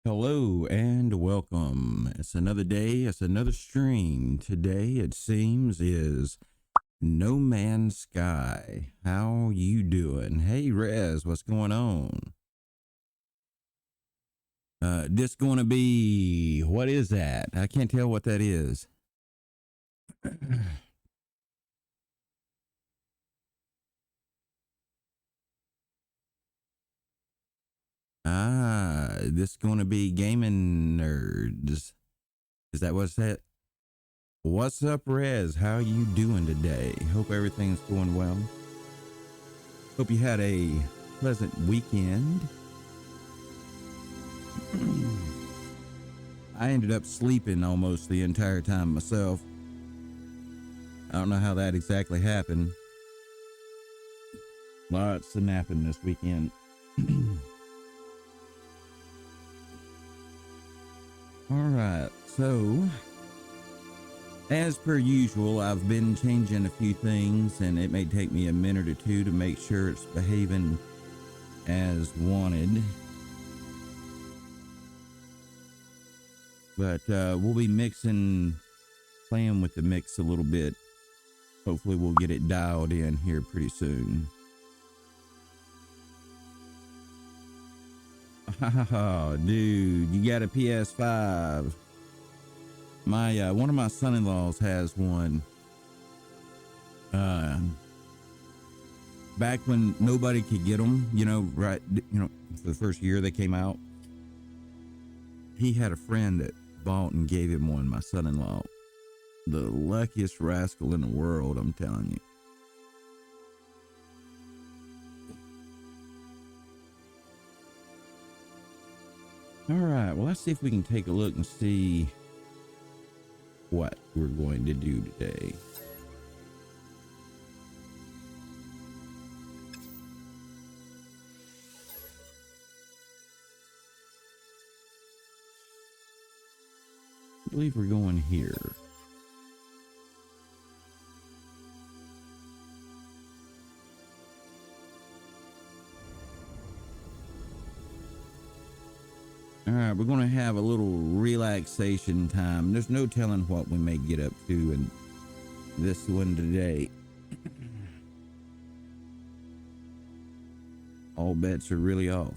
Hello and welcome. It's another day, it's another stream. Today it seems is No Man's Sky. How you doing? Hey Rez, what's going on? This gonna be, what is that? I can't tell what that is. This gonna be Gaming Nerds. Is that what's that? What's up, Rez? How you doing today? Hope everything's going well. Hope you had a pleasant weekend. I ended up sleeping almost the entire time myself. I don't know how that exactly happened. Lots of napping this weekend. All right, so as per usual, I've been changing a few things, and it may take me a minute or two to make sure it's behaving as wanted. But we'll be playing with the mix a little bit. Hopefully we'll get it dialed in here pretty soon. Dude, you got a PS5. My one of my son-in-laws has one. Back when nobody could get them, for the first year they came out, he had a friend that bought and gave him one, my son-in-law. The luckiest rascal in the world, I'm telling you. All right, well, let's see if we can take a look and see what we're going to do today. I believe we're going here. All right, we're going to have a little relaxation time. There's no telling what we may get up to in this one today. All bets are really off.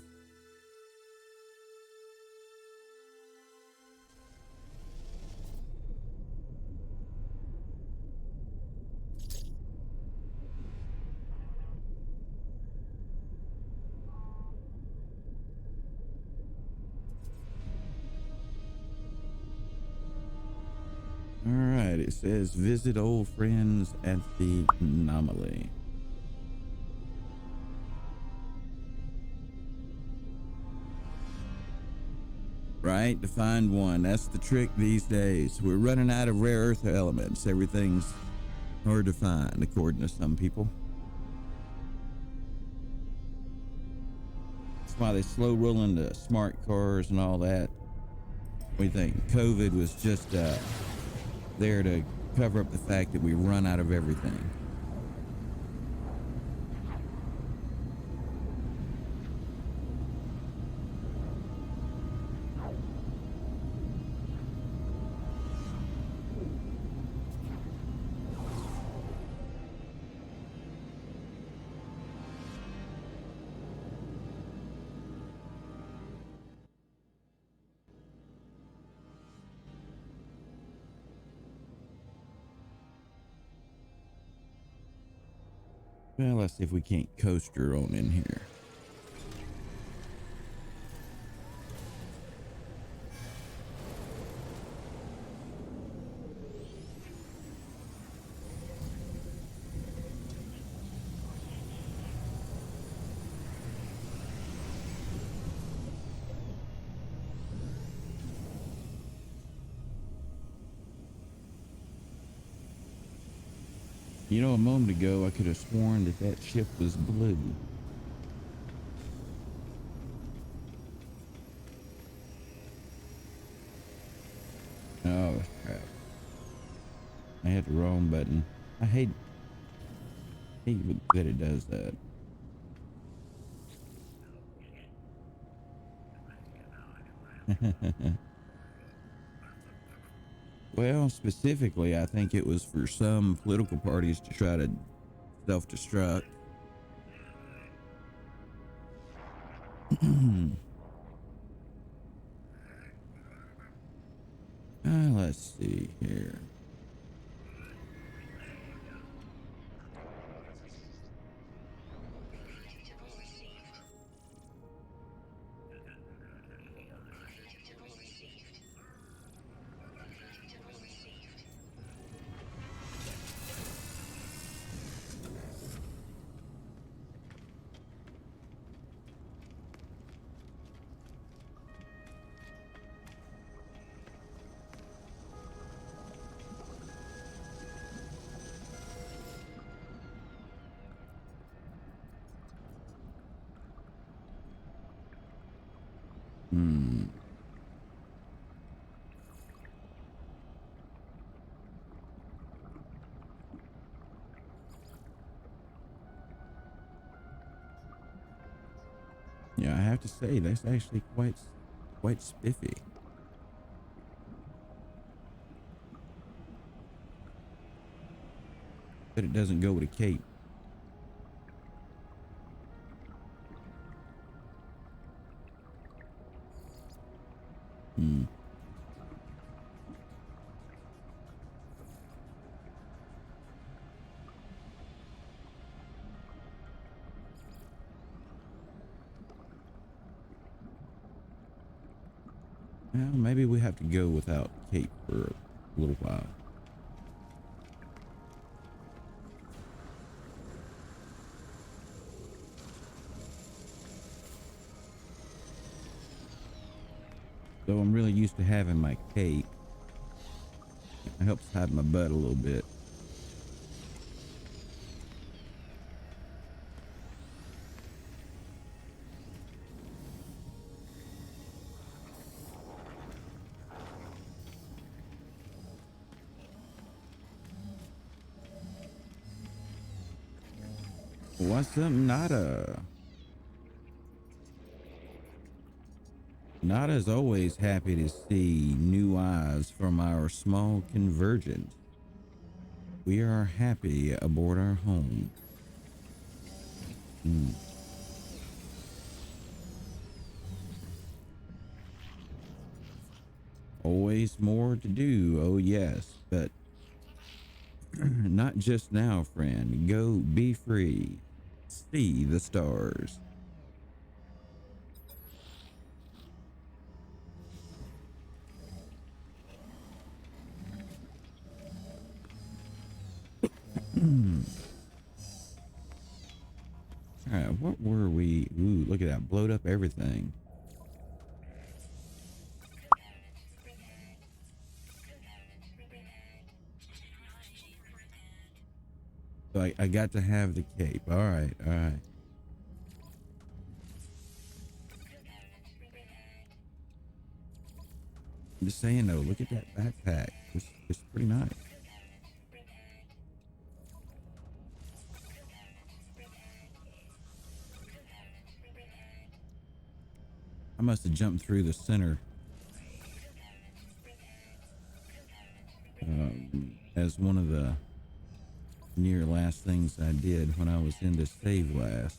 All right, it says visit old friends at the anomaly. Right, to find one. That's the trick these days. We're running out of rare earth elements. Everything's hard to find, according to some people. That's why they slow rolling the smart cars and all that. What do you think? COVID was just there to cover up the fact that we run out of everything. Well, let's see if we can't coaster on in here. You know, a moment ago, I could have sworn that that ship was blue. Oh, crap. I hit the wrong button. I hate that it does that. Well, specifically, I think it was for some political parties to try to self-destruct. Let's see here. Yeah, I have to say that's actually quite spiffy. But it doesn't go with a cape. Well, maybe we have to go without cape for a little while. So I'm really used to having my cape. It helps hide my butt a little bit. What's up, Nada? Nada's always happy to see new eyes from our small convergent. We are happy aboard our home. Always more to do, oh yes, but not just now, friend. Go be free. See the stars. All right, what were we? Ooh, look at that. Blowed up everything. So I got to have the cape. All right, all right. I'm just saying though, look at that backpack. It's pretty nice. I must have jumped through the center as one of the near last things I did when I was in this save last.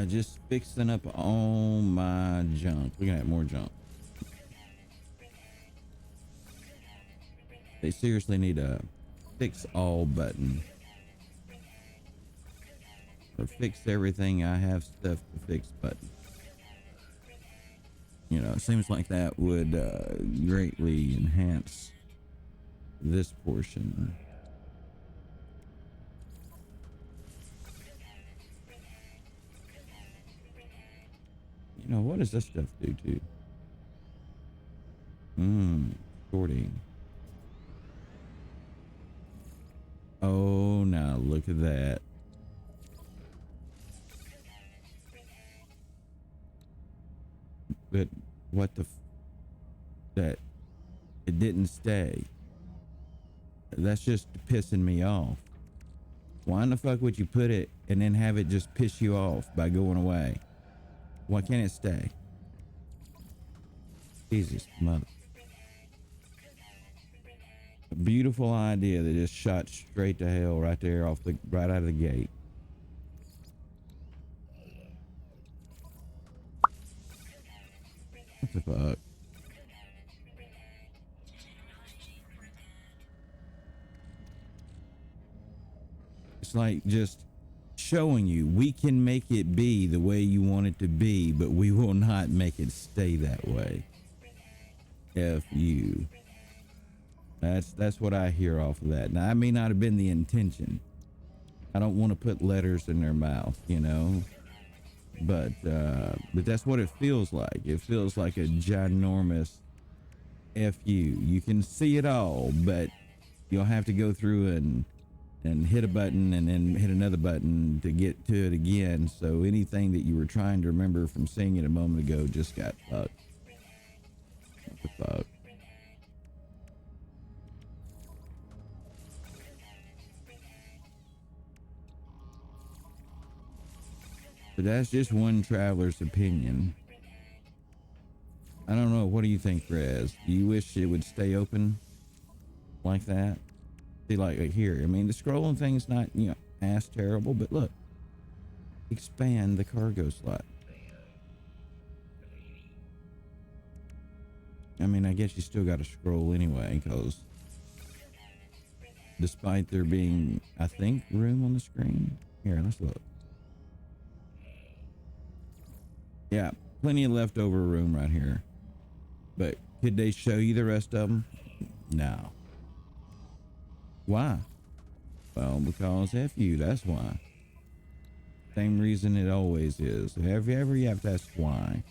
Just fixing up all my junk. We're gonna have more junk. They seriously need a fix all button. Or fix everything I have stuff to fix button. You know, it seems like that would greatly enhance this portion. does this stuff do too? Sorting. Oh, now look at that. But what the that it didn't stay. That's just pissing me off. Why in the fuck would you put it and then have it just piss you off by going away? Why can't it stay? Jesus mother. A beautiful idea that just shot straight to hell right there right out of the gate. What the fuck? It's like just showing you we can make it be the way you want it to be, but we will not make it stay that way. F you. That's what I hear off of that. Now, that may not have been the intention. I don't want to put letters in their mouth, you know, but that's what it feels like. It feels like a ginormous F you. You can see it all, but you'll have to go through and hit a button and then hit another button to get to it again. So anything that you were trying to remember from seeing it a moment ago just got fucked. What the fuck? But that's just one traveler's opinion. I don't know. What do you think, Rez? Do you wish it would stay open like that? See, like here, I mean, the scrolling thing's not, you know, ass terrible, but look, expand the cargo slot. I mean, I guess you still got to scroll anyway, because despite there being, I think, room on the screen. Here, let's look. Yeah, plenty of leftover room right here. But could they show you the rest of them? No. Why? Well, because F you, that's why. Same reason it always is. Have you have to ask why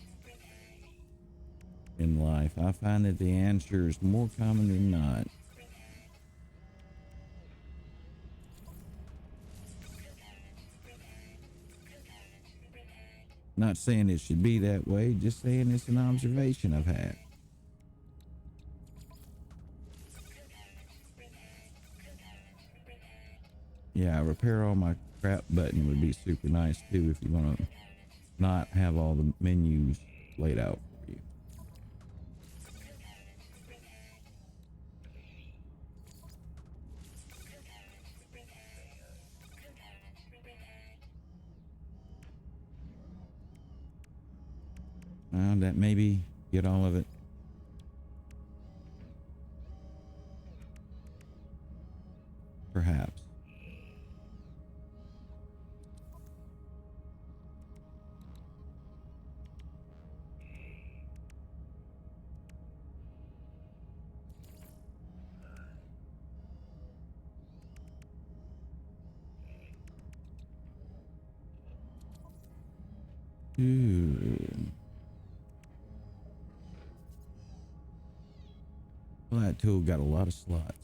in life? I find that the answer is more common than not. Not saying it should be that way, just saying it's an observation I've had. Yeah, repair all my crap button would be super nice too if you want to not have all the menus laid out for you. That maybe get all of it. Perhaps. Ooh. Well, that tool got a lot of slots.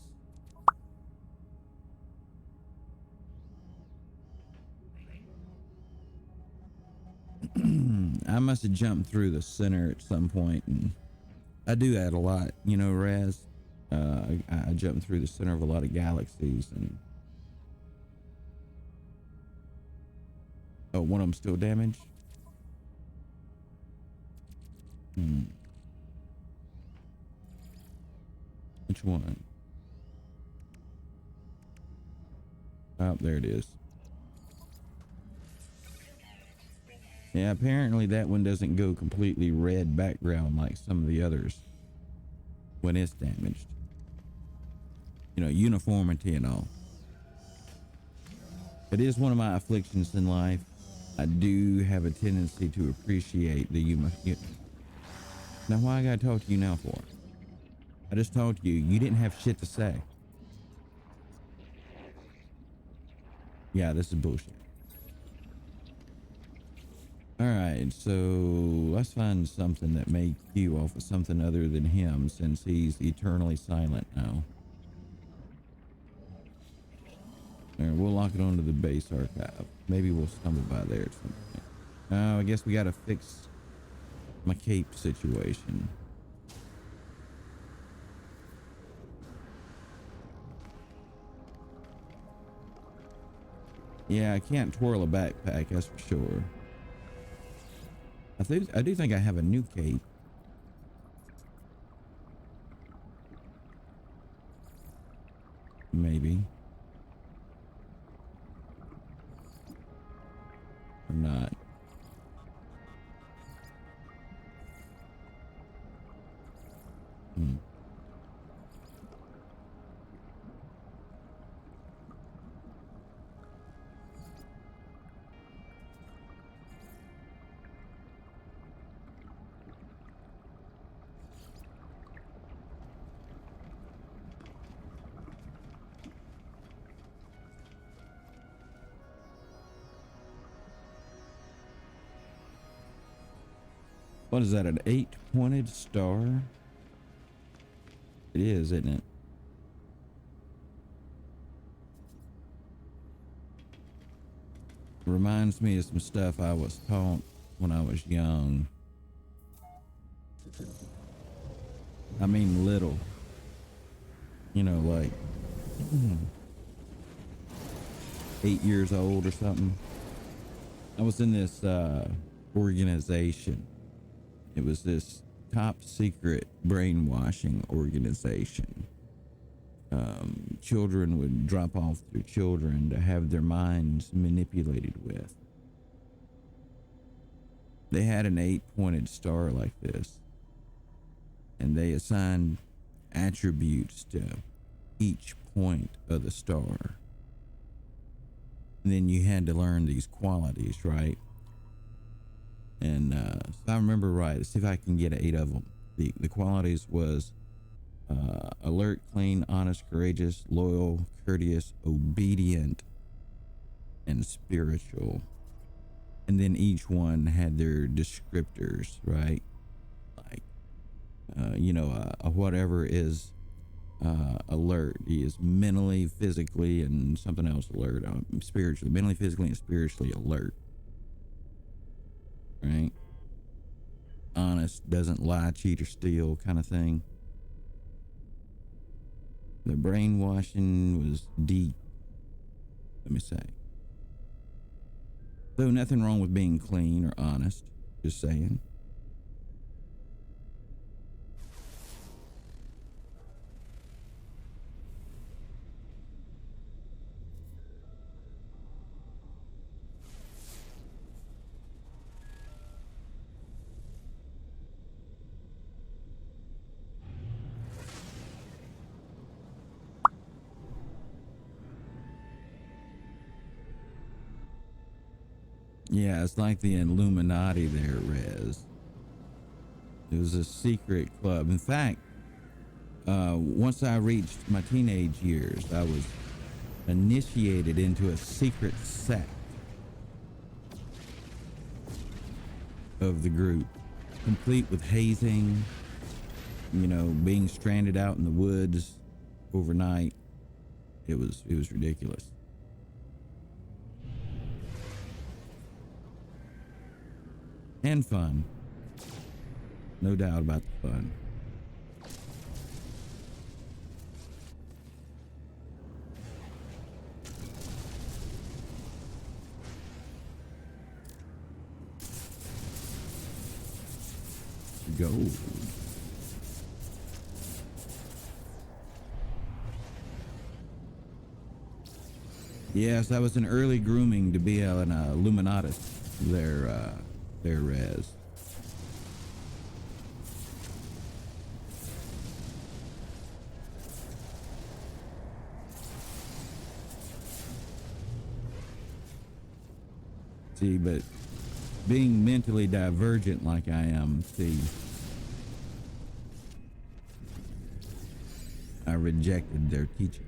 I must have jumped through the center at some point, and I do that a lot, you know, Raz. I jump through the center of a lot of galaxies, and oh, one of them still damaged. Which one? Oh, there it is. Yeah, apparently that one doesn't go completely red background like some of the others when it's damaged. You know, uniformity and all. It is one of my afflictions in life. I do have a tendency to appreciate the human. Now, why I gotta talk to you now for? I just talked to you. You didn't have shit to say. Yeah, this is bullshit. Alright, so let's find something that may cue off of something other than him, since he's eternally silent now. Alright, we'll lock it onto the base archive. Maybe we'll stumble by there at some point. I guess we gotta fix my cape situation. Yeah, I can't twirl a backpack, that's for sure. I do think I have a new cape. Maybe. Or not. What is that, an 8-pointed star? It is, isn't it? Reminds me of some stuff I was taught when I was young. I mean little. You know, like 8 years old or something. I was in this organization. It was this top secret brainwashing organization. Children would drop off their children to have their minds manipulated with. They had an 8-pointed star like this, and they assigned attributes to each point of the star. And then you had to learn these qualities, right? And if I remember right, let's see if I can get 8 of them. The qualities was alert, clean, honest, courageous, loyal, courteous, obedient, and spiritual. And then each one had their descriptors, right? Like, whatever is alert, he is mentally, physically, and something else alert. Spiritually, mentally, physically, and spiritually alert. Right? Honest, doesn't lie, cheat, or steal, kind of thing. The brainwashing was deep, let me say. Though nothing wrong with being clean or honest, just saying. Yeah, it's like the Illuminati there, Rez. It was a secret club. In fact, once I reached my teenage years, I was initiated into a secret sect of the group, complete with hazing, being stranded out in the woods overnight. It was ridiculous. And fun. No doubt about the fun. Gold. Yes, that was an early grooming to be an Illuminatus. Their Rez. See, but being mentally divergent like I am, see, I rejected their teaching.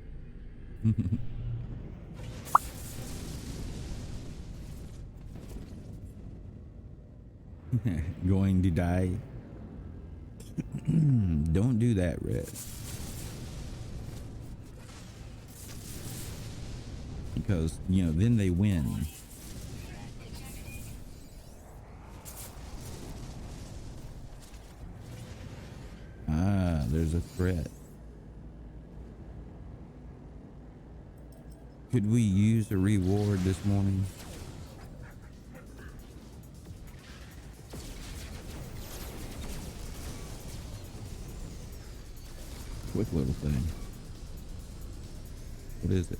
Going to die. Don't do that, Red. Because, you know, then they win. Ah, there's a threat. Could we use a reward this morning? Quick little thing. What is it?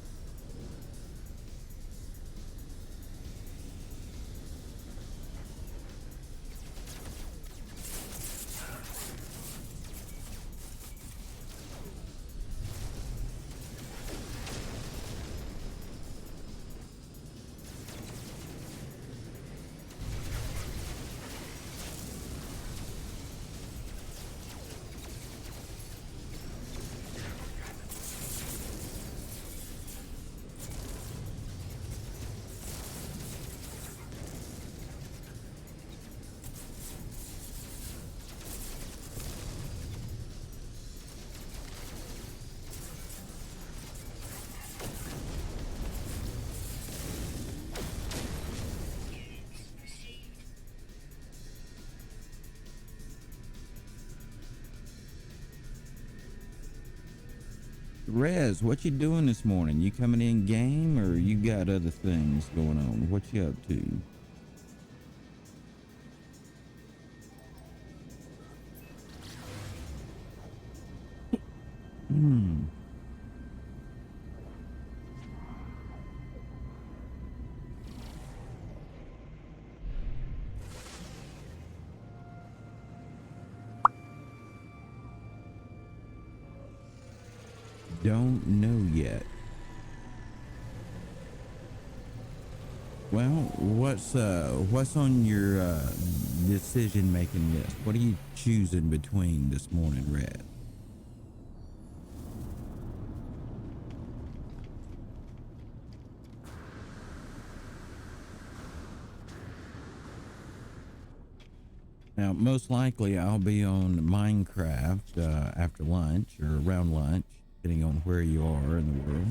Rez, what you doing this morning? You coming in game or you got other things going on? What you up to? Don't know yet. Well, what's on your decision making list? What are you choosing between this morning, Red? Now, most likely I'll be on Minecraft after lunch or around lunch, depending on where you are in the world.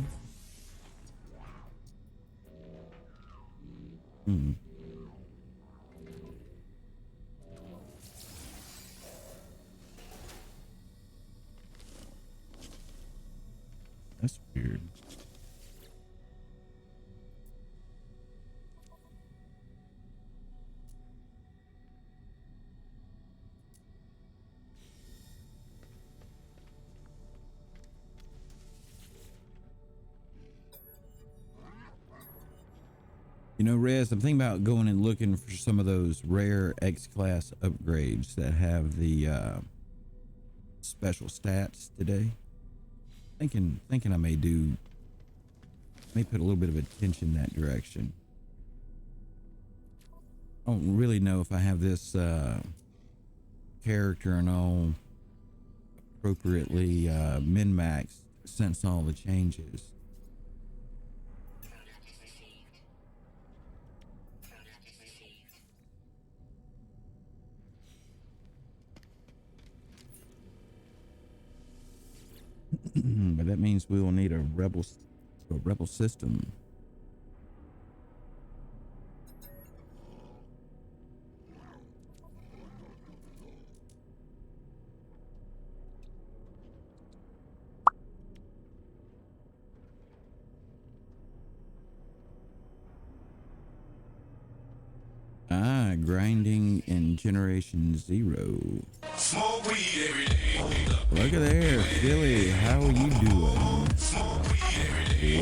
That's weird. You know, Rez, I'm thinking about going and looking for some of those rare X-class upgrades that have the special stats today. Thinking I may put a little bit of attention in that direction. I don't really know if I have this character and all appropriately min-maxed since all the changes. But that means we will need a rebel system. Ah, grinding in Generation 0. Smoke weed every day. Look at there, Philly. How are you doing?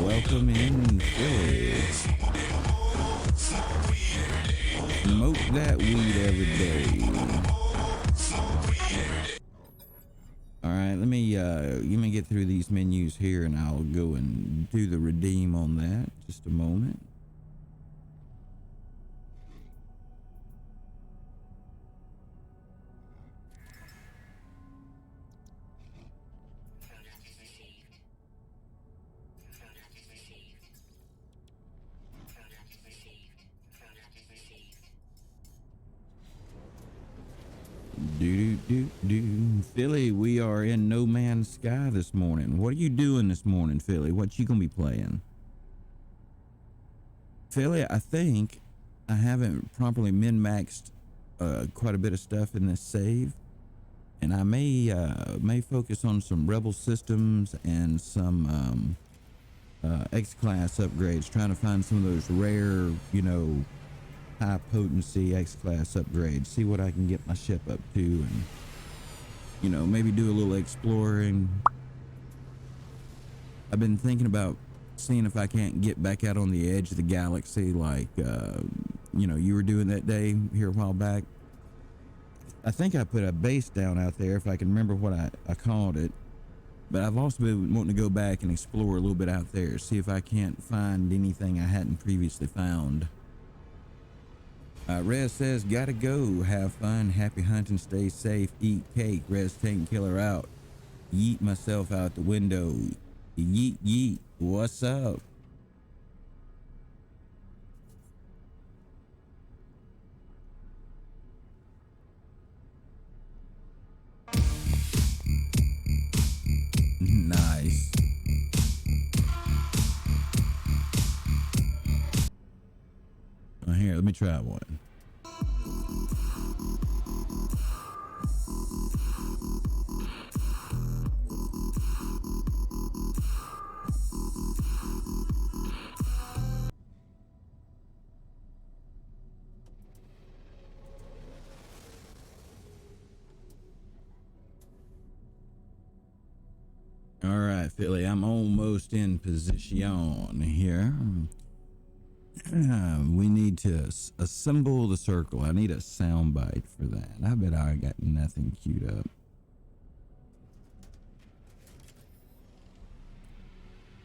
Welcome in, Philly. Smoke that weed every day. All right, let me get through these menus here, and I'll go and do the redeem on that. Just a moment. Philly, we are in No Man's Sky this morning. What are you doing this morning, Philly? What you gonna be playing? Philly, I think I haven't properly min-maxed quite a bit of stuff in this save, and I may focus on some rebel systems and some X-class upgrades, trying to find some of those rare, high potency X-class upgrades, see what I can get my ship up to, and maybe do a little exploring. I've been thinking about seeing if I can't get back out on the edge of the galaxy like you were doing that day here a while back. I think I put a base down out there, if I can remember what I called it. But I've also been wanting to go back and explore a little bit out there, see if I can't find anything I hadn't previously found. Rez says, gotta go, have fun, happy hunting, stay safe, eat cake. Rez taking killer out. Yeet myself out the window. Yeet yeet. What's up? Nice. Here, let me try one. All right, Philly, I'm almost in position here. We need to assemble the circle. I need a sound bite for that. I bet I got nothing queued up.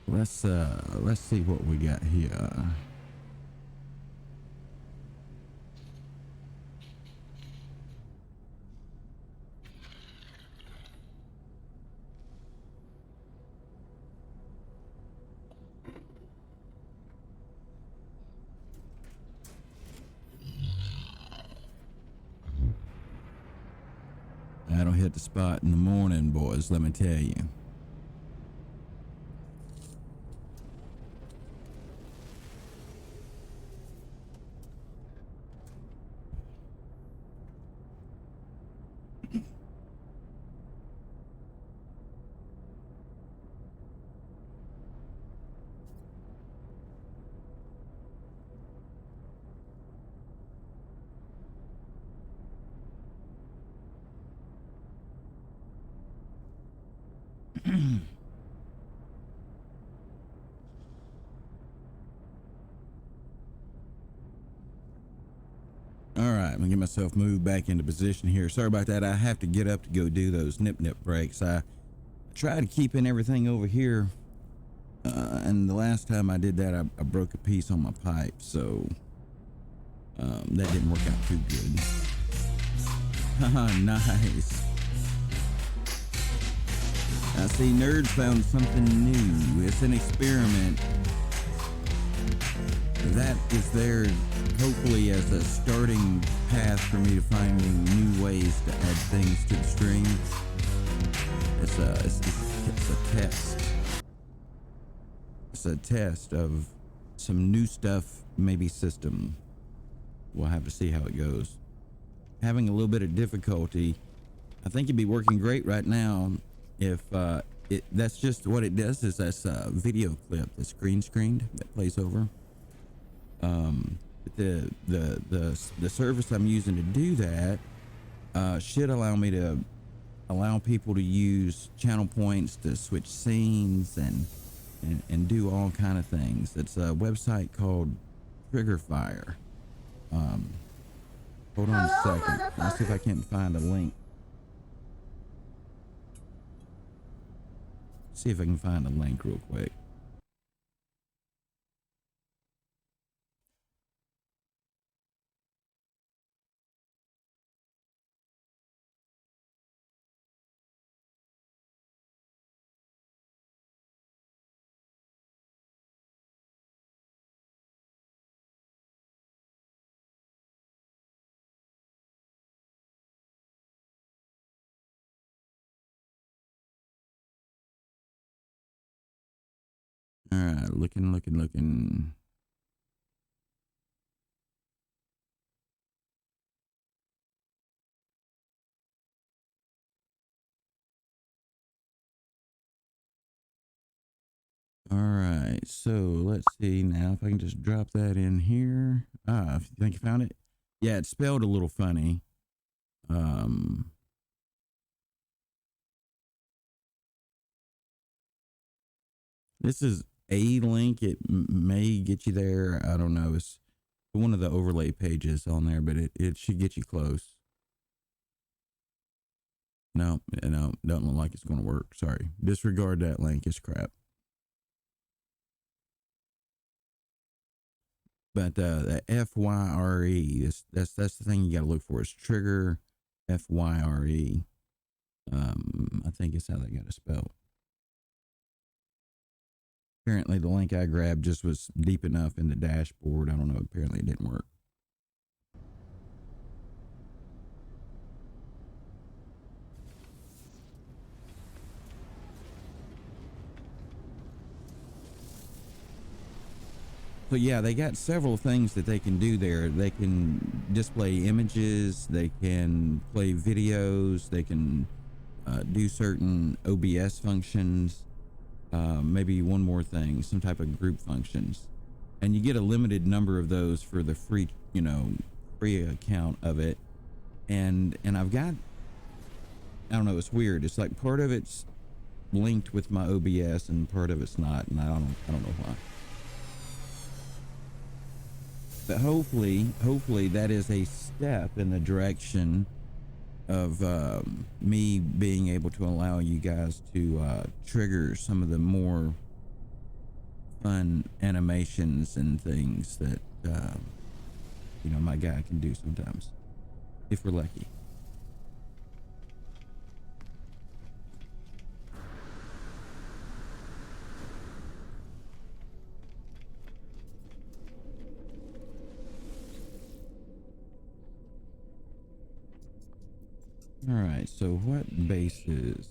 Let's see what we got here. I don't hit the spot in the morning, boys, let me tell you. All right, I'm gonna get myself moved back into position here. Sorry about that. I have to get up to go do those nip breaks. I tried keeping everything over here, and the last time I did that, I broke a piece on my pipe, so that didn't work out too good. Haha, nice. I see nerds found something new. It's an experiment that is there hopefully as a starting path for me to finding new ways to add things to the stream. It's a test. It's a test of some new stuff, maybe system. We'll have to see how it goes. Having a little bit of difficulty. I think it'd be working great right now if that's just what it does, is that's a video clip that's green screened that plays over. But the service I'm using to do that should allow me to allow people to use channel points to switch scenes and do all kind of things. It's a website called Trigger Fire. Hold on a second. I'll see if I can't find a link. See if I can find a link real quick. All right, looking. All right, so let's see now if I can just drop that in here. Ah, you think you found it? Yeah, it's spelled a little funny. Um, this is a link. It may get you there. I don't know. It's one of the overlay pages on there, but it should get you close. No, don't look like it's going to work. Sorry. Disregard that link. It's crap. But the FYRE, that's the thing you got to look for is trigger FYRE. I think it's how they got it spelled. Apparently, the link I grabbed just was deep enough in the dashboard. I don't know. Apparently, it didn't work. So yeah, they got several things that they can do there. They can display images, they can play videos, they can do certain OBS functions, maybe one more thing, some type of group functions. And you get a limited number of those for the free, free account of it. And I've got, I don't know, it's weird. It's like part of it's linked with my OBS and part of it's not, and I don't know why. But hopefully that is a step in the direction of me being able to allow you guys to trigger some of the more fun animations and things that my guy can do sometimes, if we're lucky. All right, so what bases?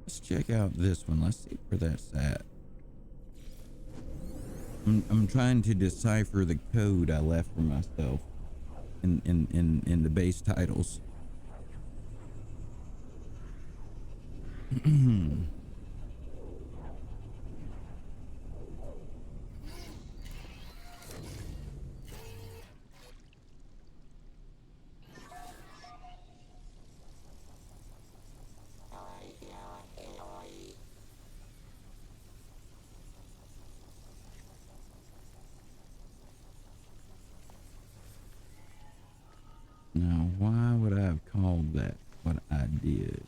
Let's check out this one. Let's see where that's at. I'm trying to decipher the code I left for myself in the base titles. Now, why would I have called that what I did?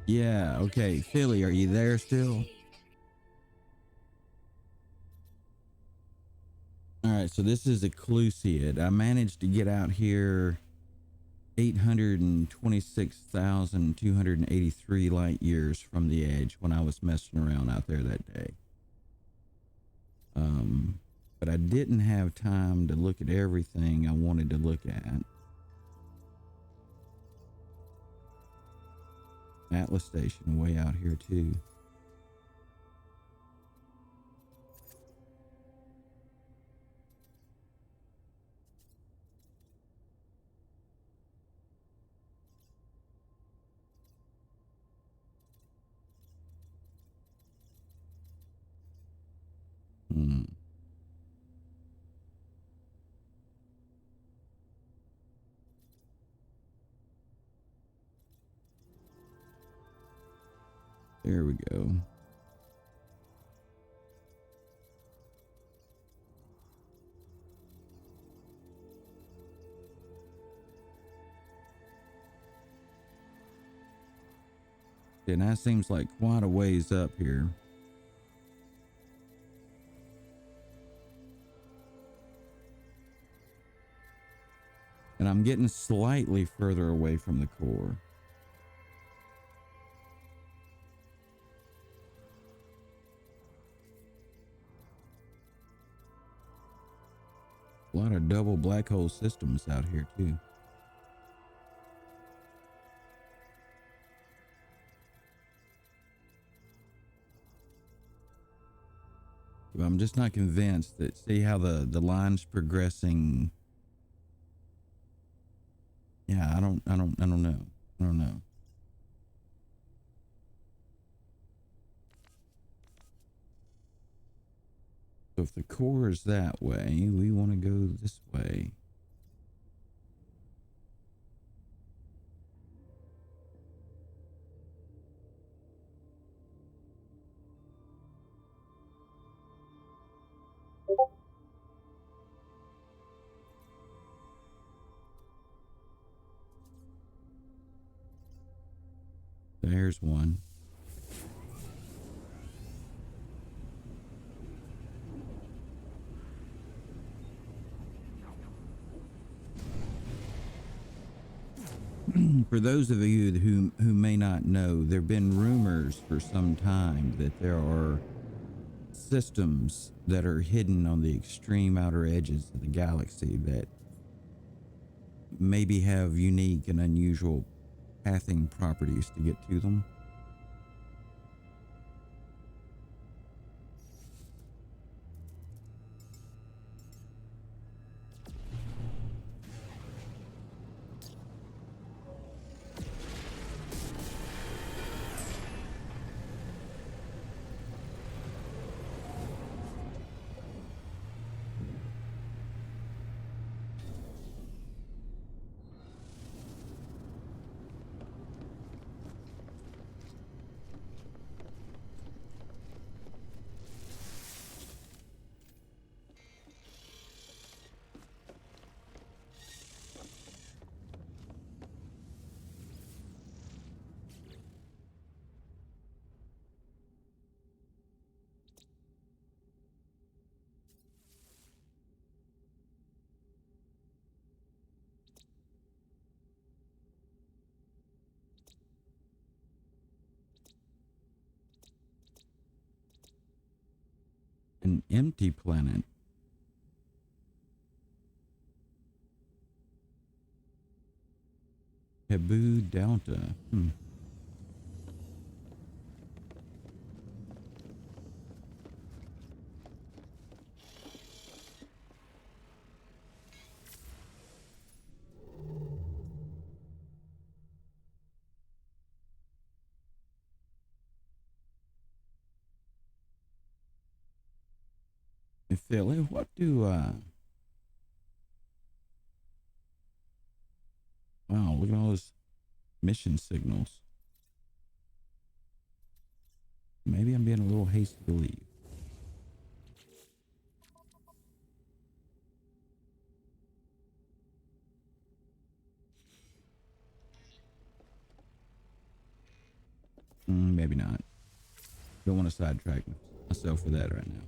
Yeah, okay. Philly, are you there still? All right, so this is Ecclusiad. I managed to get out here 826,283 light years from the edge when I was messing around out there that day. But I didn't have time to look at everything I wanted to look at. Atlas Station way out here too. Hmm. There we go. And that seems like quite a ways up here. And I'm getting slightly further away from the core. A lot of double black hole systems out here too. But I'm just not convinced that, see how the line's progressing. Yeah, I don't know. I don't know. So if the core is that way, we want to go this way. There's one. For those of you who may not know, there have been rumors for some time that there are systems that are hidden on the extreme outer edges of the galaxy that maybe have unique and unusual pathing properties to get to them. An empty planet. Taboo Delta. Philly, what do wow, look at all those mission signals. Maybe I'm being a little hasty to leave. Maybe not. Don't want to sidetrack myself for that right now.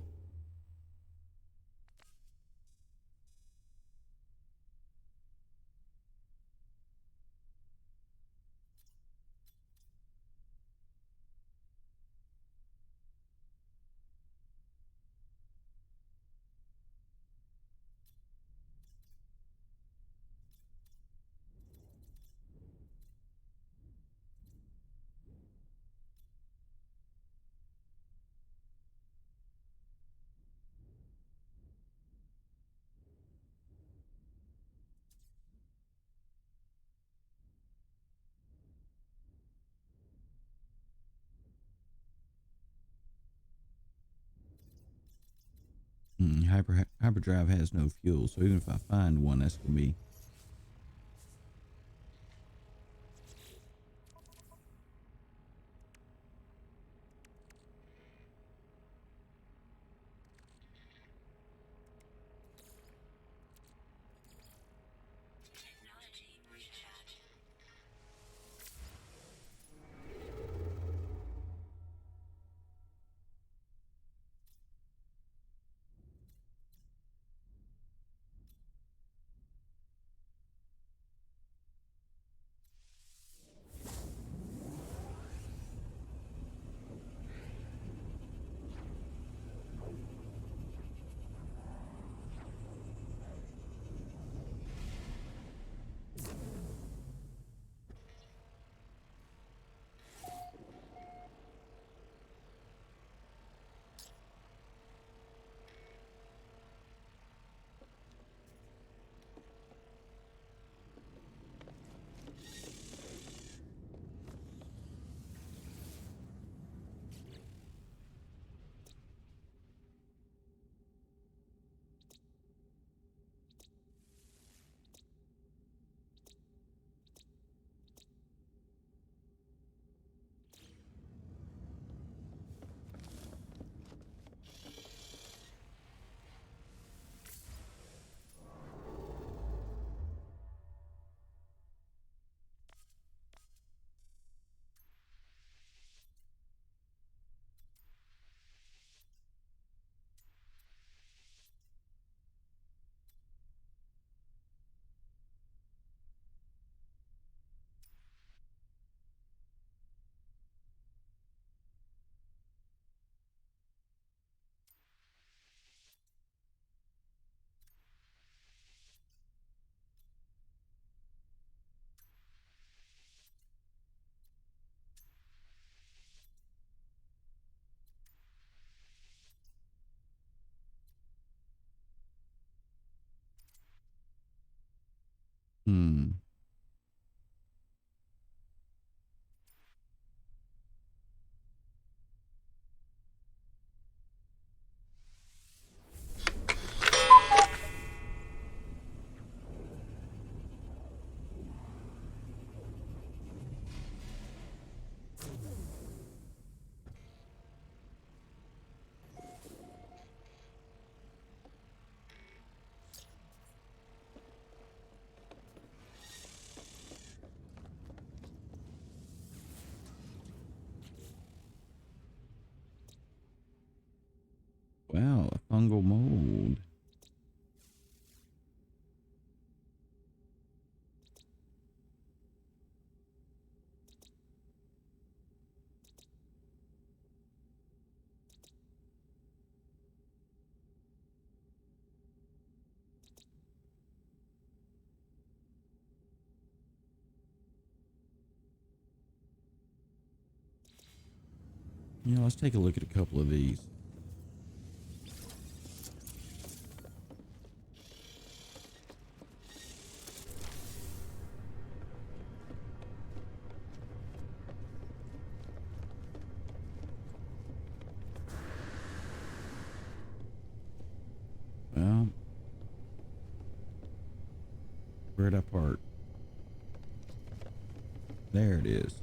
Hyperdrive has no fuel, so even if I find one, that's gonna be Hmm. Wow, a fungal mold. You know, let's take a look at a couple of these. Well, where'd I park? There it is.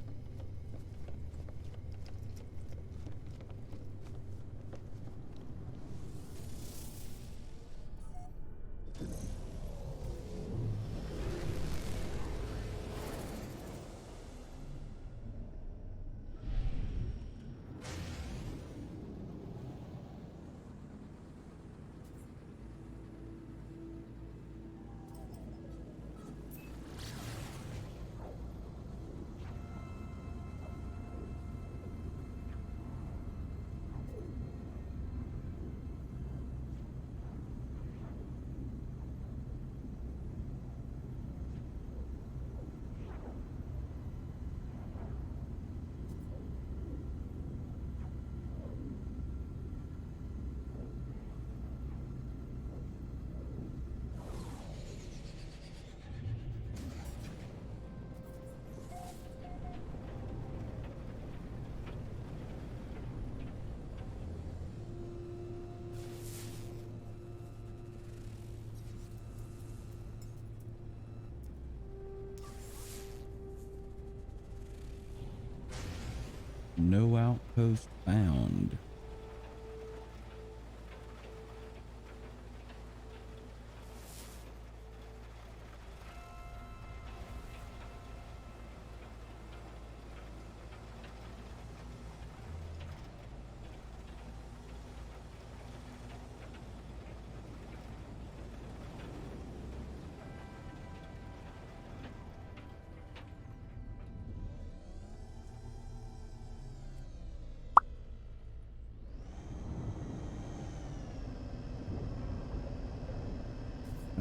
No outpost found.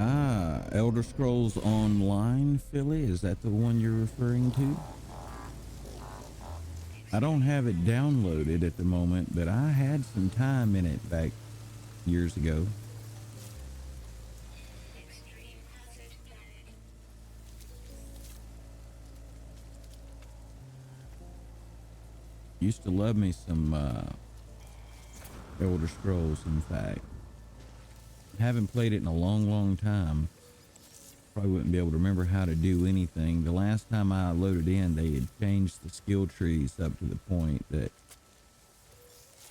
Ah, Elder Scrolls Online, Philly? Is that the one you're referring to? I don't have it downloaded at the moment, but I had some time in it back years ago. Used to love me some Elder Scrolls, in fact. Haven't played it in a long, long time. Probably wouldn't be able to remember how to do anything. The last time I loaded in, they had changed the skill trees up to the point that,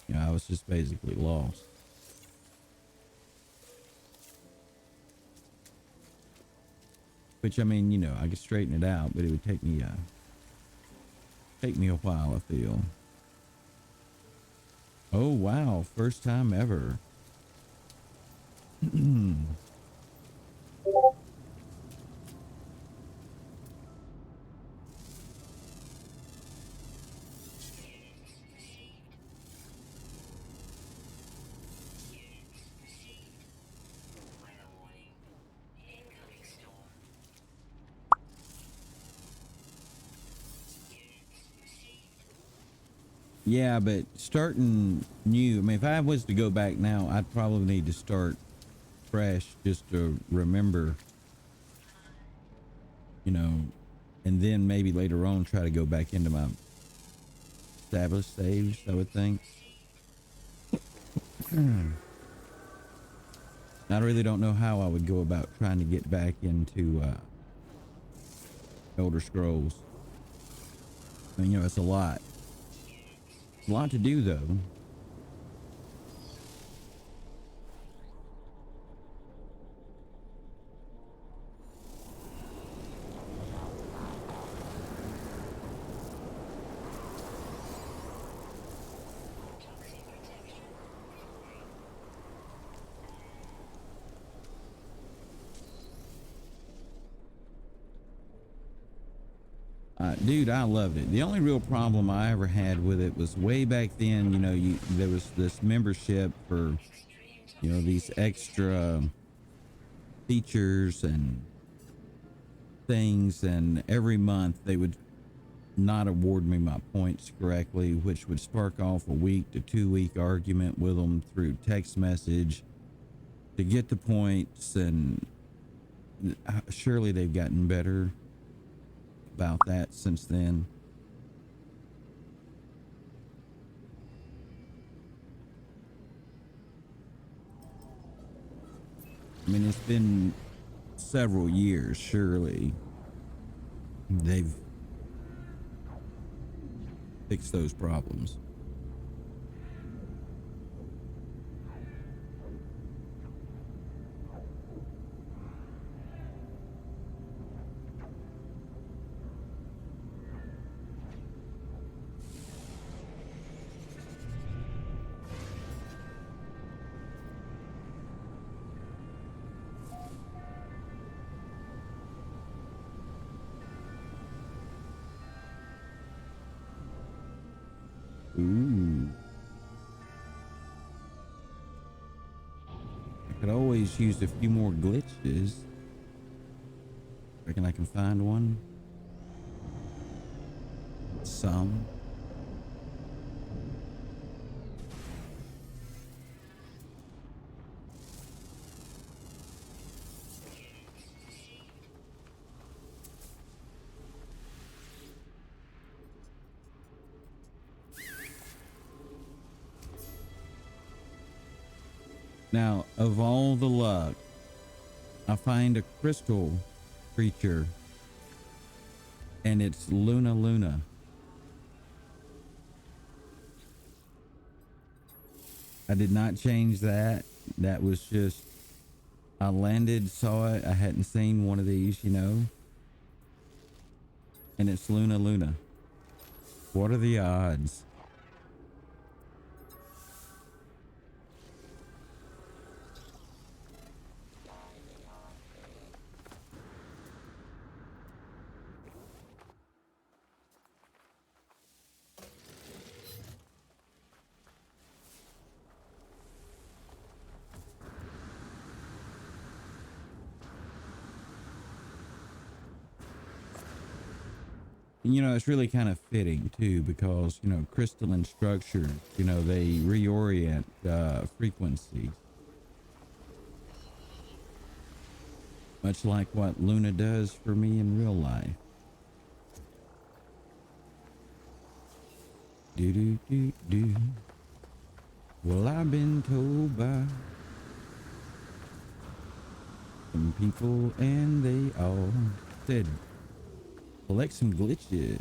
you know, I was just basically lost. Which, I mean, you know, I could straighten it out, but it would take me a while, I feel. Oh wow, first time ever. Yeah, but starting new, I mean, if I was to go back now, I'd probably need to start fresh just to remember you know, and then maybe later on try to go back into my established saves, I would think. I really don't know how I would go about trying to get back into Elder Scrolls. I mean, it's a lot. A lot to do, though. Dude, I loved it. The only real problem I ever had with it was way back then. There was this membership for these extra features and things, and every month they would not award me my points correctly, which would spark off a week to 2 week argument with them through text message to get the points. And surely they've gotten better about that since then. I mean, it's been several years. Surely they've fixed those problems. Ooh. I could always use a few more glitches. Reckon I can find one. Some. Now, of all the luck, I find a crystal creature, and it's Luna. I did not change that. That was just, I landed, saw it. I hadn't seen one of these, and it's Luna. What are the odds? It's really kind of fitting too, because crystalline structures, they reorient frequencies, much like what Luna does for me in real life. Do. Well, I've been told by some people, and they all said collect some glitches.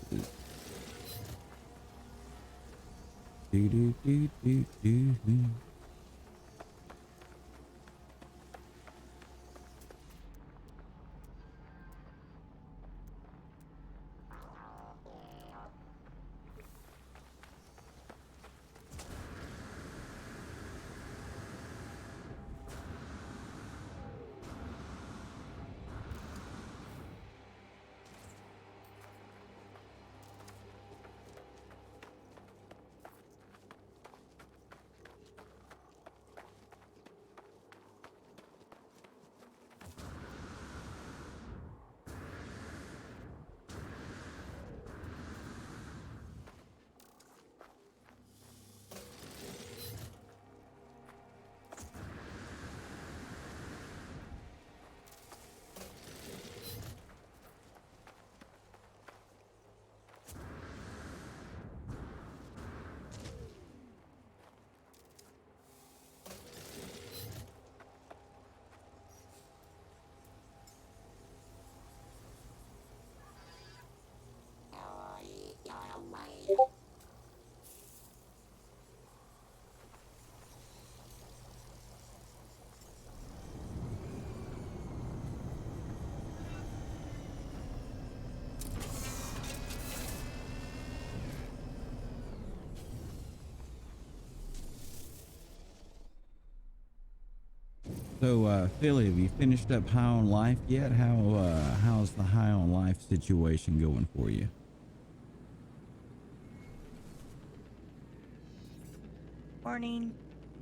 Do. So, Philly, have you finished up High on Life yet? How's the High on Life situation going for you? Morning.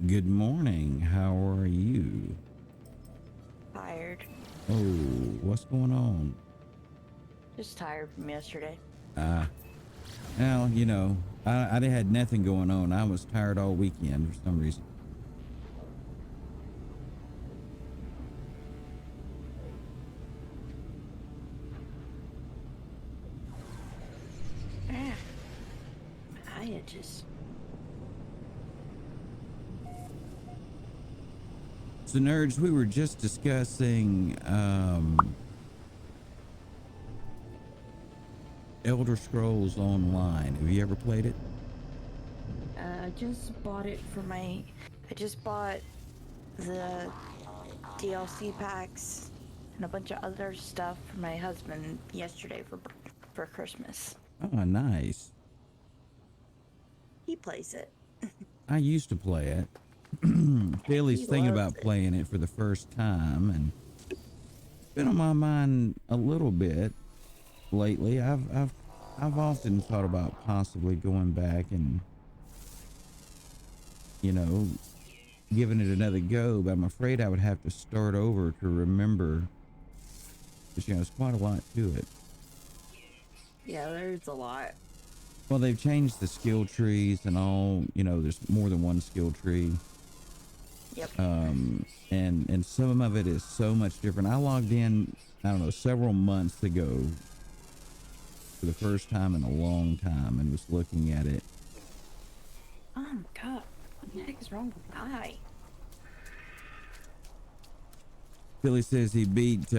Good morning. How are you? Tired. Oh, what's going on? Just tired from yesterday. Well, you know, I had nothing going on. I was tired all weekend for some reason. I just. So, nerds, we were just discussing Elder Scrolls Online. Have you ever played it? I just bought it for my. I just bought the DLC packs and a bunch of other stuff for my husband yesterday for Christmas. Oh, nice. He plays it. I used to play it. Philly's He thinking loves about it. playing it for the first time, and it's been on my mind a little bit lately. I've often thought about possibly going back and, you know, giving it another go, but I'm afraid I would have to start over to remember, because, you know, there's quite a lot to it. Yeah, there's a lot. Well, they've changed the skill trees and all, you know, there's more than one skill tree. Yep. And some of it is so much different. I logged in, I don't know, several months ago for the first time in a long time and was looking at it. Oh my god. What the heck is wrong with the guy? Billy says he beat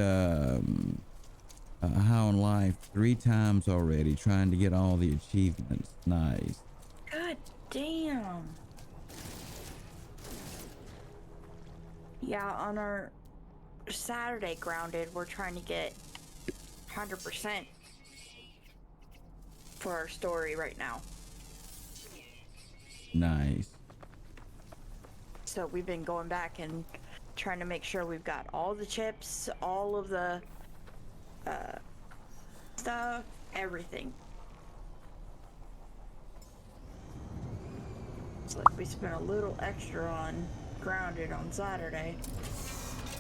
High on Life 3 times already, trying to get all the achievements. Nice. God damn. Yeah, on our Saturday grounded, we're trying to get 100% for our story right now. Nice. So we've been going back and trying to make sure we've got all the chips, all of the stuff, everything. It's like we spent a little extra on grounded on Saturday.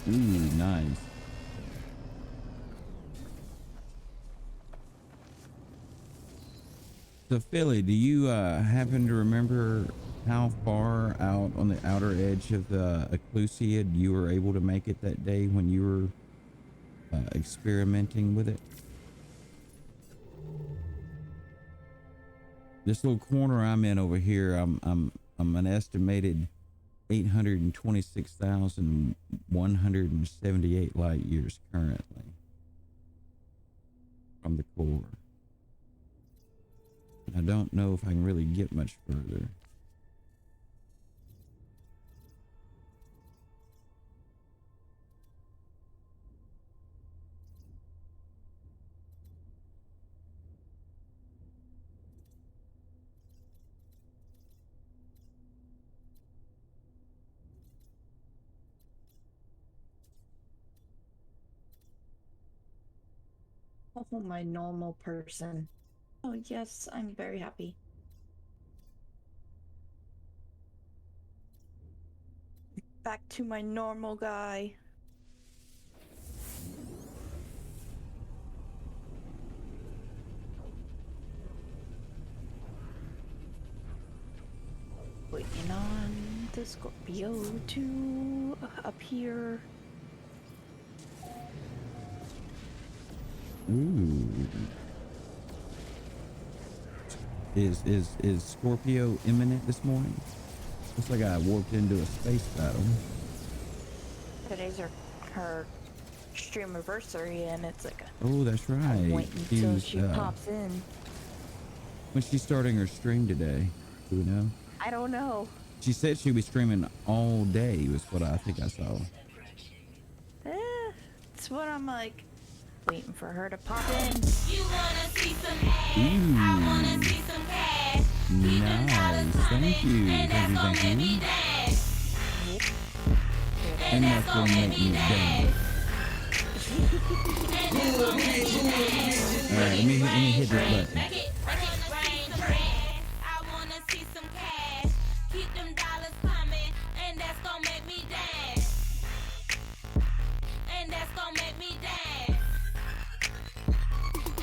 Ooh, nice. So Philly, do you happen to remember how far out on the outer edge of the Ecclusiad you were able to make it that day when you were experimenting with it? This little corner I'm in over here, I'm an estimated 826,178 light years currently from the core. I don't know if I can really get much further. Oh, my normal person. Oh, yes, I'm very happy. Back to my normal guy. Waiting on the Scorpio to appear. Ooh. Is Scorpio imminent this morning? Looks like I warped into a space battle. Today's her stream anniversary, and it's like Oh, that's right. I'm waiting until she was, pops in. When's she starting her stream today? Do we know? I don't know. She said she'd be streaming all day, was what I think I saw. It's what I'm like, waiting for her to pop in. You wanna see some ass? I wanna see some cash. Nice. Thank you. And that's gonna Thank make me you. dance. and that's gonna make me dance. All right, let me hit this button. I wanna see some cash. Keep them dollars coming, and that's gonna make me dance. And that's gonna make me dance.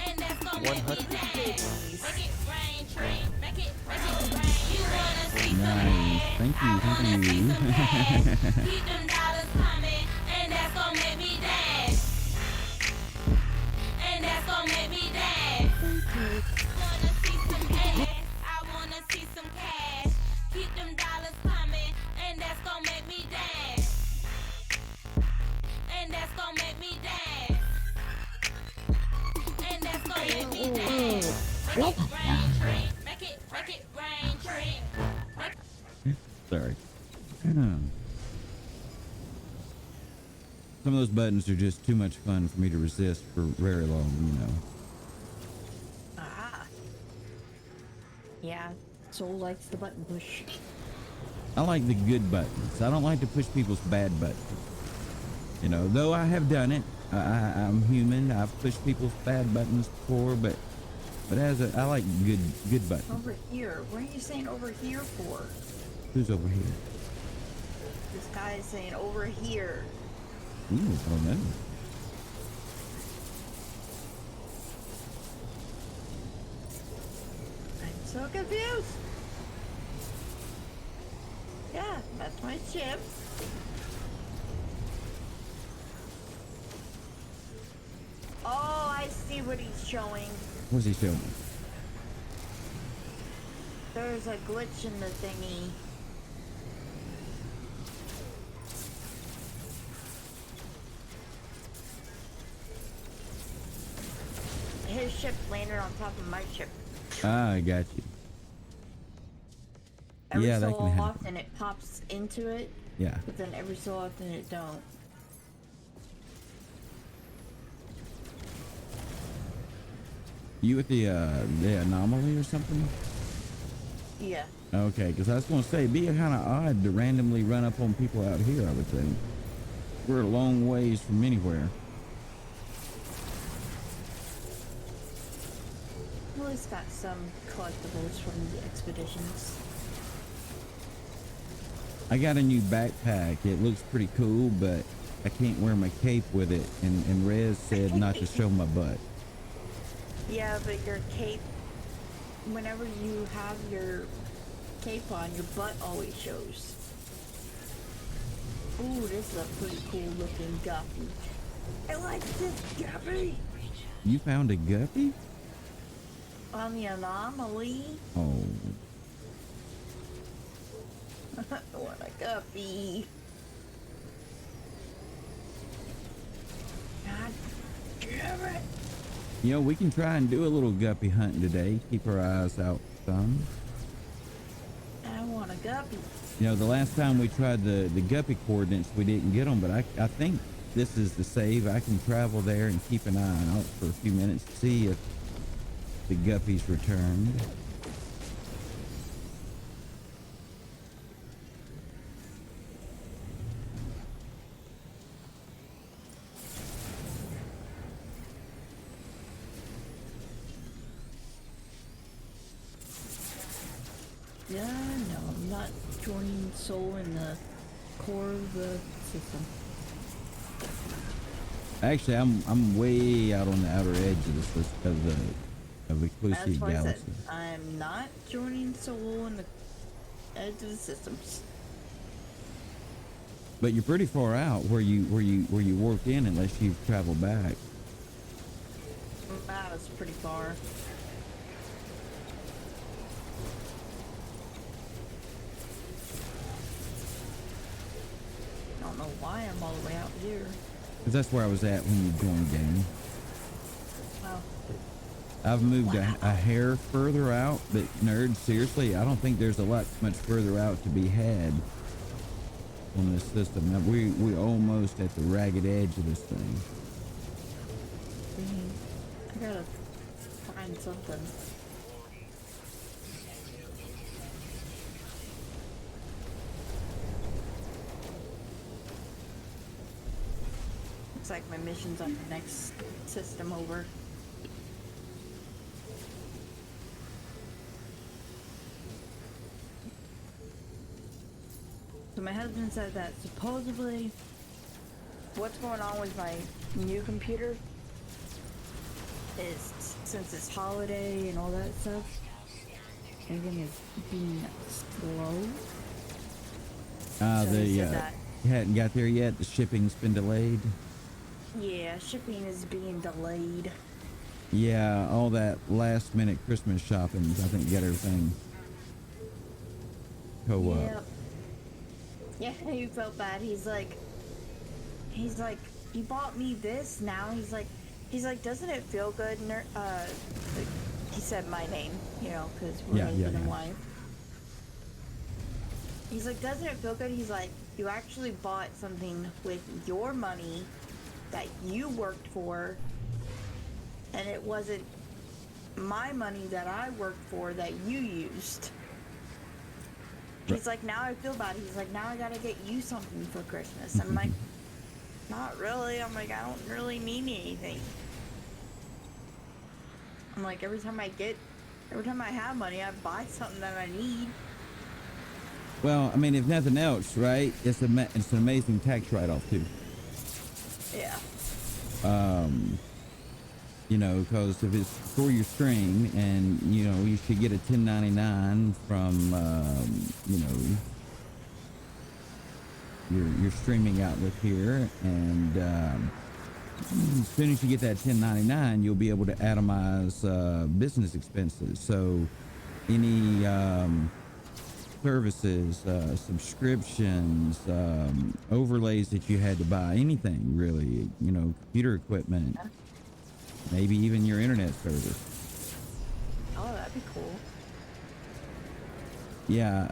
And that's gonna make me dance. Make it rain, train. Make it rain. You wanna see some Nice. cash. Thank you. I wanna Thank see you. some cash. Keep them dollars coming, and that's gonna make me dance. And that's gonna make me dance. Wanna see some cash. I wanna see some cash. Keep them dollars coming, and that's gonna make me dance. And that's gonna make me dance. And that's gonna make me dance. Make it rain, tree. Make it rain, tree. Sorry. Some of those buttons are just too much fun for me to resist for very long, you know. Ah. Yeah, Soul likes the button push. I like the good buttons. I don't like to push people's bad buttons. You know, though I have done it. I'm human. I've pushed people's bad buttons before, but I like good buttons. Over here. What are you saying over here for? Who's over here? This guy is saying over here. Ooh, oh no. I'm so confused. Yeah, that's my chip. Oh, I see what he's showing. What's he showing? There's a glitch in the thingy. His ship landed on top of my ship. Ah, I got you. Every Yeah, so that can happen. often it pops into it, Yeah. but then every so often it don't. You with the anomaly or something? Yeah. Okay, because I was going to say, it'd be kind of odd to randomly run up on people out here, I would think. We're a long ways from anywhere. Well, he's got some collectibles from the expeditions. I got a new backpack. It looks pretty cool, but I can't wear my cape with it. And Rez said not to show my butt. Yeah, but your cape, whenever you have your cape on, your butt always shows. Ooh, this is a pretty cool looking guppy. I like this guppy. You found a guppy? On the anomaly. Oh. What a guppy. God damn it. You know, we can try and do a little guppy hunting today. Keep our eyes out some. I want a guppy. You know, the last time we tried the guppy coordinates, we didn't get them, but I think this is the save. I can travel there and keep an eye out for a few minutes to see if the guppies returned. Yeah, no, I'm not joining Soul in the core of the system. Actually, I'm way out on the outer edge of this list of the That's Clusic why I said galaxy. I'm not joining Soul in the edge of the systems. But you're pretty far out where you warped in, unless you've traveled back. That was pretty far. I don't know why I'm all the way out here. 'Cause that's where I was at when you joined the game. Wow. I've moved a hair further out, but nerd, seriously, I don't think there's a lot much further out to be had on this system. Now, we almost at the ragged edge of this thing. I gotta find something. Looks like my mission's on the next system over. So my husband said that supposedly what's going on with my new computer is, since it's holiday and all that stuff, everything is being slow. So he said that, hadn't got there yet. The shipping's been delayed. yeah, shipping is being delayed. Yeah, all that last minute Christmas shopping, I think, got everything co-op. Yep. Yeah, he felt bad. He's like, you bought me this now. He's like, doesn't it feel good? Like, he said my name, you know, because we're husband and wife. He's like, doesn't it feel good? He's like, you actually bought something with your money that you worked for, and it wasn't my money that I worked for that you used. He's like, now I feel bad. He's like, now I gotta get you something for Christmas. I'm like, not really. I'm like, I don't really need anything. I'm like, every time I have money, I buy something that I need. Well, I mean, if nothing else, right? It's an amazing tax write-off too. Yeah. You know, because if it's for your stream, and you know, you should get a 1099 from you know, your streaming outlet here, and as soon as you get that 1099, you'll be able to atomize business expenses. So any services, subscriptions, overlays that you had to buy, anything really, you know, computer equipment, maybe even your internet service. Oh, that'd be cool. Yeah,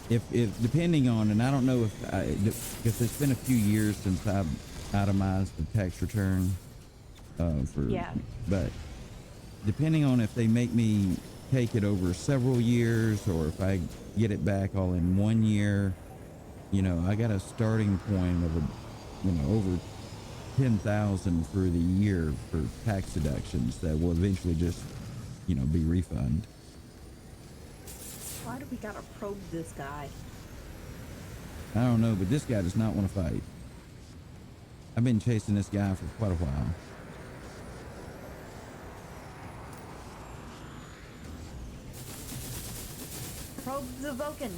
if depending on, and I don't know if because it's been a few years since I've itemized the tax return but depending on if they make me take it over several years or if I get it back all in 1 year, you know, I got a starting point of over 10,000 for the year for tax deductions that will eventually just, you know, be refunded. Why do we gotta probe this guy? I don't know, but this guy does not want to fight. I've been chasing this guy for quite a while. Probe the Vulcan.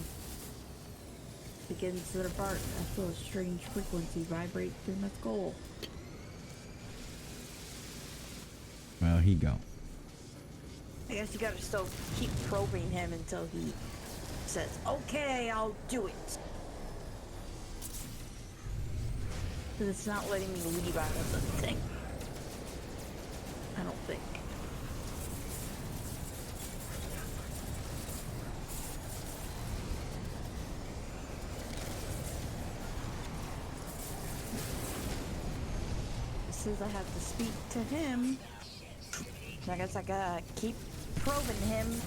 Begins to depart. I feel a strange frequency vibrate through my skull. Well, he gone. I guess you gotta still keep probing him until he says, okay, I'll do it. Because it's not letting me leave out of the thing. I don't think. It says I have to speak to him. I guess I gotta keep probing him.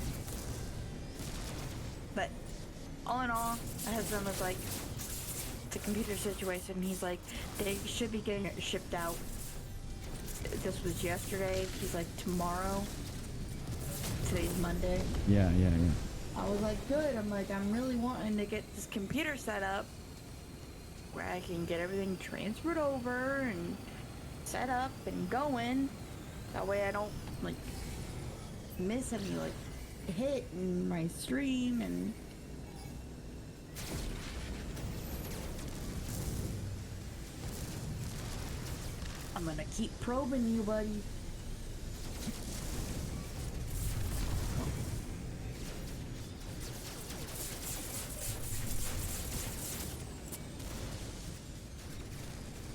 But all in all, my husband was like, the computer situation, he's like, they should be getting it shipped out. This was yesterday. He's like, tomorrow. Today's Monday. Yeah. I was like, good. I'm like, I'm really wanting to get this computer set up where I can get everything transferred over and set up and going. That way I don't like miss any like hit in my stream. And I'm gonna keep probing you, buddy.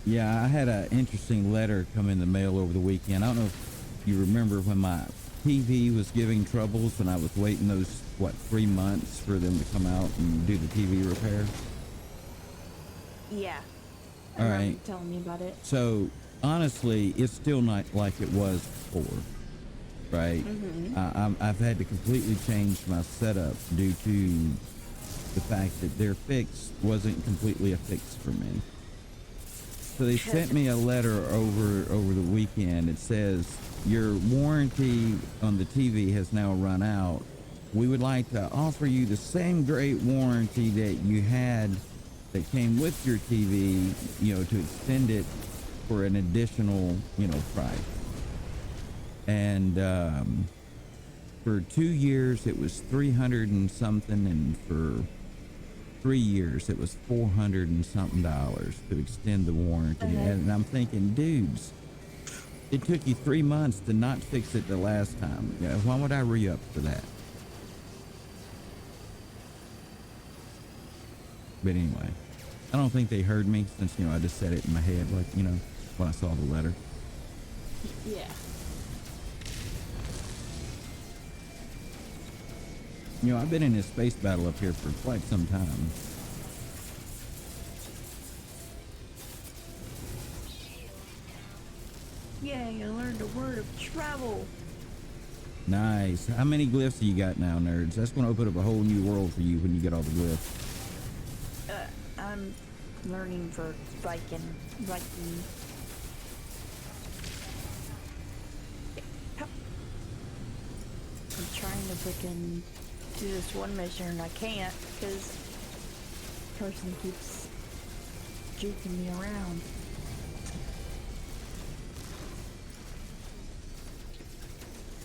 Yeah, I had an interesting letter come in the mail over the weekend. I don't know if you remember when my TV was giving troubles and I was waiting those, 3 months for them to come out and do the TV repair? Yeah. All right. Telling me about it. So, honestly, it's still not like it was before, right? Mm-hmm. I've had to completely change my setup due to the fact that their fix wasn't completely a fix for me. So they sent me a letter over the weekend. It says your warranty on the TV has now run out. We would like to offer you the same great warranty that you had that came with your TV, to extend it for an additional, price. And for 2 years it was 300 and something, and for 3 years it was 400 and something dollars to extend the warranty. And I'm thinking, dudes, it took you 3 months to not fix it the last time. Why would I re-up for that? But anyway, I don't think they heard me since, I just said it in my head, like, when I saw the letter. Yeah. I've been in this space battle up here for quite some time. Yay, I learned a word of travel. Nice. How many glyphs do you got now, nerds? That's going to open up a whole new world for you when you get all the glyphs. I'm learning for Viking. I'm trying to freaking do this one mission and I can't because the person keeps juking me around.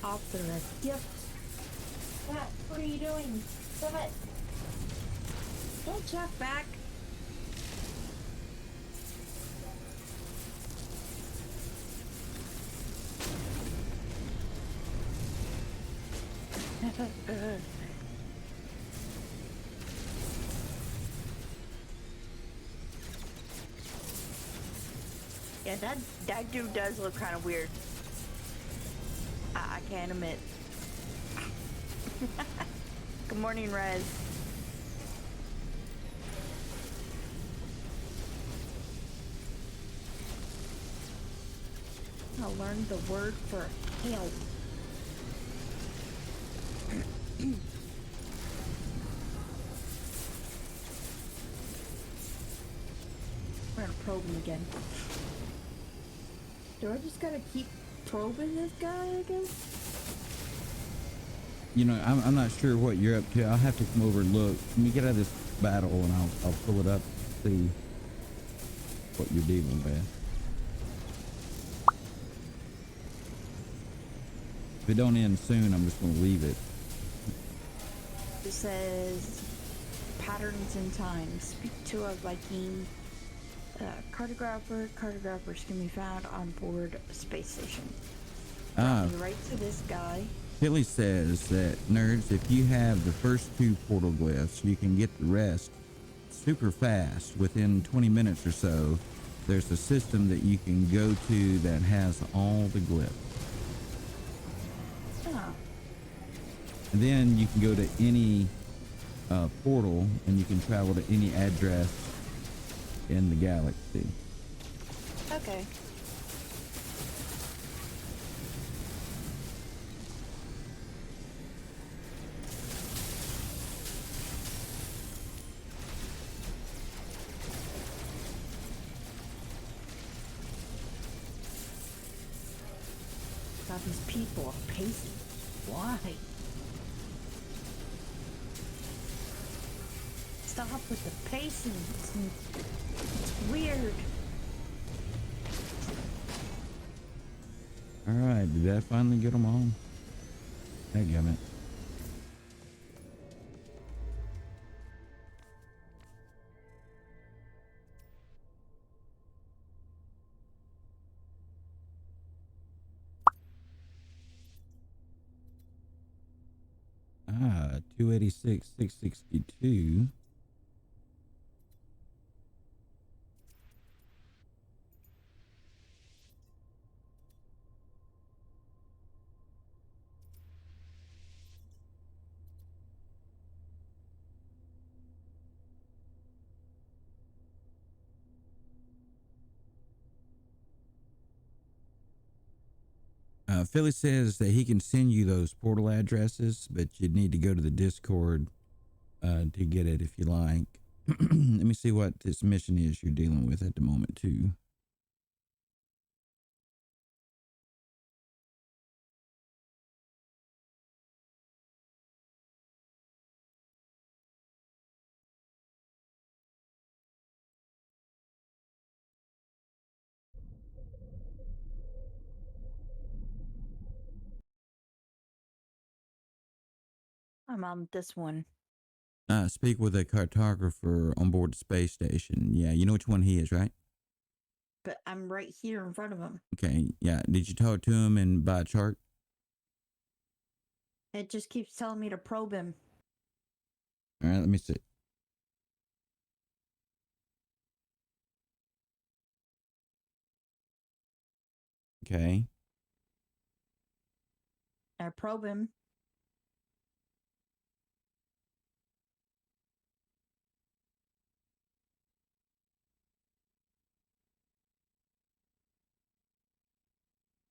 Author a gift. What are you doing? Stop it. Don't check back. Yeah, that dude does look kind of weird. I can't admit. Good morning, Rez. I learned the word for help. We're gonna probe him again. Do I just gotta keep probing this guy, I guess? I'm not sure what you're up to. I'll have to come over and look. Let me get out of this battle and I'll pull it up, see what you're dealing with. If it don't end soon, I'm just going to leave it. It says patterns in time. Speak to a Viking cartographer. Cartographers can be found on board a space station. Right to this guy. Tilly says that, nerds, if you have the first 2 portal glyphs, you can get the rest super fast. Within 20 minutes or so, there's a system that you can go to that has all the glyphs. Oh. And then you can go to any portal and you can travel to any address in the galaxy. Okay. God, these people are pacing. Why? Stop with the pacing. It's weird. Alright, did that finally get them all? Dadgummit. Ah, 286, 662. Philly says that he can send you those portal addresses, but you'd need to go to the Discord to get it if you like. Let me see what this mission is you're dealing with at the moment, too. I'm on this one. Speak with a cartographer on board the space station. Yeah, you know which one he is, right? But I'm right here in front of him. Okay, yeah. Did you talk to him and buy a chart? It just keeps telling me to probe him. All right, let me see. Okay. I probe him.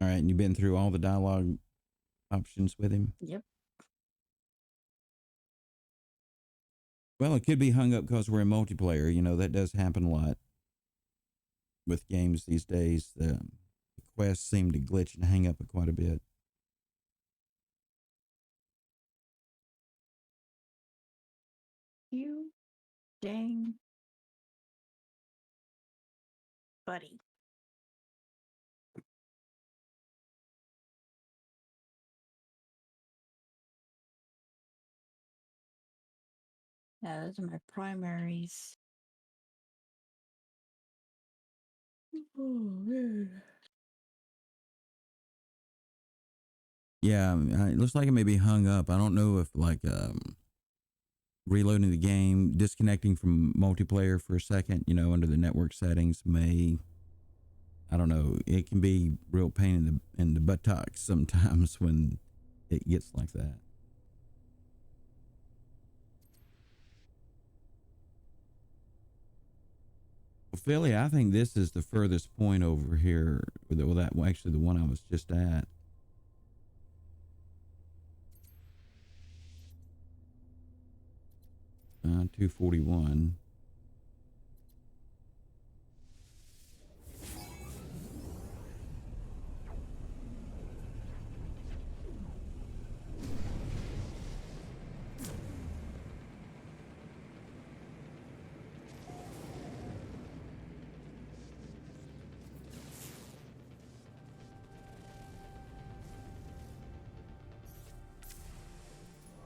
All right, and you've been through all the dialogue options with him? Yep. Well, it could be hung up because we're in multiplayer. You know, that does happen a lot with games these days. The quests seem to glitch and hang up quite a bit. You dang buddy. Yeah, those are my primaries. Oh, man. Yeah, it looks like it may be hung up. I don't know if like reloading the game, disconnecting from multiplayer for a second, you know, under the network settings may, I don't know, it can be real pain in the buttocks sometimes when it gets like that. Well, Philly, I think this is the furthest point over here. Well, that actually the one I was just at. 241.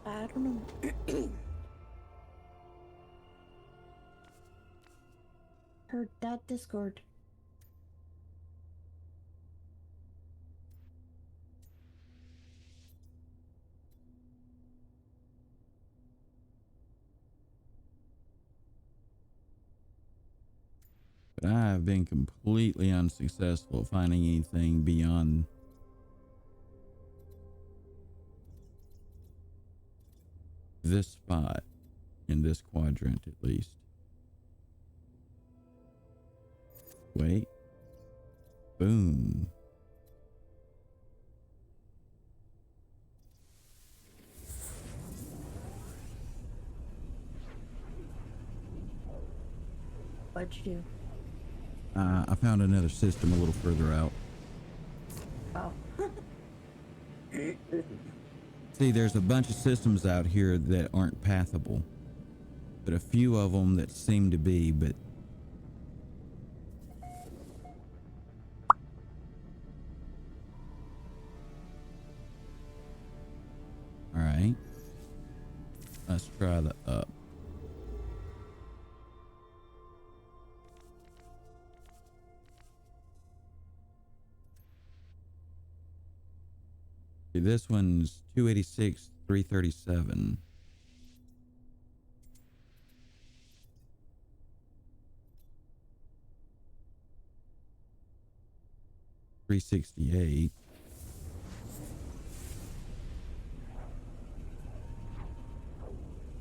I don't know. Heard that Discord. But I have been completely unsuccessful finding anything beyond this spot in this quadrant at least. Wait. Boom. What'd you do? I found another system a little further out. Oh. See, there's a bunch of systems out here that aren't pathable, but a few of them that seem to be, but all right. Let's try the up. See, this one's 286, 337. $368.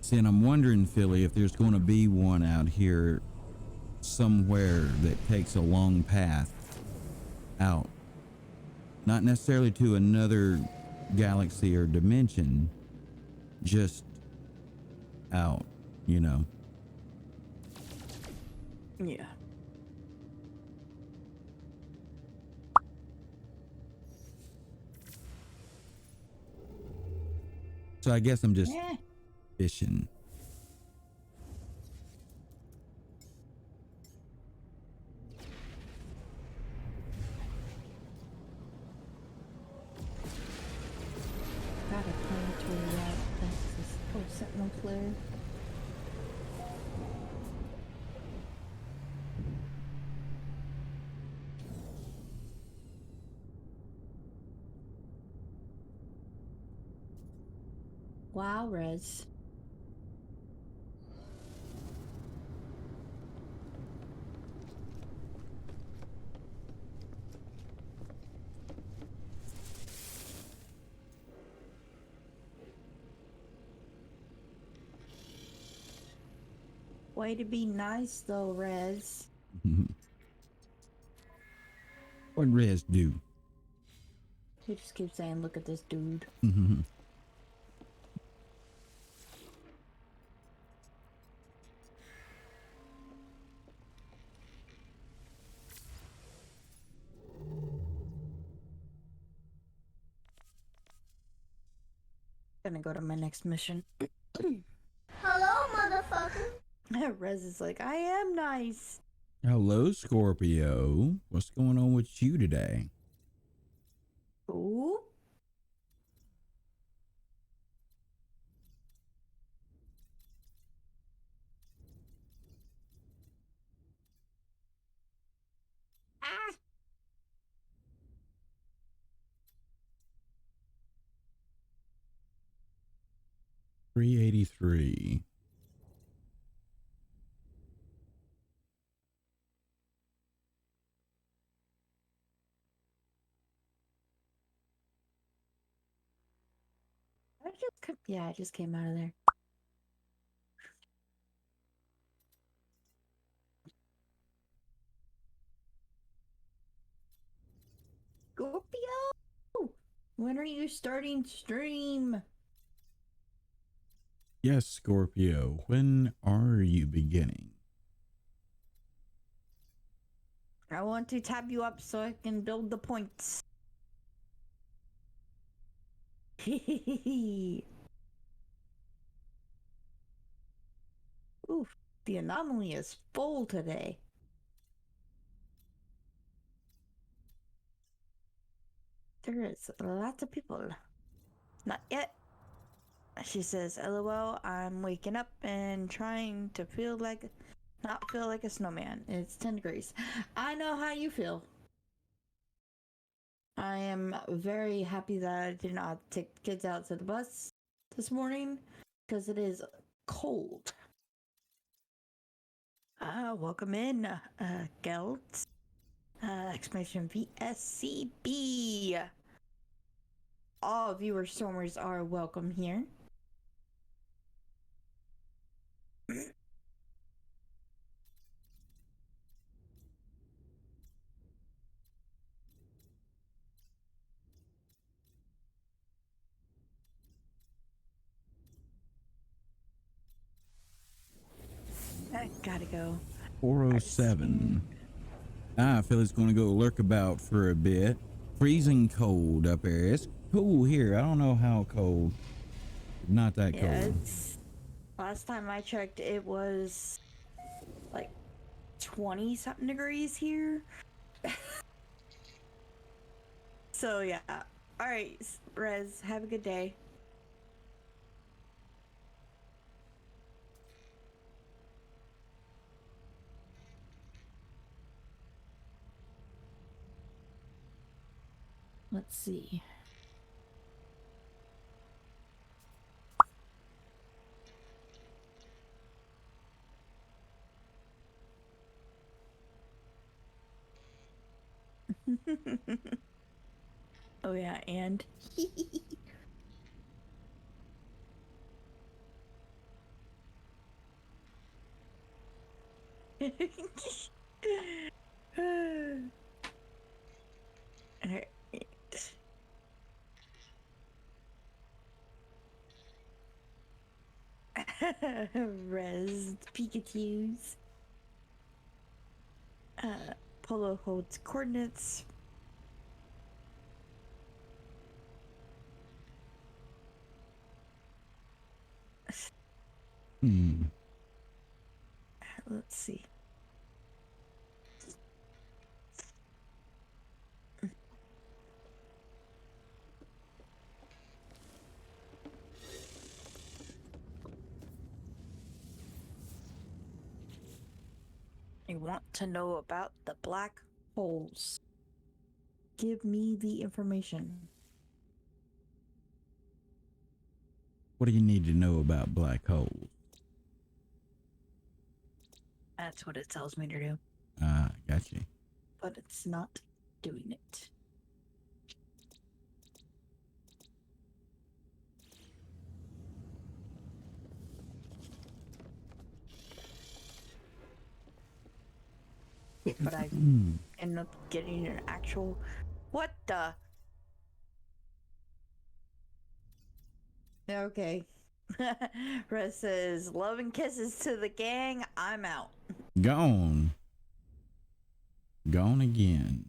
See, and I'm wondering, Philly, if there's going to be one out here somewhere that takes a long path out. Not necessarily to another galaxy or dimension, just out, you know. Yeah. So I guess I'm just Yeah. fishing. Got a planetary route. That's Oh, sentinel flare. Wow, Rez. Way to be nice, though, Rez. What Rez do? He just keeps saying, look at this dude. Gonna go to my next mission. Hello, motherfucker. Rez is like, I am nice. Hello, Scorpio. What's going on with you today? Ooh. Ah. 383. I just came out of there. Scorpio! When are you starting stream? Yes, Scorpio. When are you beginning? I want to tab you up so I can build the points. Oof, the anomaly is full today. There is lots of people. Not yet. She says, LOL, I'm waking up and trying to not feel like a snowman. It's 10 degrees. I know how you feel. I am very happy that I did not take the kids out to the bus this morning because it is cold. Welcome in, Gelt. Exclamation VSCB. All viewer stormers are welcome here. I gotta go. 407. I feel it's going to go lurk about for a bit. Freezing cold up there. It's cool here. I don't know how cold. Not that cold. Last time I checked, it was like 20 something degrees here. So yeah. All right, Rez, have a good day. Let's see. Oh yeah, and Alright. Res Pikachu's. Polo holds coordinates. Let's see. You want to know about the black holes? Give me the information. What do you need to know about black holes? That's what it tells me to do. Ah, got you. But it's not doing it. But I end up getting an actual. What the? Okay. Rez says, love and kisses to the gang. I'm out. Gone. Gone again.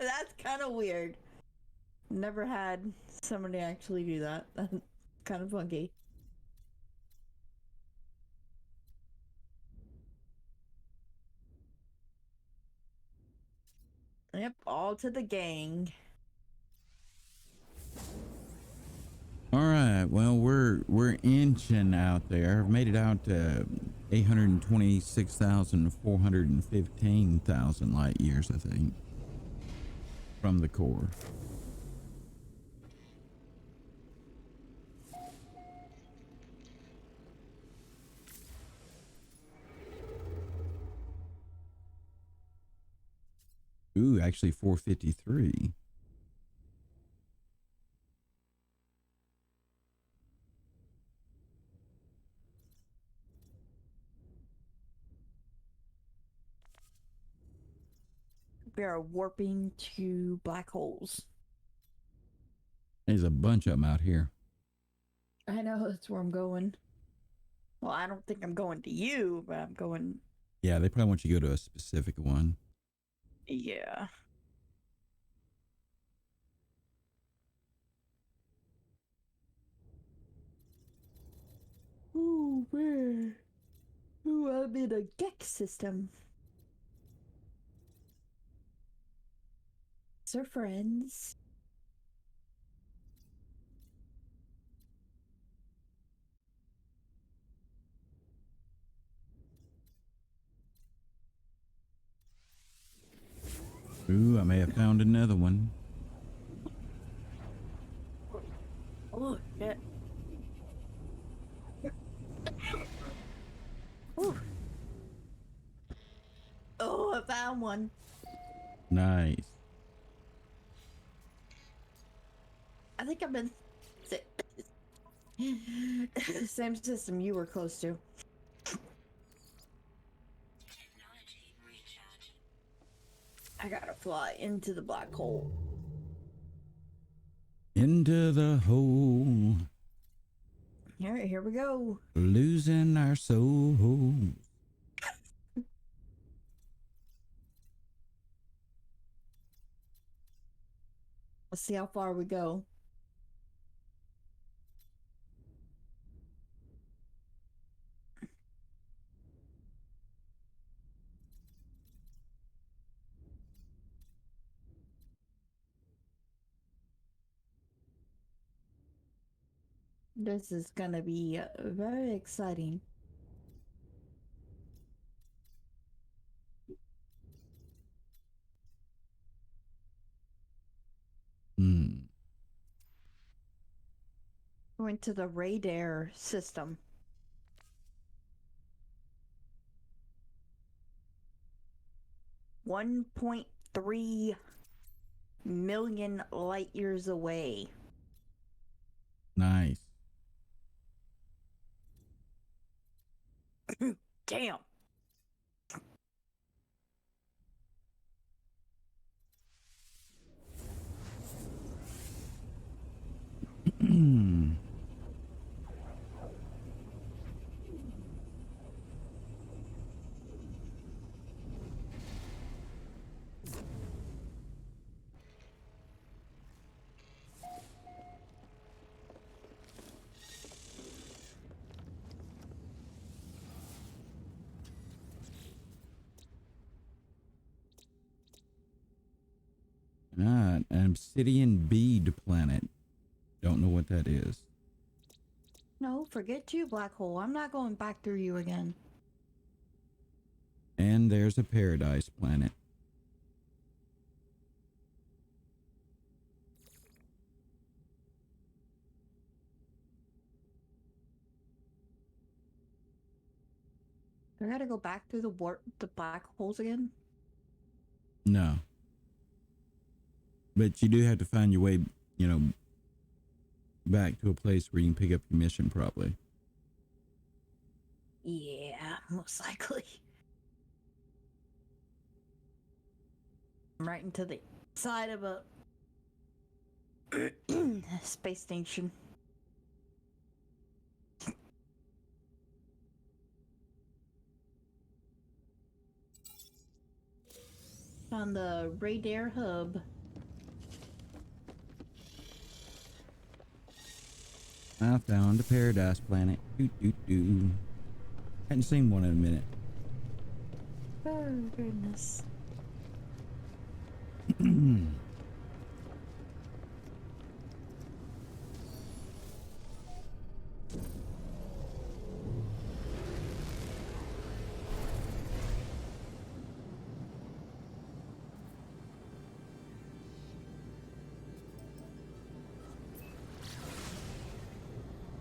That's kind of weird. Never had somebody actually do that. That's kind of funky. Yep, all to the gang. All right. Well, we're inching out there. I've made it out to 826,415,000 light years, I think, from the core. Ooh, actually 453. We are warping to black holes. There's a bunch of them out here. I know that's where I'm going. Well, I don't think I'm going to you, but I'm going. Yeah, they probably want you to go to a specific one. Yeah. Ooh, where? Ooh, I'm in a Gex system. So friends. Ooh, I may have found another one. Oh, shit. Ooh. Oh, I found one. Nice. I think I've been same system you were close to. I gotta fly into the black hole. Into the hole. Here we go. Losing our souls. Let's see how far we go. This is gonna be very exciting. Going to the radar system. $1.3 million light years away. Nice. Damn. An obsidian bead planet. Don't know what that is. No, forget you, black hole. I'm not going back through you again. And there's a paradise planet. I gotta go back through the black holes again. No. But you do have to find your way, back to a place where you can pick up your mission probably. Yeah, most likely. I'm right into the side of a space station. On the radar hub. I found a paradise planet. Hadn't seen one in a minute. Oh, goodness.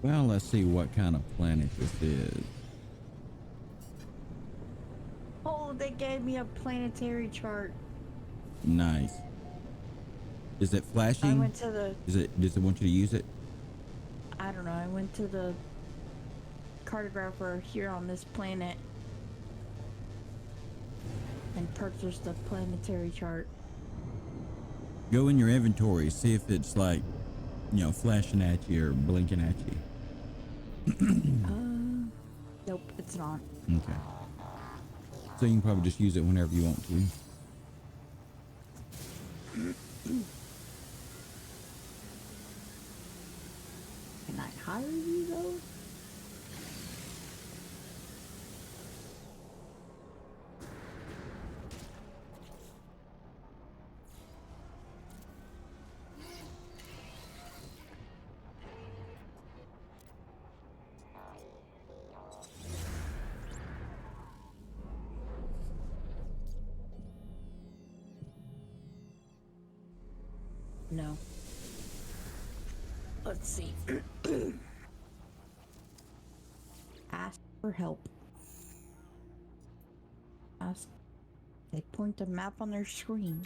Well, let's see what kind of planet this is. Oh, they gave me a planetary chart. Nice. Is it flashing? I went to the... Does it want you to use it? I don't know. I went to the cartographer here on this planet and purchased the planetary chart. Go in your inventory, see if it's like, flashing at you or blinking at you. Nope, it's not. Okay. So you can probably just use it whenever you want to. Can I hire you though? No. Let's see. Ask for help. Ask. They point a map on their screen.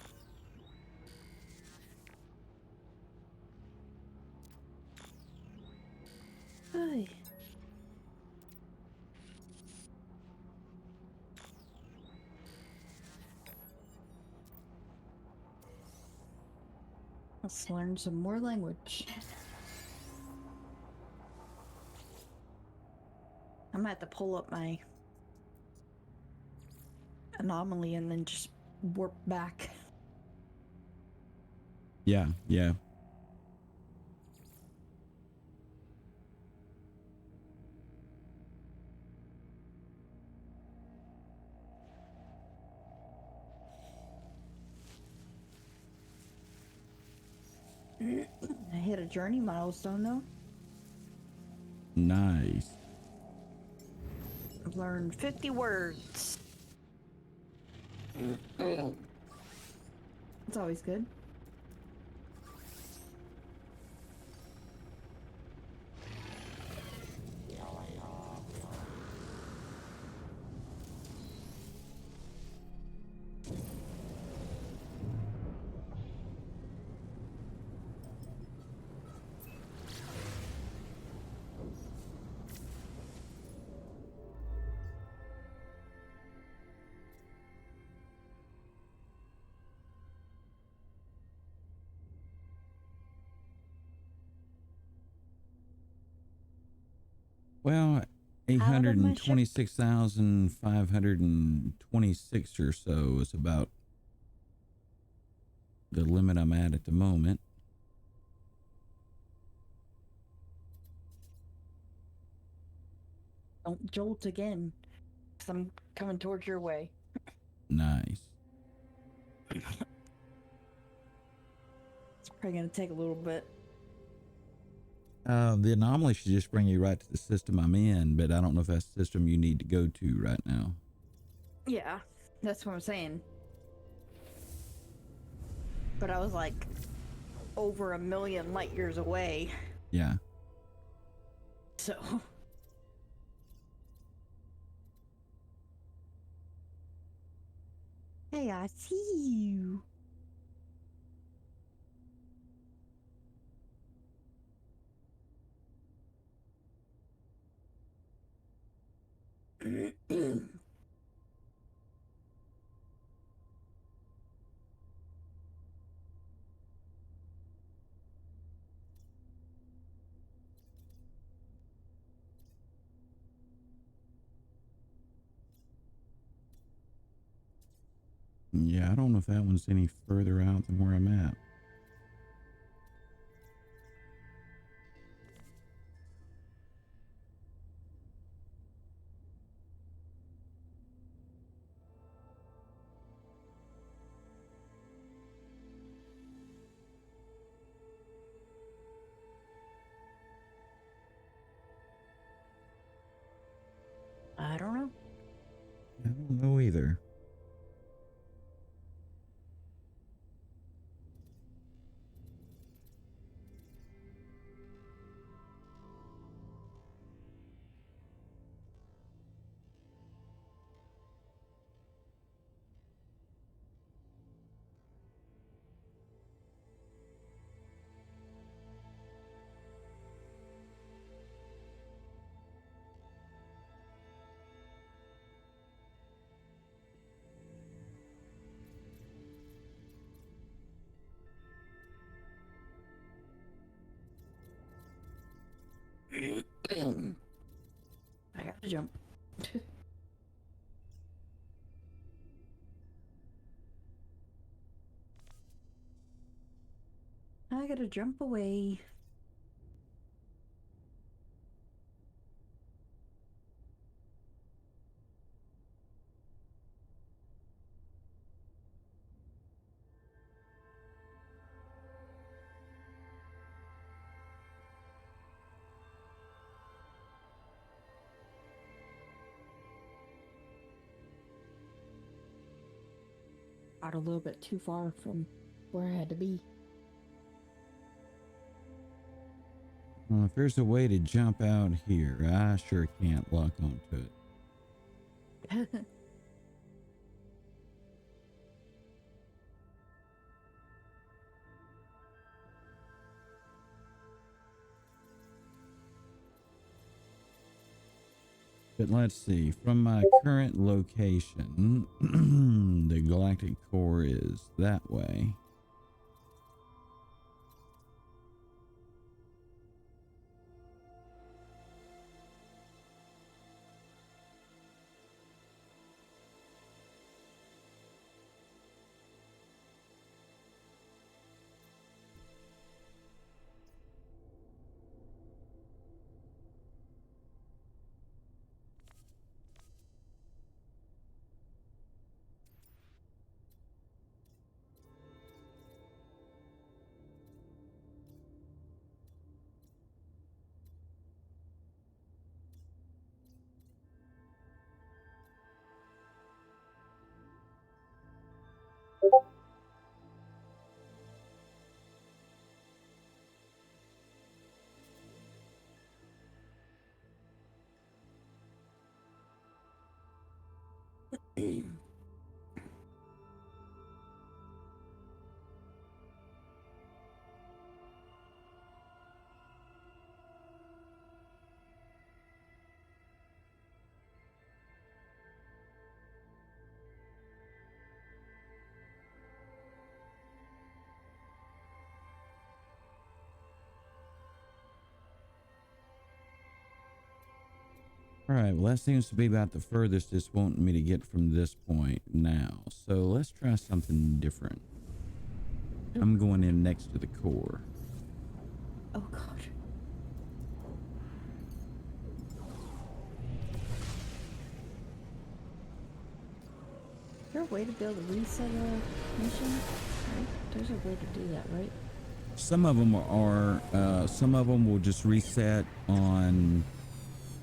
Hey. Let's learn some more language. I'm gonna have to pull up my anomaly and then just warp back. Yeah. I hit a journey milestone though. Nice. I've learned 50 words. It's always good. Well, Out of my ship. 826,526 or so is about the limit I'm at the moment. Don't jolt again, 'cause I'm coming towards your way. Nice. It's probably gonna take a little bit. The anomaly should just bring you right to the system I'm in, but I don't know if that's the system you need to go to right now. Yeah, that's what I'm saying. But I was like over 1,000,000 light years away. Yeah. So. Hey, I see you. Yeah, I don't know if that one's any further out than where I'm at. I don't know. I don't know either. I gotta jump. I gotta jump away. Out a little bit too far from where I had to be. Well, if there's a way to jump out here, I sure can't lock onto it. But let's see, from my current location, the galactic core is that way. All right, well, that seems to be about the furthest it's wanting me to get from this point now. So let's try something different. I'm going in next to the core. Oh god. Is there a way to be able to reset a mission? Right? There's a way to do that, right? Some of them some of them will just reset on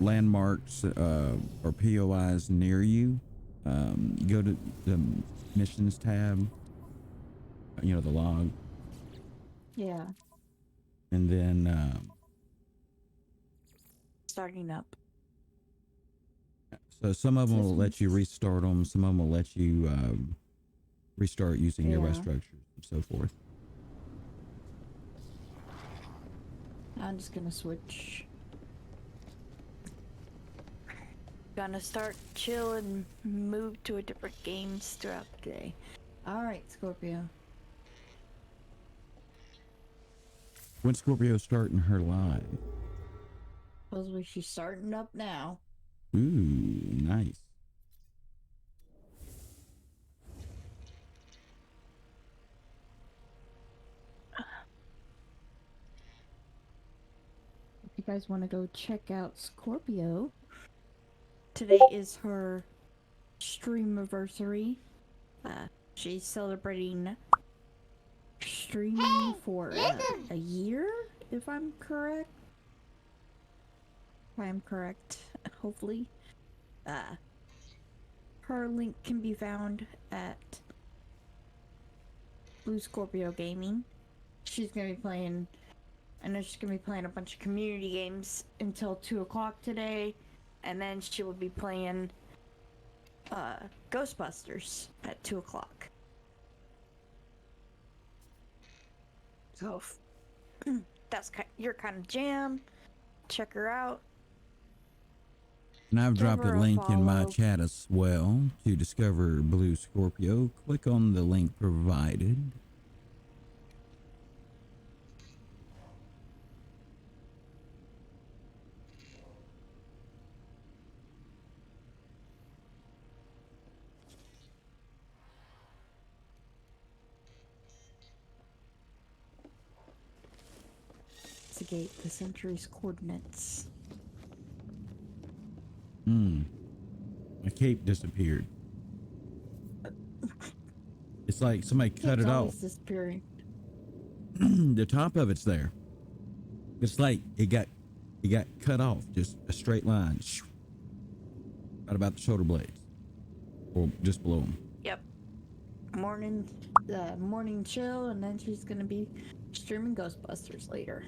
landmarks or POIs near you. Go to the missions tab, the log, Yeah. and then Starting up. so some of them will Systems. let you restart them, some of them will let you restart using nearby Yeah. structures and so forth. I'm just gonna switch. Gonna start chill and move to a different games throughout the day. Alright, Scorpio. When Scorpio starting her live? Supposedly she's starting up now. Ooh, nice. If you guys want to go check out Scorpio, today is her stream anniversary. She's celebrating streaming for a year, if I'm correct. If I'm correct, hopefully. Her link can be found at Blue Scorpio Gaming. She's gonna be playing. I know she's gonna be playing a bunch of community games until 2 o'clock today, and then she will be playing Ghostbusters at 2 o'clock. So if that's your kind of jam, check her out. And I've dropped a her a link in my follow. chat as well to discover Blue Scorpio. Click on the link provided. Investigate the century's coordinates. My cape disappeared. It's like somebody cut It's it always off. disappearing. The top of it's there. It's like it got cut off, just a straight line, right about the shoulder blades, or just below them. Yep. Morning chill, and then she's gonna be streaming Ghostbusters later.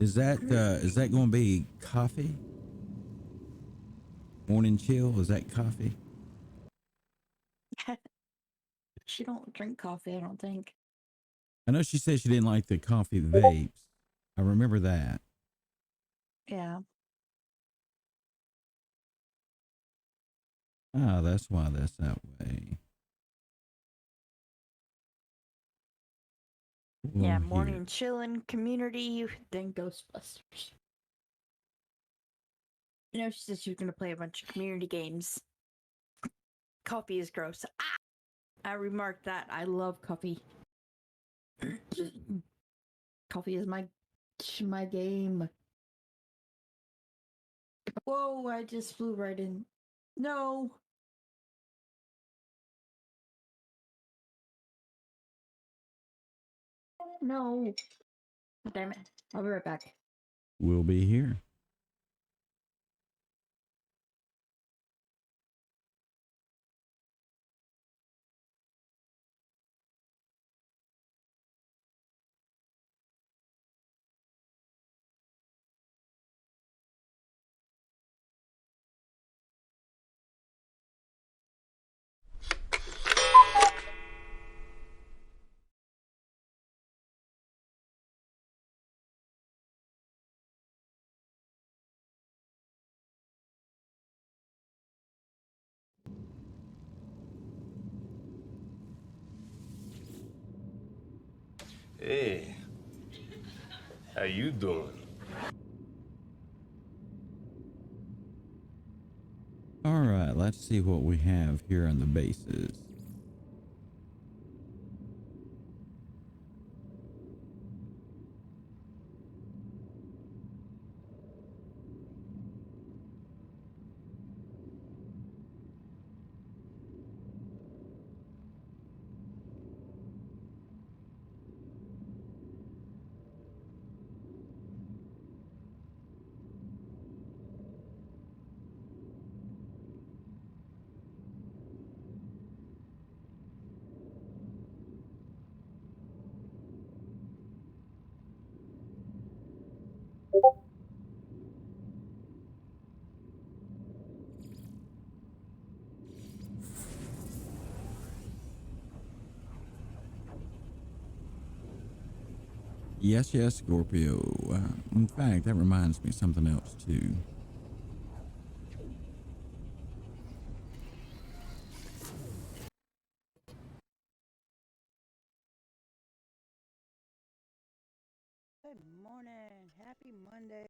Is that going to be coffee? Morning chill? Is that coffee? She don't drink coffee, I don't think. I know she said she didn't like the coffee vapes. I remember that. Yeah. Ah, that's why that's that way. Yeah, Well, morning chillin' community, then Ghostbusters. You know, she said she was gonna play a bunch of community games. Coffee is gross. Ah! I remarked that. I love coffee. Coffee is my game. Whoa, I just flew right in. No. No. Damn it. I'll be right back. We'll be here. Hey, how you doing? All right, let's see what we have here on the bases. Yes, yes, Scorpio. In fact, that reminds me of something else too. Good morning. Happy Monday.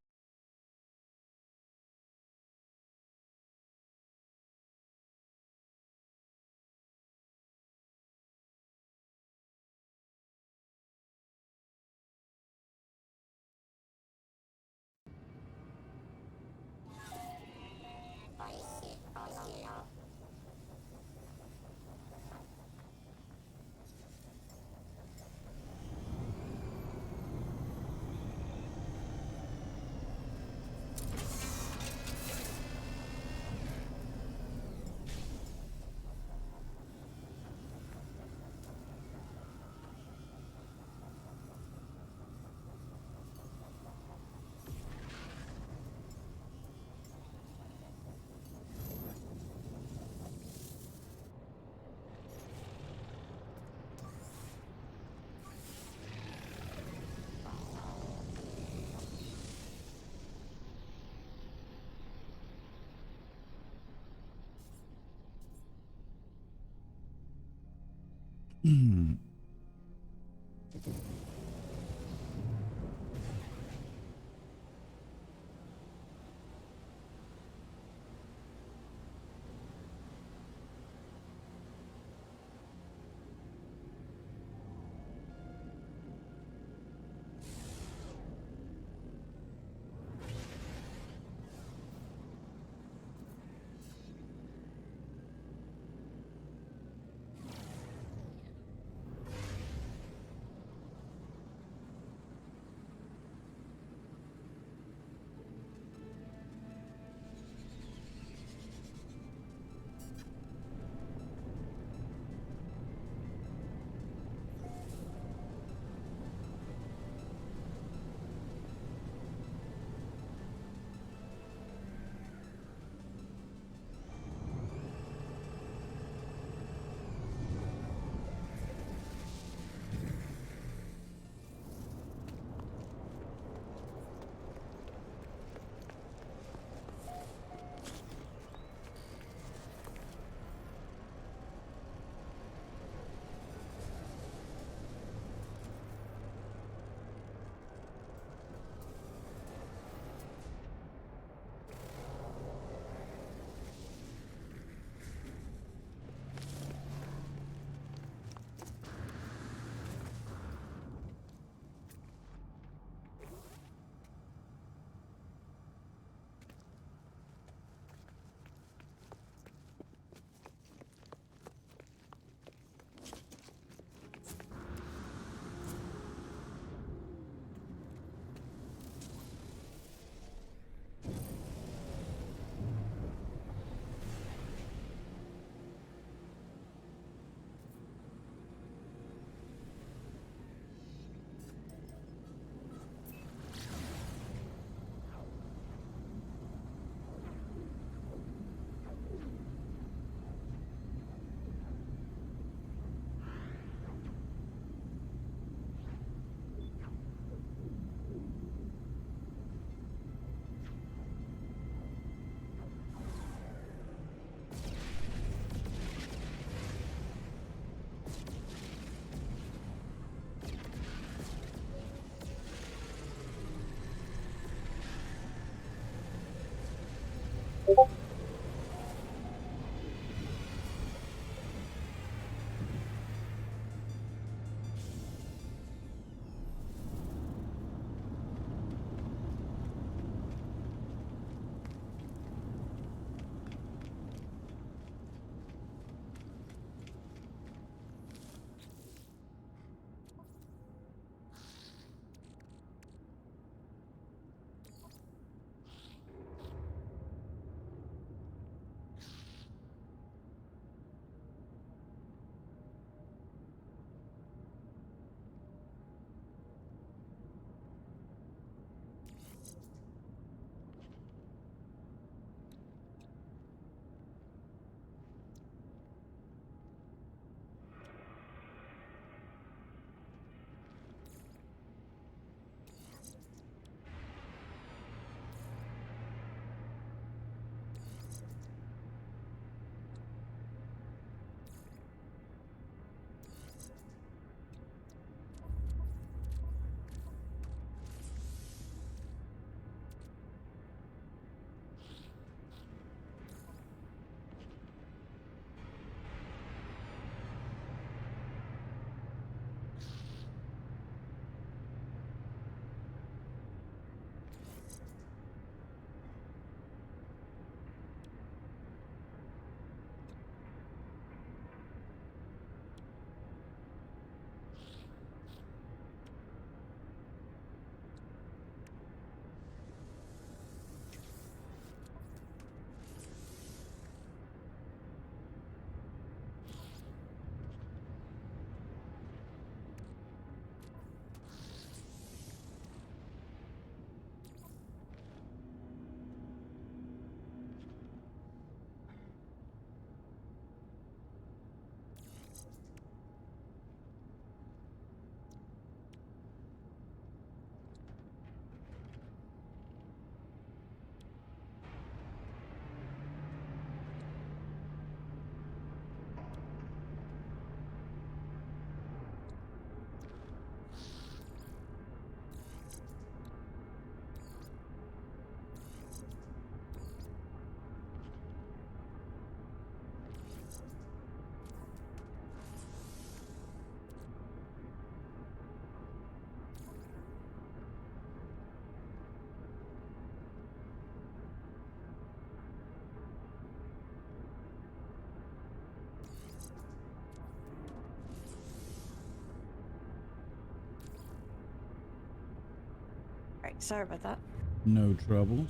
Alright, sorry about that. No troubles.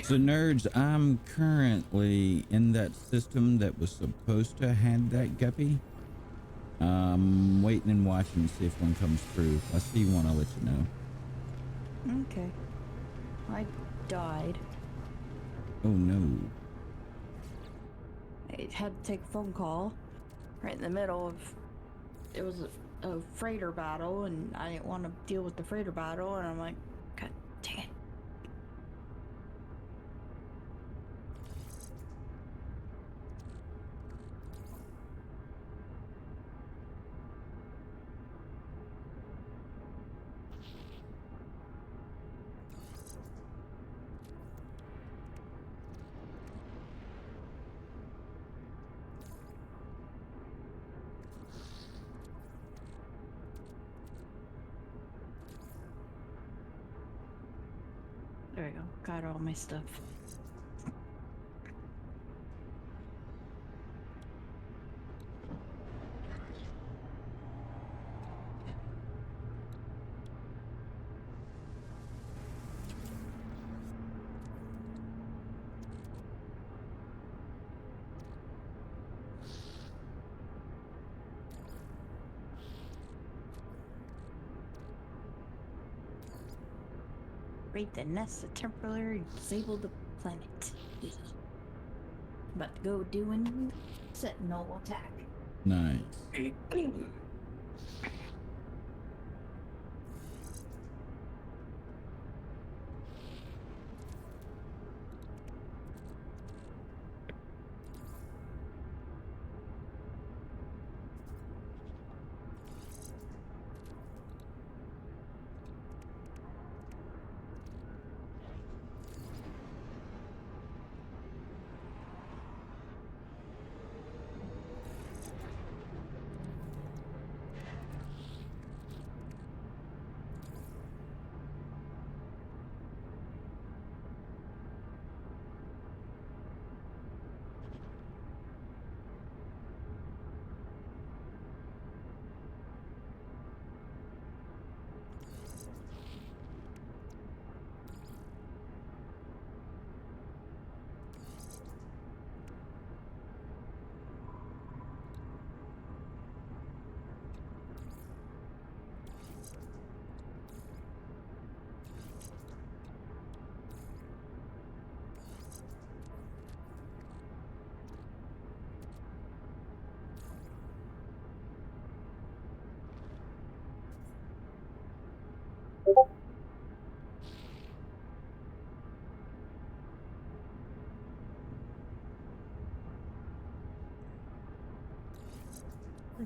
So nerds, I'm currently in that system that was supposed to have that guppy. Waiting and watching to see if one comes through. If I see one, I'll let you know. Okay. I died. Oh no. I had to take a phone call right in the middle of it was a freighter battle, and I didn't want to deal with the freighter battle, and I'm like, God dang it. There we go. Got all my stuff. Raid the nest to temporarily disable the planet. About to go doing sentinel attack. Nice.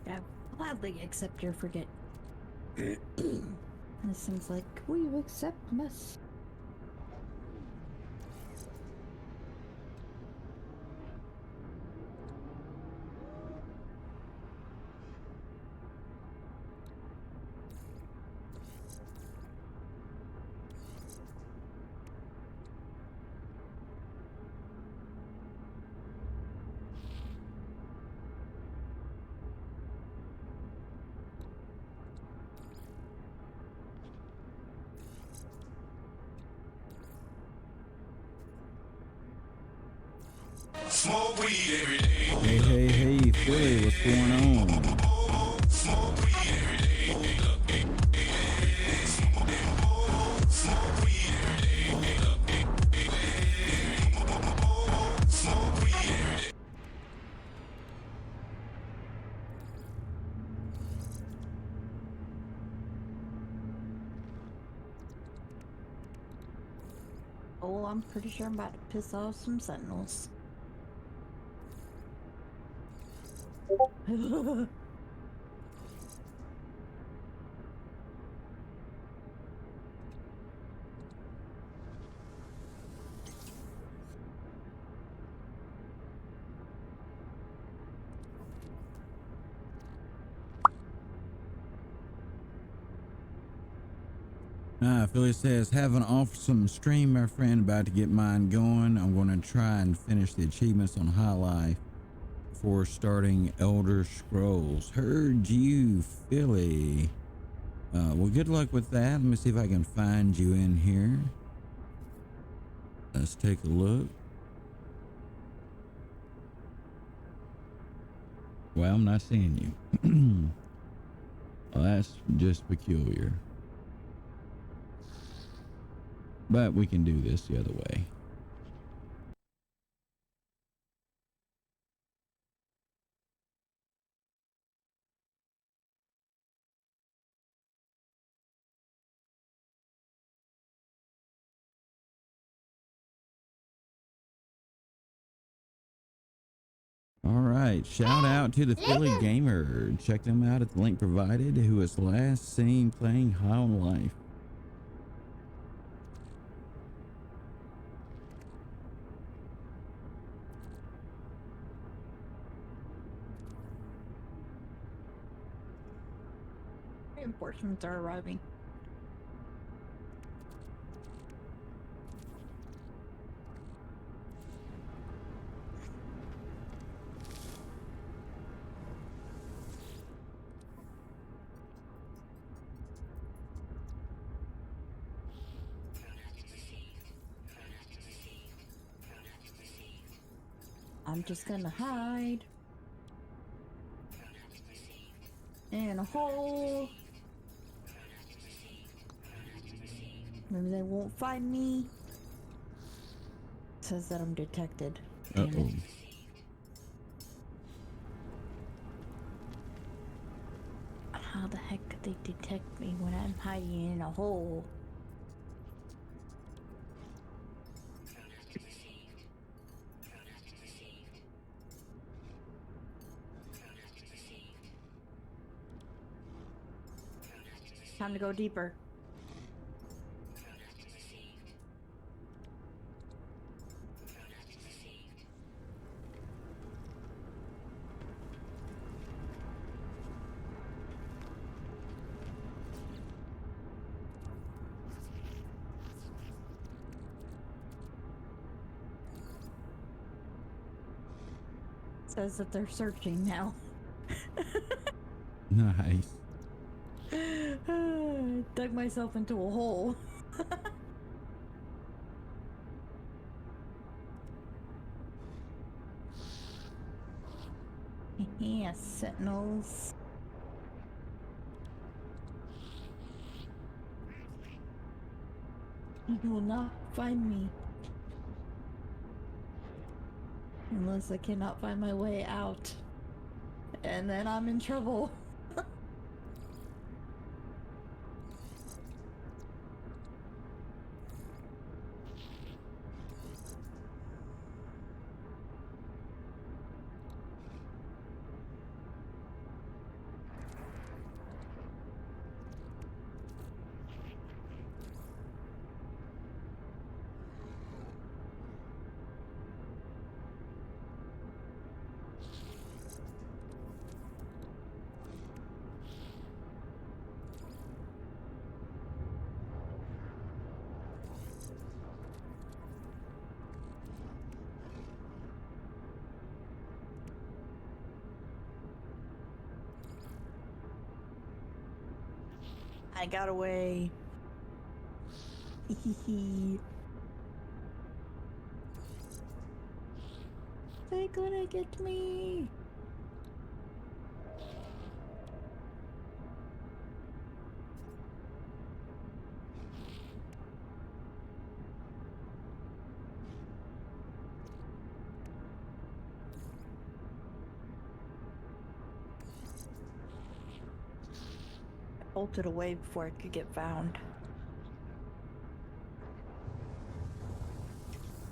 I gladly accept your forget. This seems like we accept mess. Smoke weed every day. Hey, Philly, what's going on? Smoke weed every day. Smoke weed every day. Smoke weed every day. Oh, I'm pretty sure I'm about to piss off some sentinels. Philly says, have an awesome stream, my friend. About to get mine going. I'm going to try and finish the achievements on High Life before starting Elder Scrolls. Heard you, Philly. Well, good luck with that. Let me see if I can find you in here. Let's take a look. Well, I'm not seeing you. Well, that's just peculiar. But we can do this the other way. All right, shout out to the Philly Gamer. Check them out at the link provided, who was last seen playing High on Life. Reinforcements are arriving. I'm just gonna hide in a hole. Maybe they won't find me. It says that I'm detected. Damn Uh-oh. it. How the heck could they detect me when I'm hiding in a hole? Time to go deeper. Says that they're searching now. Nice. Dug myself into a hole. Yeah, sentinels. You will not find me. Unless I cannot find my way out. And then I'm in trouble. I got away. They're gonna get me. I bolted away before I could get found.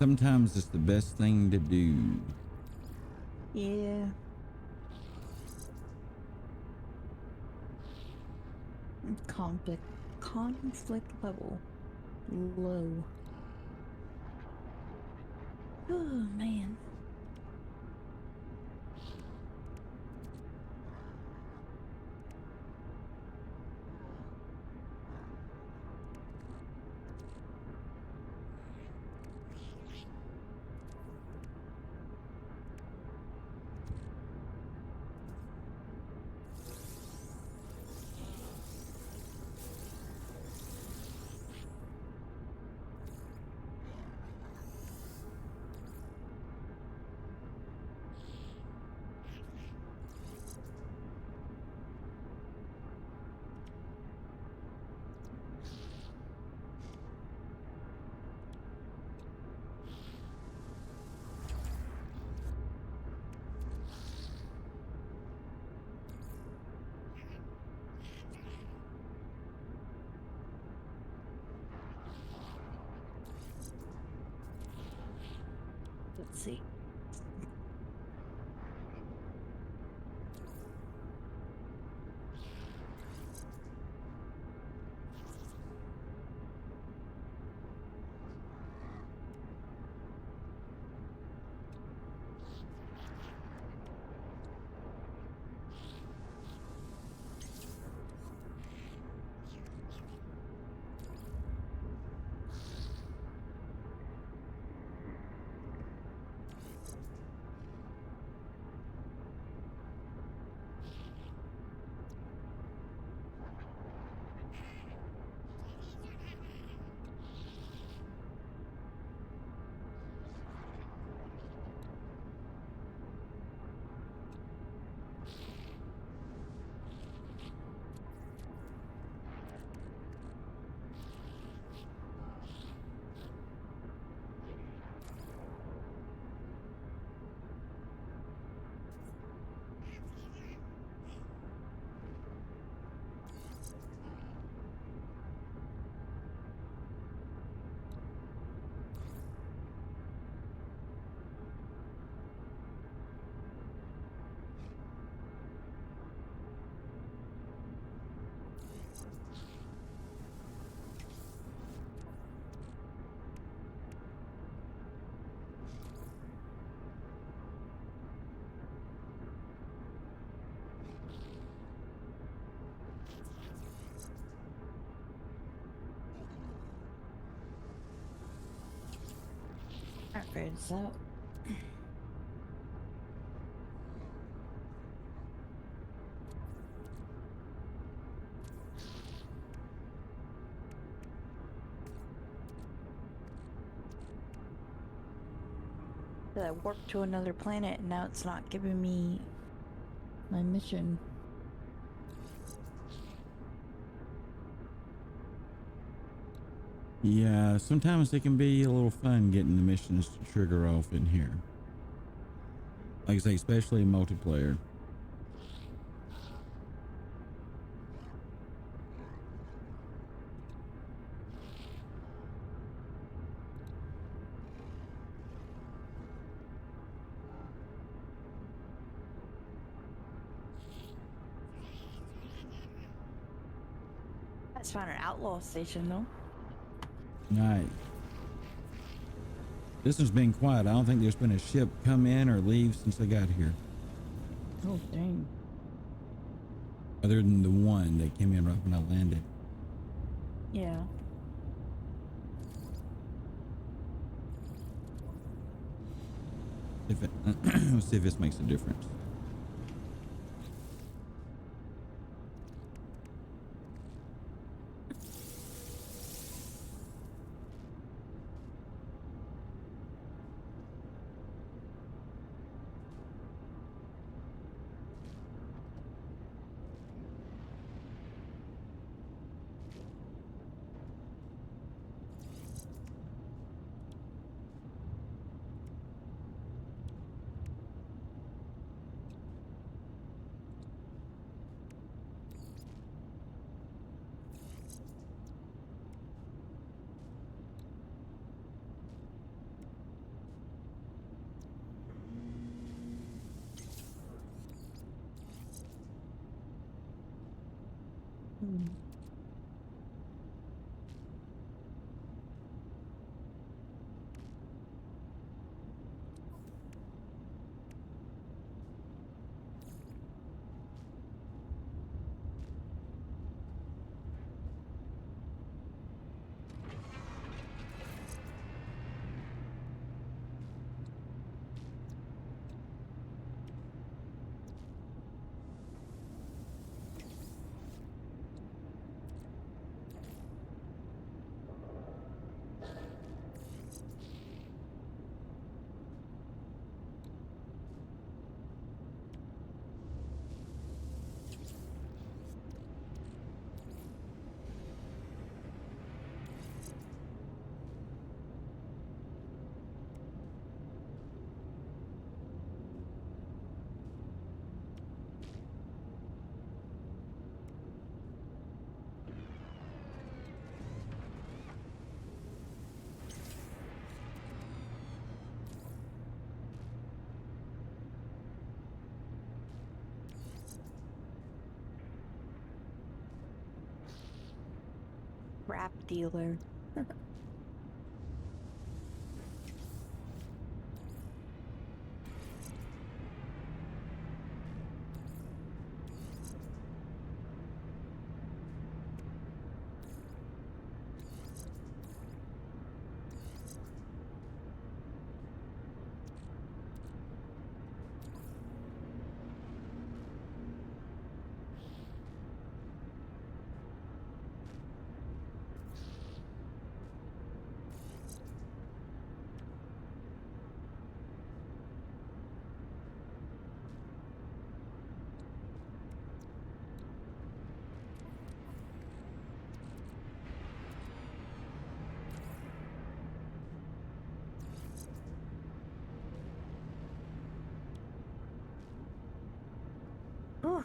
Sometimes it's the best thing to do. Yeah. Conflict level low. Oh man. Let's see. Alright, so I warped to another planet and now it's not giving me my mission. Yeah, sometimes it can be a little fun getting the missions to trigger off in here. Like I say, especially in multiplayer. I just found an outlaw station though. Nice. This one's been quiet. I don't think there's been a ship come in or leave since I got here. Oh dang. Other than the one that came in right when I landed. Yeah. If it, let's see if this makes a difference. Rap dealer. Ooh.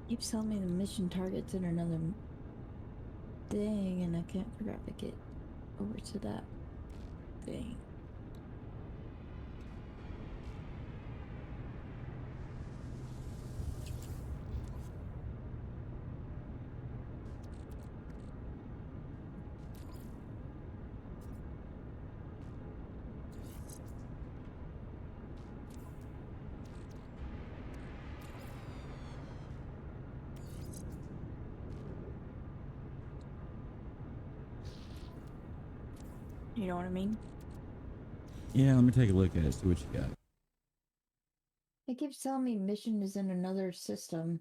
Keeps telling me the mission target's in another thing, and I can't figure out to get over to that thing. You know what I mean? Yeah, let me take a look at it, see what you got. It keeps telling me mission is in another system.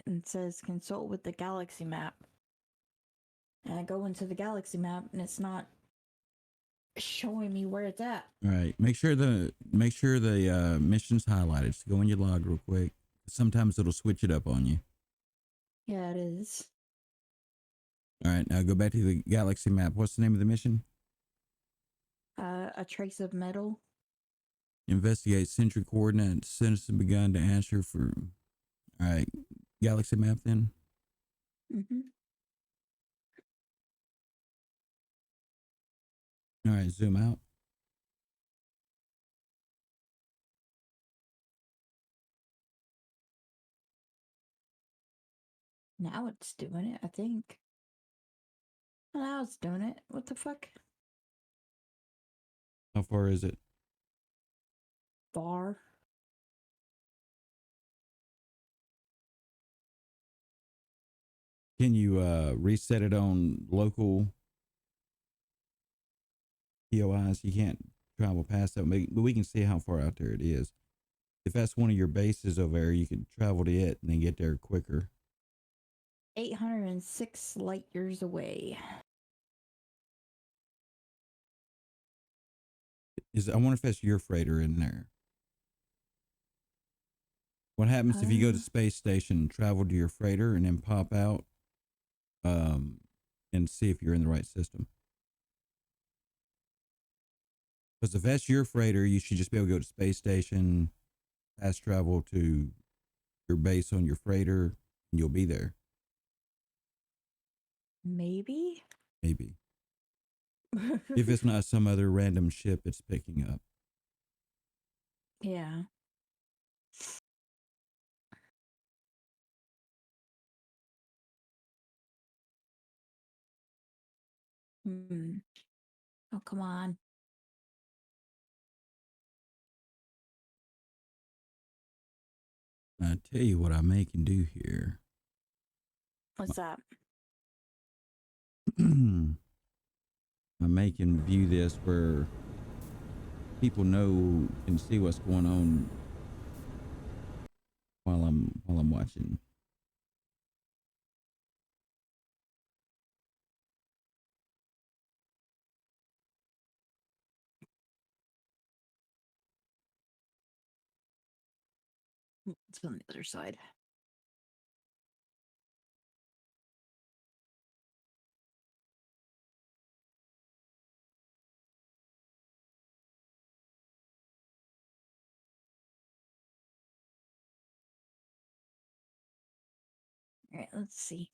And it says consult with the galaxy map. And I go into the galaxy map and it's not showing me where it's at. All right, make sure the mission's highlighted. So go in your log real quick. Sometimes it'll switch it up on you. Yeah, it is. All right, now go back to the galaxy map. What's the name of the mission? A trace of metal. Investigate central coordinates. Citizens begun to answer for. All right, galaxy map then. Mm-hmm. All right, zoom out. Now it's doing it, I think. Now it's doing it. What the fuck? How far is it? Far. Can you reset it on local POIs? You can't travel past that, but we can see how far out there it is. If that's one of your bases over there, you could travel to it and then get there quicker. 806 light years away. I wonder if that's your freighter in there. What happens if you go to space station, travel to your freighter, and then pop out, and see if you're in the right system? Because if that's your freighter, you should just be able to go to space station, fast travel to your base on your freighter, and you'll be there. Maybe? Maybe. If it's not some other random ship it's picking up. Yeah. Hmm. Oh, come on. I tell you what I make and do here. What's that? I make and view this where people know and see what's going on while I'm watching. It's on the other side. All right, let's see.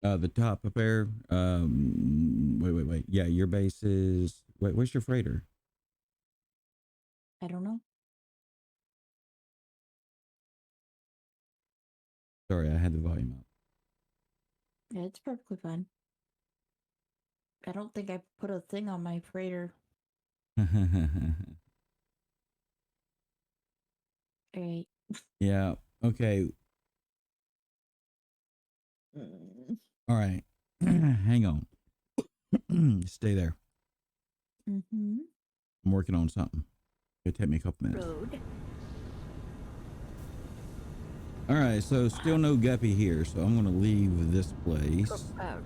The top up there. Wait. Yeah, your base is. Wait, where's your freighter? I don't know. Sorry, I had the volume Yeah, it's perfectly fine. I don't think I put a thing on my freighter. up. All right. Yeah. Okay. All right. Hang on. Stay there. Mm-hmm. I'm working on something. It'll take me a couple minutes. Road. All right. So still no guppy here. So I'm gonna leave this place.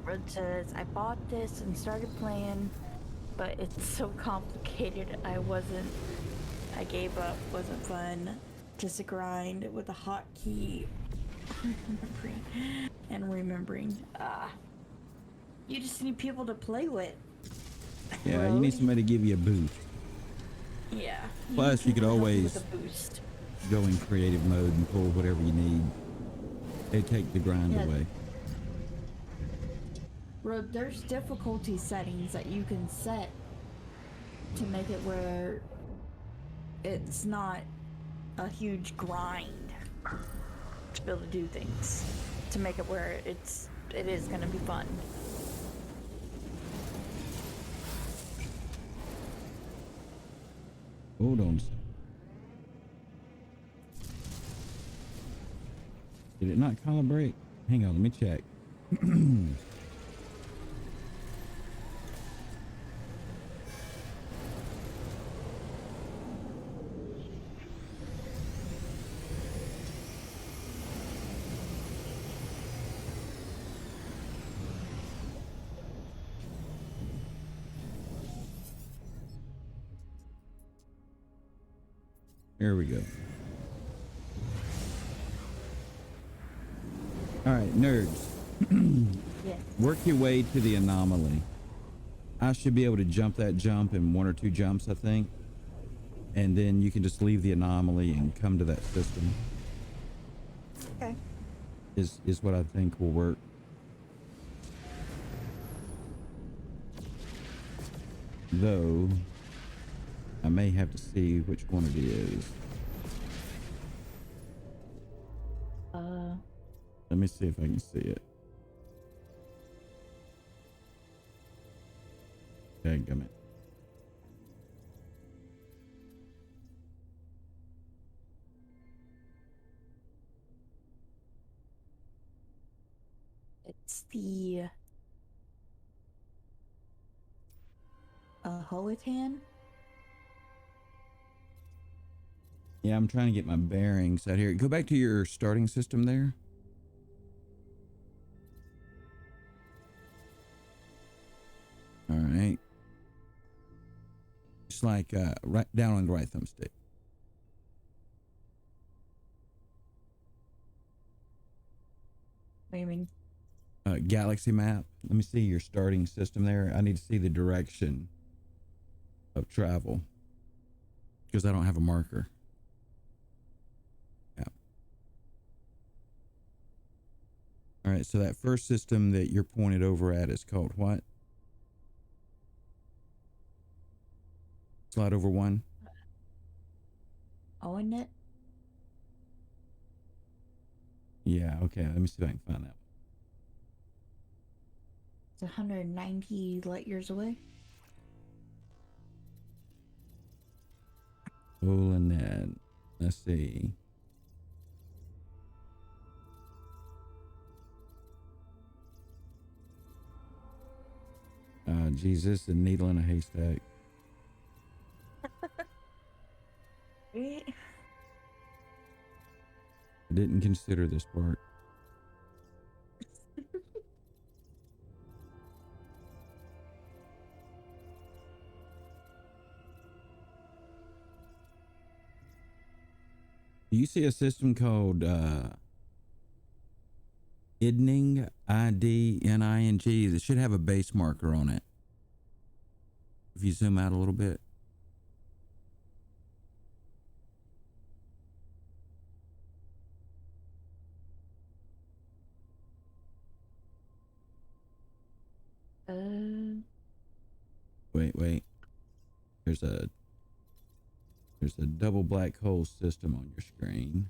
Road says, I bought this and started playing, but it's so complicated. I gave up. Wasn't fun. Just a grind with a hotkey. Remembering. You just need people to play with. Yeah, you need somebody to give you a boost. Yeah. Plus, you could always with a boost. go in creative mode and pull whatever you need. They take the grind Yeah. away. Road, there's difficulty settings that you can set to make it where it's not a huge grind to be able to do things. To make it where it is gonna be fun. Hold on a second. Did it not calibrate? Hang on, let me check. Here we go. All right, nerds. Yes. Work your way to the anomaly. I should be able to jump that jump in 1 or 2 jumps, I think. And then you can just leave the anomaly and come to that system. Okay. Is what I think will work. Though, I may have to see which one it is. Let me see if I can see it. Dadgummit. It's the Hoitan. Yeah, I'm trying to get my bearings out here. Go back to your starting system there. All right. Just like right down on the right thumbstick. What do you mean? Galaxy map. Let me see your starting system there. I need to see the direction of travel because I don't have a marker. Yeah. All All right, so that first system that you're pointed over at is called what? Slide over one. Own it. Yeah, okay. Let me see if I can find that It's 190 light years away. one. Lynette. Let's see. Jesus, a needle in a haystack. Right? I didn't consider this part. Do you see a system called IDNING, IDNING? That should have a base marker on it. If you zoom out a little bit. Wait. There's a double black hole system on your screen.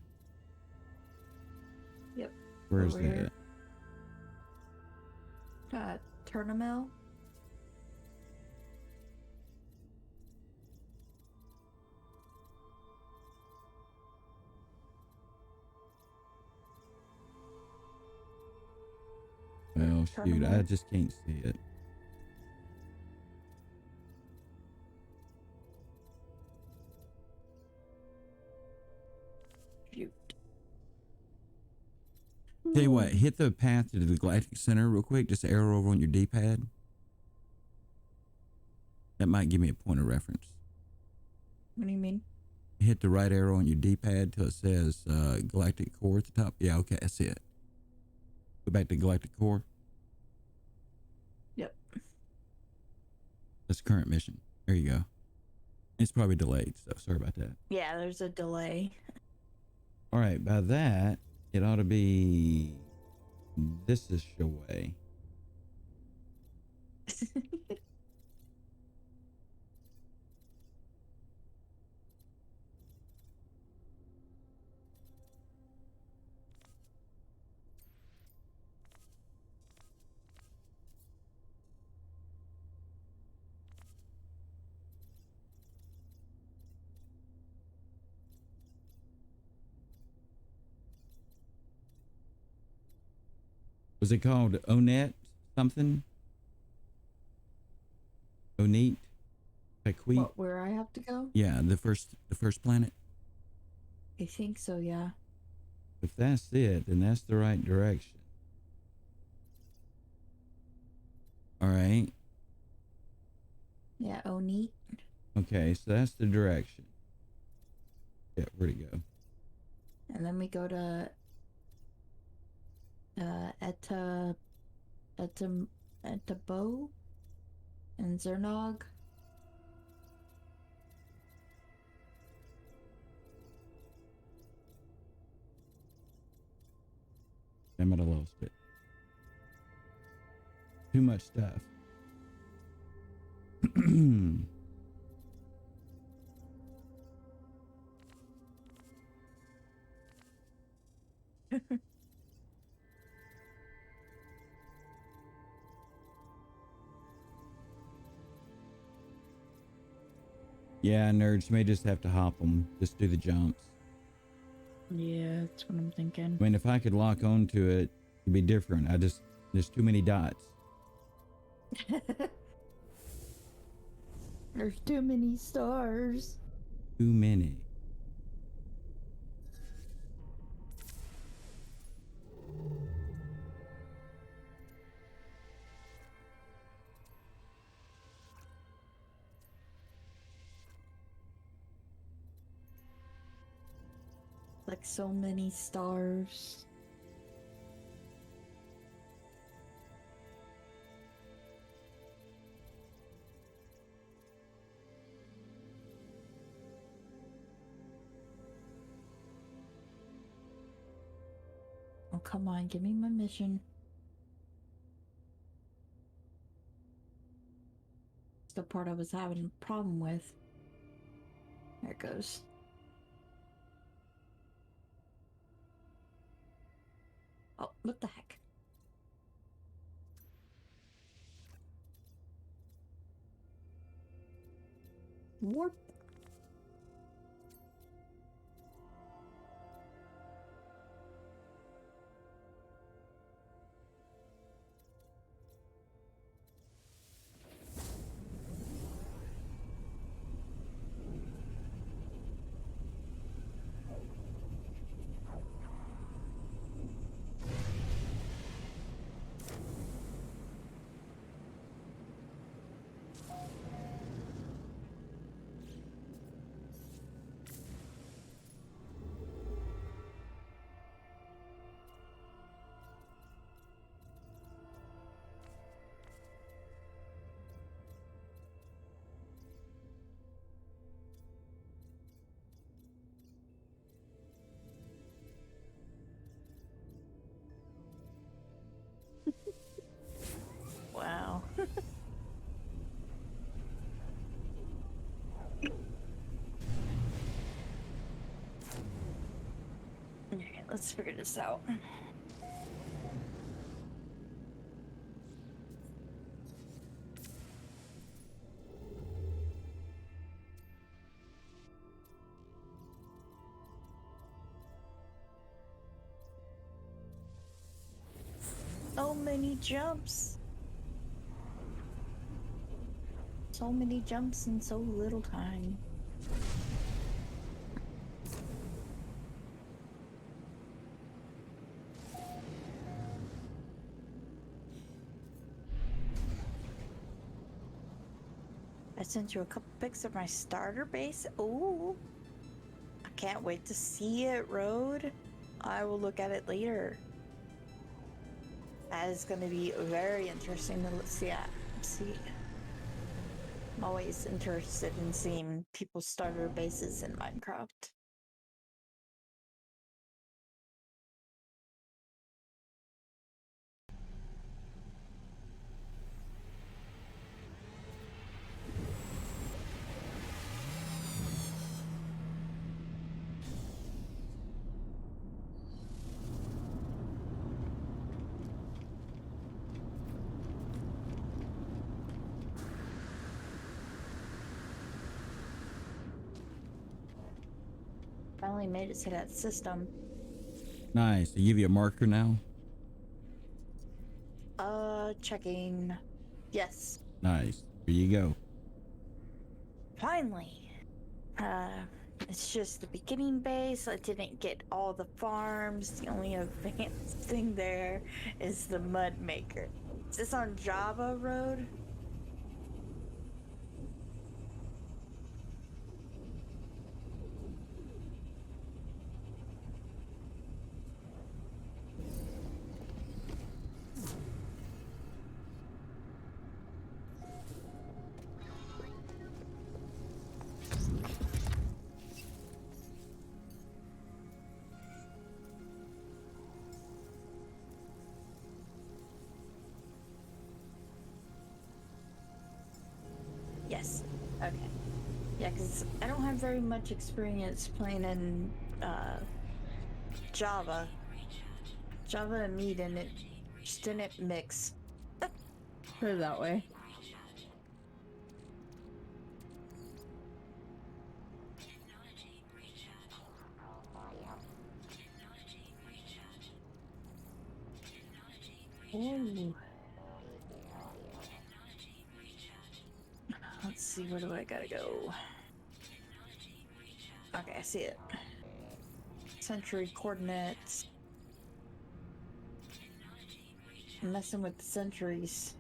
Yep. Where's Over that? Turnamel. Well, shoot, I just can't see it. Shoot. Tell you what, hit the path to the galactic center real quick. Just arrow over on your D-pad. That might give me a point of reference. What do you mean? Hit the right arrow on your D-pad till it says galactic core at the top. Yeah, okay, that's it. Go back to galactic core. Yep. That's current mission. There you go. It's probably delayed, so sorry about that. Yeah, there's a delay. All right, by that, it ought to be this is your way. Was it called Onet something? Oneat? Pequeat? What, where I have to go? Yeah, the first planet. I think so, yeah. If that's it, then that's the right direction. All right. Yeah, Oneat. Okay, so that's the direction. Yeah, where'd it go? And then we go to Etabo and Zernog. I might have lost it. Too much stuff. Yeah, nerds may just have to hop them. Just do the jumps. Yeah, that's what I'm thinking. I mean, if I could lock onto it, it'd be different. There's too many dots. There's too many stars. Too many. Like so many stars. Oh, come on, give me my mission. the part I was having a problem with. There it goes. Oh, what the heck? Warp. Wow. Okay, let's figure this out. So many jumps. So many jumps in so little time. I sent you a couple pics of my starter base. Ooh. I can't wait to see it, Road. I will look at it later. That is going to be very interesting to see. I'm always interested in seeing people's starter bases in Minecraft. Finally made it to that system. Nice. They give you a marker now? Checking. Yes. Nice. Here you go. Finally. It's just the beginning base. I didn't get all the farms. The only advanced thing there is the mud maker. Is this on Java Road? Yes. Okay. Yeah, because I don't have very much experience playing in Java. Java and me didn't just didn't mix. Put it that way. Ooh. Let's see, where do I gotta go? Okay, I see it. Century coordinates. I'm messing with the centuries.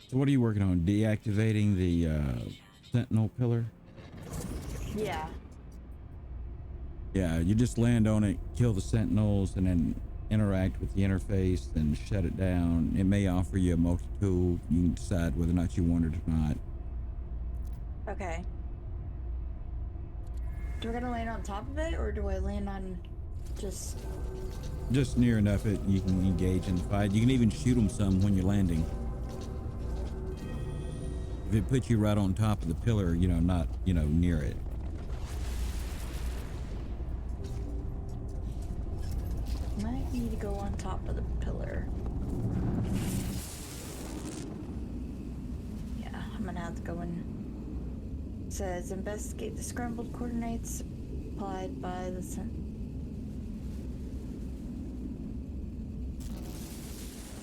So what are you working on? Deactivating the sentinel pillar? Yeah. Yeah, you just land on it, kill the sentinels, and then interact with the interface and shut it down. It may offer you a multi-tool. You can decide whether or not you want it or not. Okay. Do I gotta land on top of it, or do I land on just... Just near enough that you can engage in the fight. You can even shoot them some when you're landing. If it puts you right on top of the pillar, you know, not, you know, near it. Might need to go on top of the pillar. Yeah, I'm gonna have to go in. It says investigate the scrambled coordinates supplied by the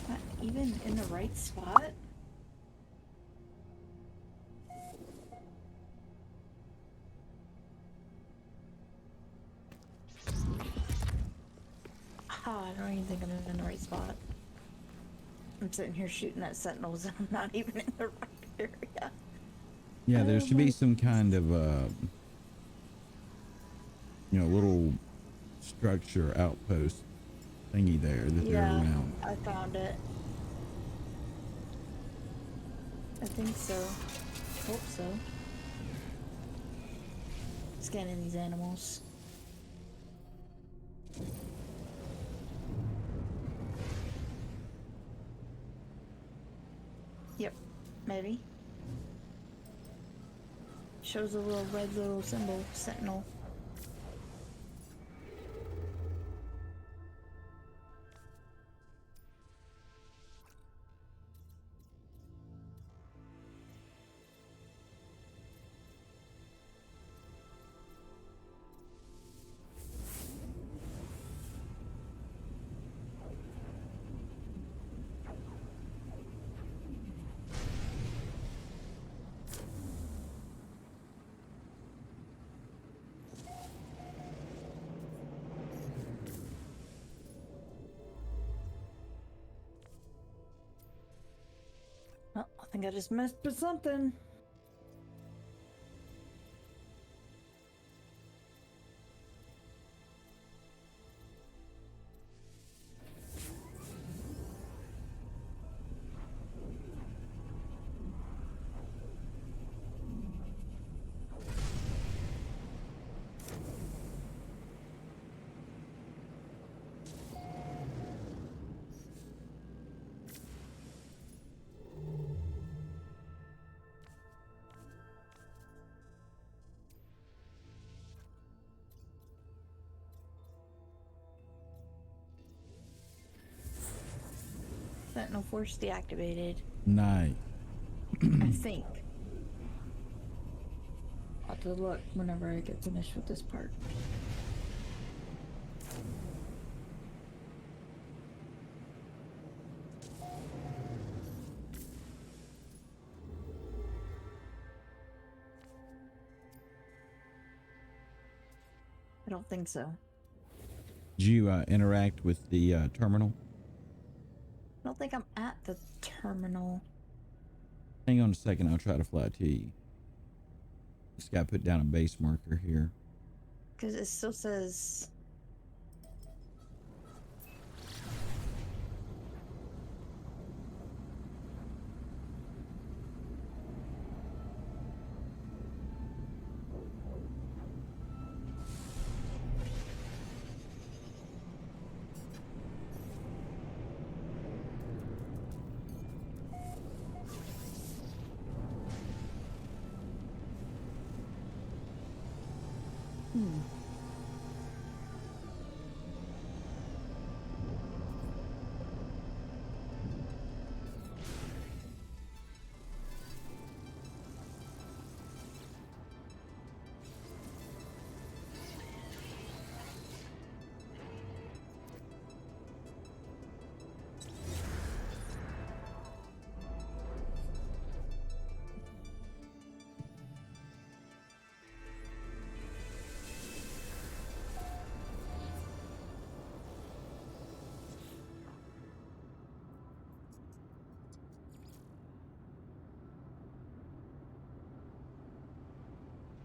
Not even in the right spot? Ah, I don't even think I'm in the right spot. I'm sitting here shooting at sentinels and I'm not even in the right area. Yeah, there Oh should be my some kind of, you know, little structure outpost thingy there that they're Yeah, around. I found it. I think so. Hope so. Scanning these animals. Yep, maybe. Shows a little red little symbol, sentinel. Well, I think I just messed with something. Sentinel force deactivated. Nice. I think. I'll have to look whenever I get finished with this part. I don't think so. Did you interact with the terminal? I don't think I'm at the terminal. Hang on a second, I'll try to fly to you. Just got to put down a base marker here. Because it still says...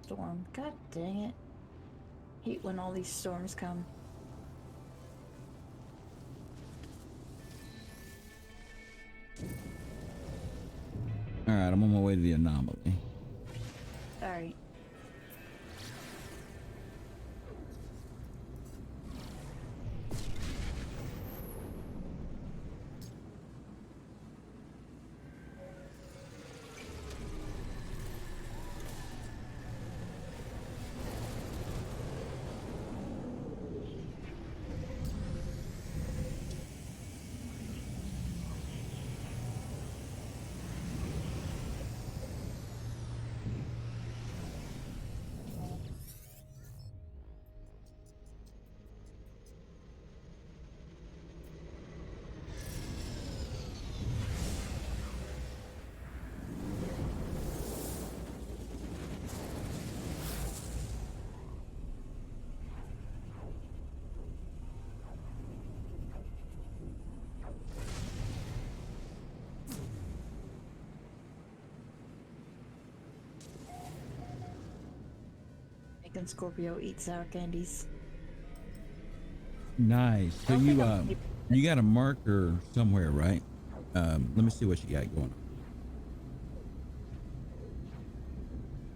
storm. God dang it. Hate when all these storms come. All right, I'm on my way to the anomaly. Alright. Freaking Scorpio eats sour candies. Nice. So don't you think I'm you got a marker somewhere, right? Let me see what you got going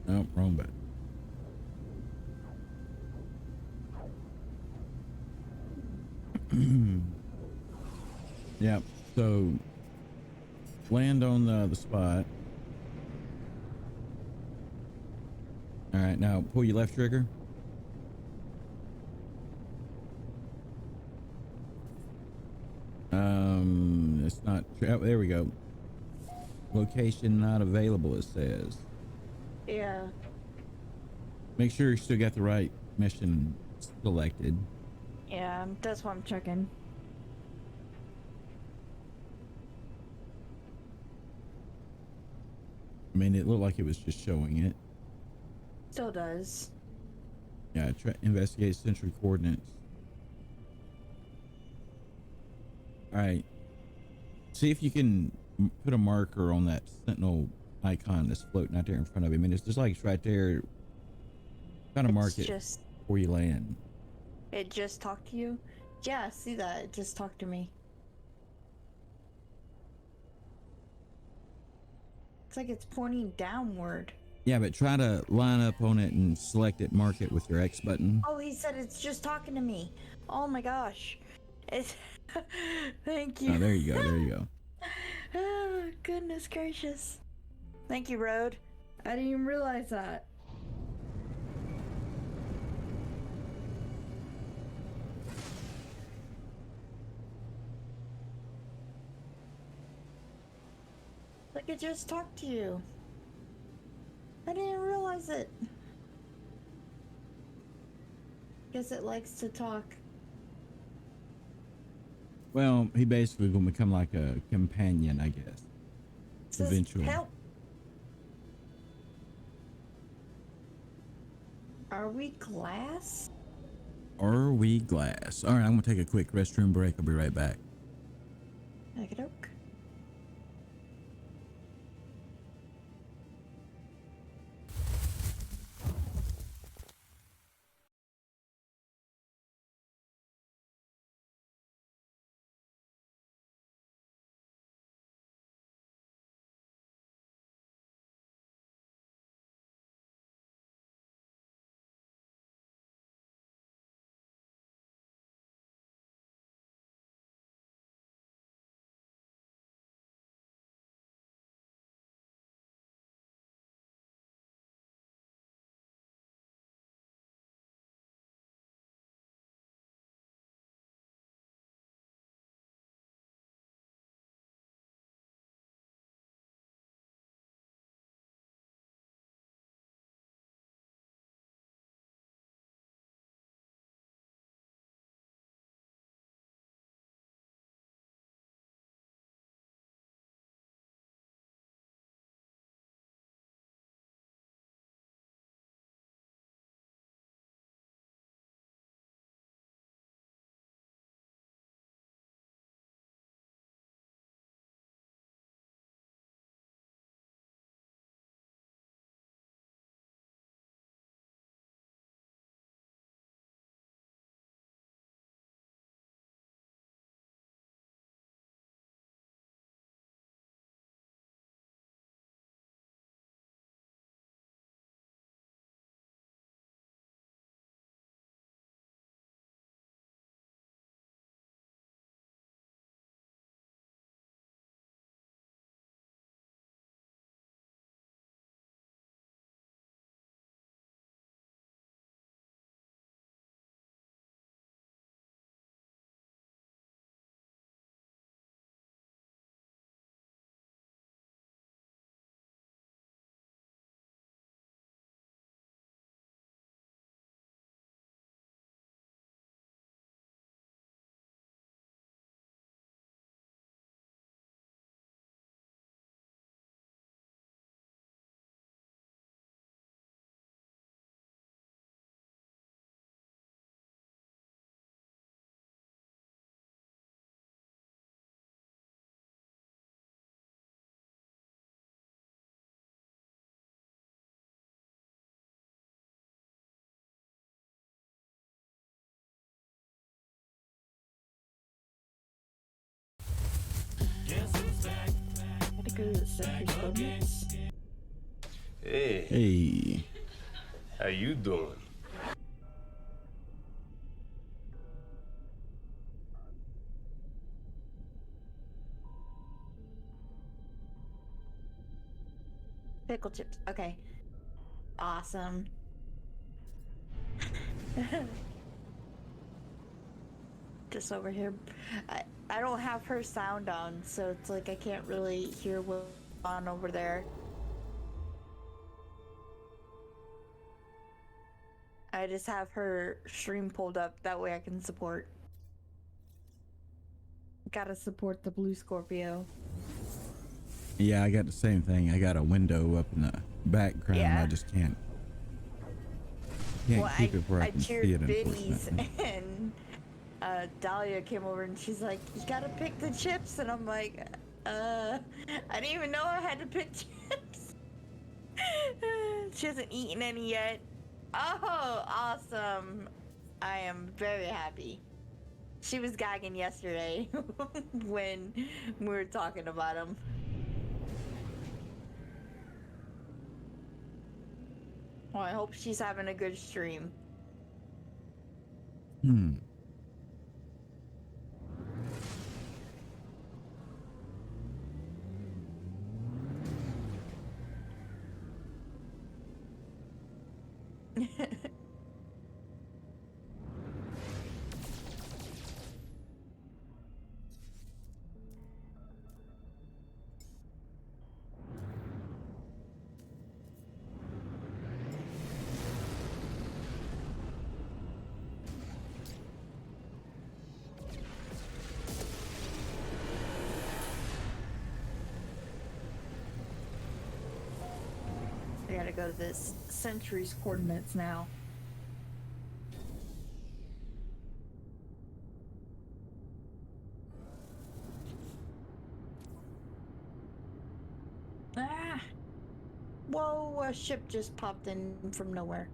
on. Oh, wrong button. Yep. So land on the spot. All right, now pull your left trigger. It's not. Oh, there we go. Location not available, it says. Yeah. Make sure you still got the right mission selected. Yeah, that's what I'm checking. I mean, it looked like it was just showing it. Still does. Yeah, investigate central coordinates. All right. See if you can put a marker on that sentinel icon that's floating out there in front of him. I mean, it's just like it's right there. Kind of mark it Just before you land. it just talked to you? Yeah, I see that. It just talked to me. It's like it's pointing downward. Yeah, but try to line up on it and select it, mark it with your X button. Oh, he said it's just talking to me. Oh my gosh. It's thank you. Oh, there you go. There you go. Oh, goodness gracious. Thank you, Road. I didn't even realize that. Like it just talked to you. I didn't realize it. Guess it likes to talk. Well, he basically gonna become like a companion, I guess. It says, Eventually. help. Are we glass? Are we glass? All right, I'm gonna take a quick restroom break. I'll be right back. Okey-doke. go to the Century's coordinates? Hey, Hey. how you doing? Pickle chips. Okay. Awesome. Just over here. I don't have her sound on, so it's like I can't really hear what's on over there. I just have her stream pulled up. That way I can support. Gotta support the Blue Scorpio. Yeah, I got the same thing. I got a window up in the background. Yeah. I just can't keep it where I can see cheered it, Biddy's, unfortunately. and Dahlia came over and she's like, "You gotta pick the chips," and I'm like, I didn't even know I had to pick chips. She hasn't eaten any yet. Oh, awesome! I am very happy. She was gagging yesterday when we were talking about them. Well, I hope she's having a good stream. I gotta go to this Century's coordinates now. Ah! Whoa, a ship just popped in from nowhere.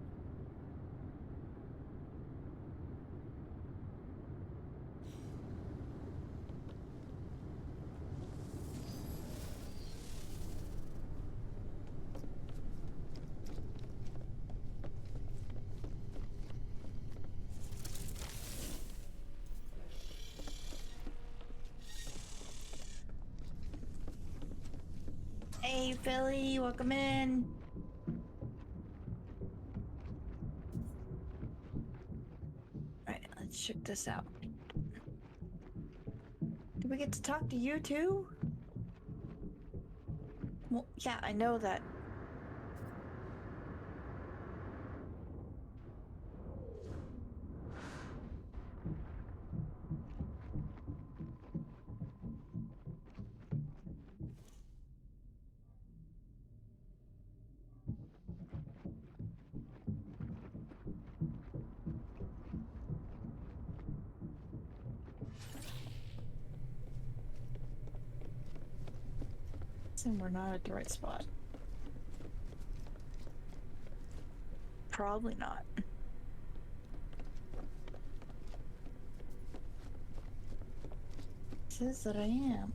Hey, Philly, welcome in. Alright, let's check this out. Did we get to talk to you too? Well, yeah, I know that. And we're not at the right spot. Probably not. It says that I am.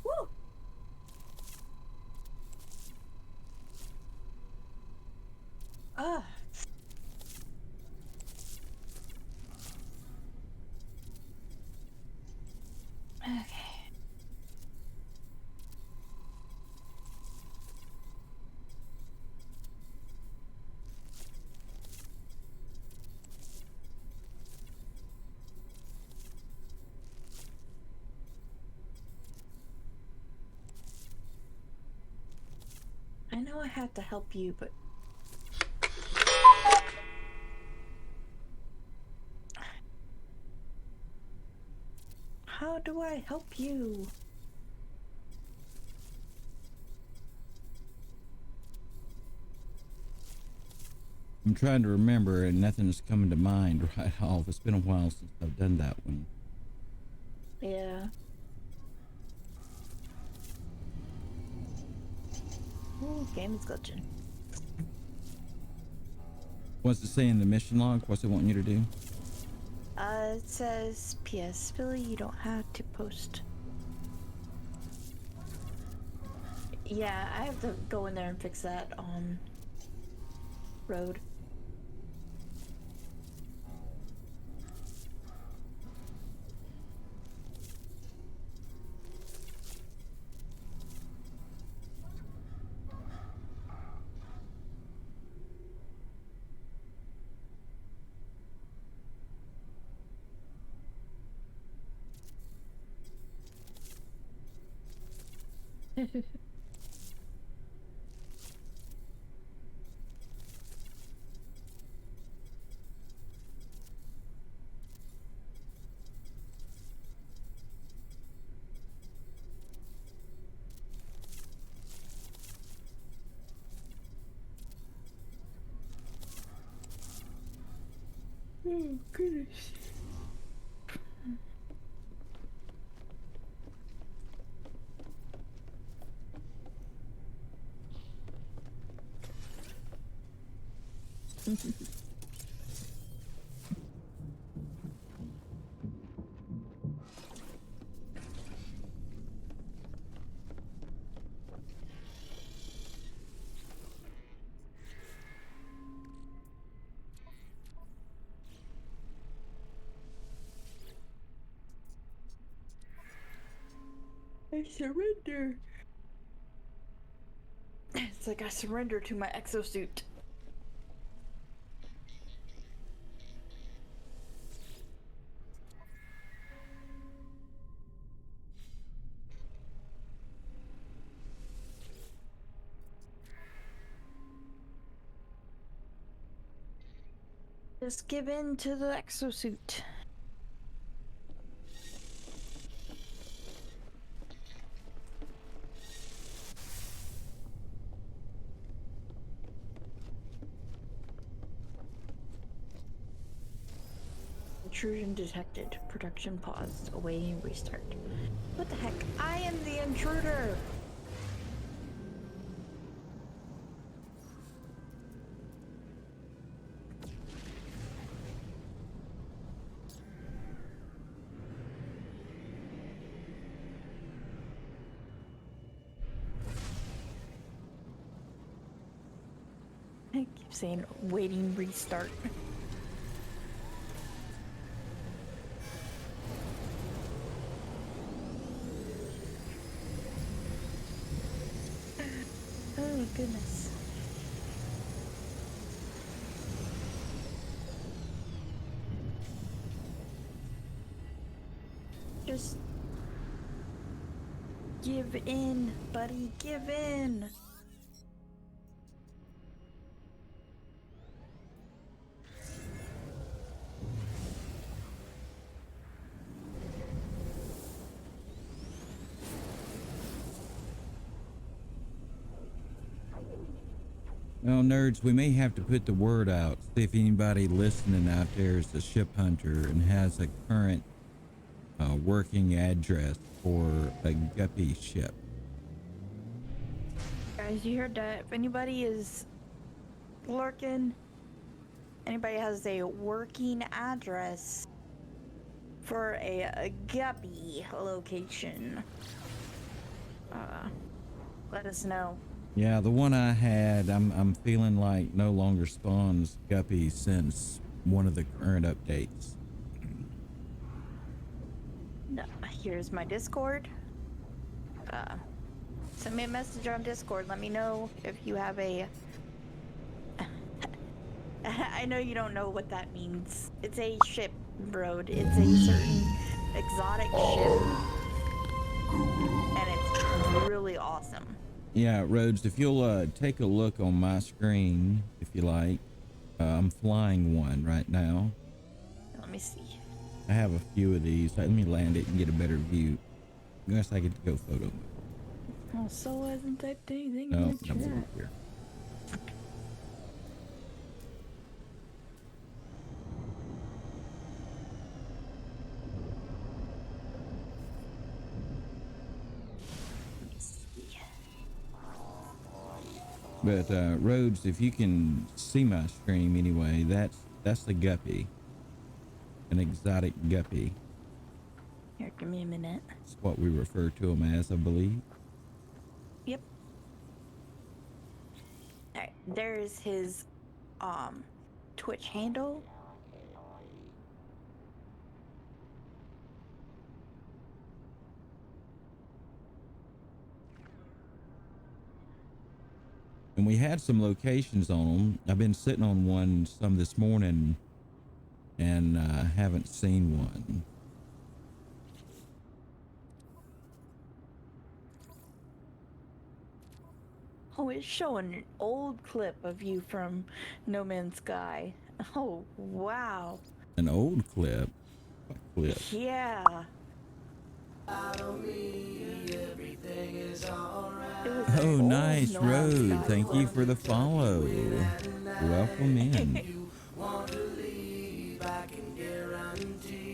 Woo! Ah. Okay. I know I have to help you, but how do I help you? I'm trying to remember, and nothing's coming to mind right off. It's been a while since I've done that one. Yeah. Ooh, game is glitching. What's it say in the mission log? What's it wanting you to do? It says, P.S. Billy, you don't have to post. Yeah, I have to go in there and fix that on road. Oh, goodness. I surrender. It's like I surrender to my exosuit. Just give in to the exosuit. Intrusion detected. Production paused. Awaiting restart. What the heck? I am the intruder! I keep saying waiting restart. Oh goodness. Just give in, buddy, give in. Well, nerds, we may have to put the word out. See if anybody listening out there is a ship hunter and has a current working address for a guppy ship. Guys, you heard that. If anybody is lurking, anybody has a working address for a guppy location, let us know. Yeah, the one I had, I'm feeling like no longer spawns guppies since one of the current updates. No, here's my Discord. Send me a message on Discord. Let me know if you have a... I know you don't know what that means. It's a ship, Road. It's a certain exotic ship. And it's really awesome. Yeah, Rhodes, if you'll take a look on my screen, if you like. I'm flying one right now. Let me see. I have a few of these. Let me land it and get a better view. I guess I get to go photo mode. Oh, so hasn't typed anything No, in the I'm chat. over here. But Rhodes, if you can see my stream anyway, that's the guppy, an exotic guppy. Here, give me a minute. It's what we refer to them as, I believe. Yep. All right, there's his Twitch handle. And we had some locations on them. I've been sitting on one some this morning and haven't seen one. Oh, it's showing an old clip of you from No Man's Sky. Oh, wow. An old clip. What clip? Yeah. Oh, nice, Road. Thank you for the follow. Welcome in.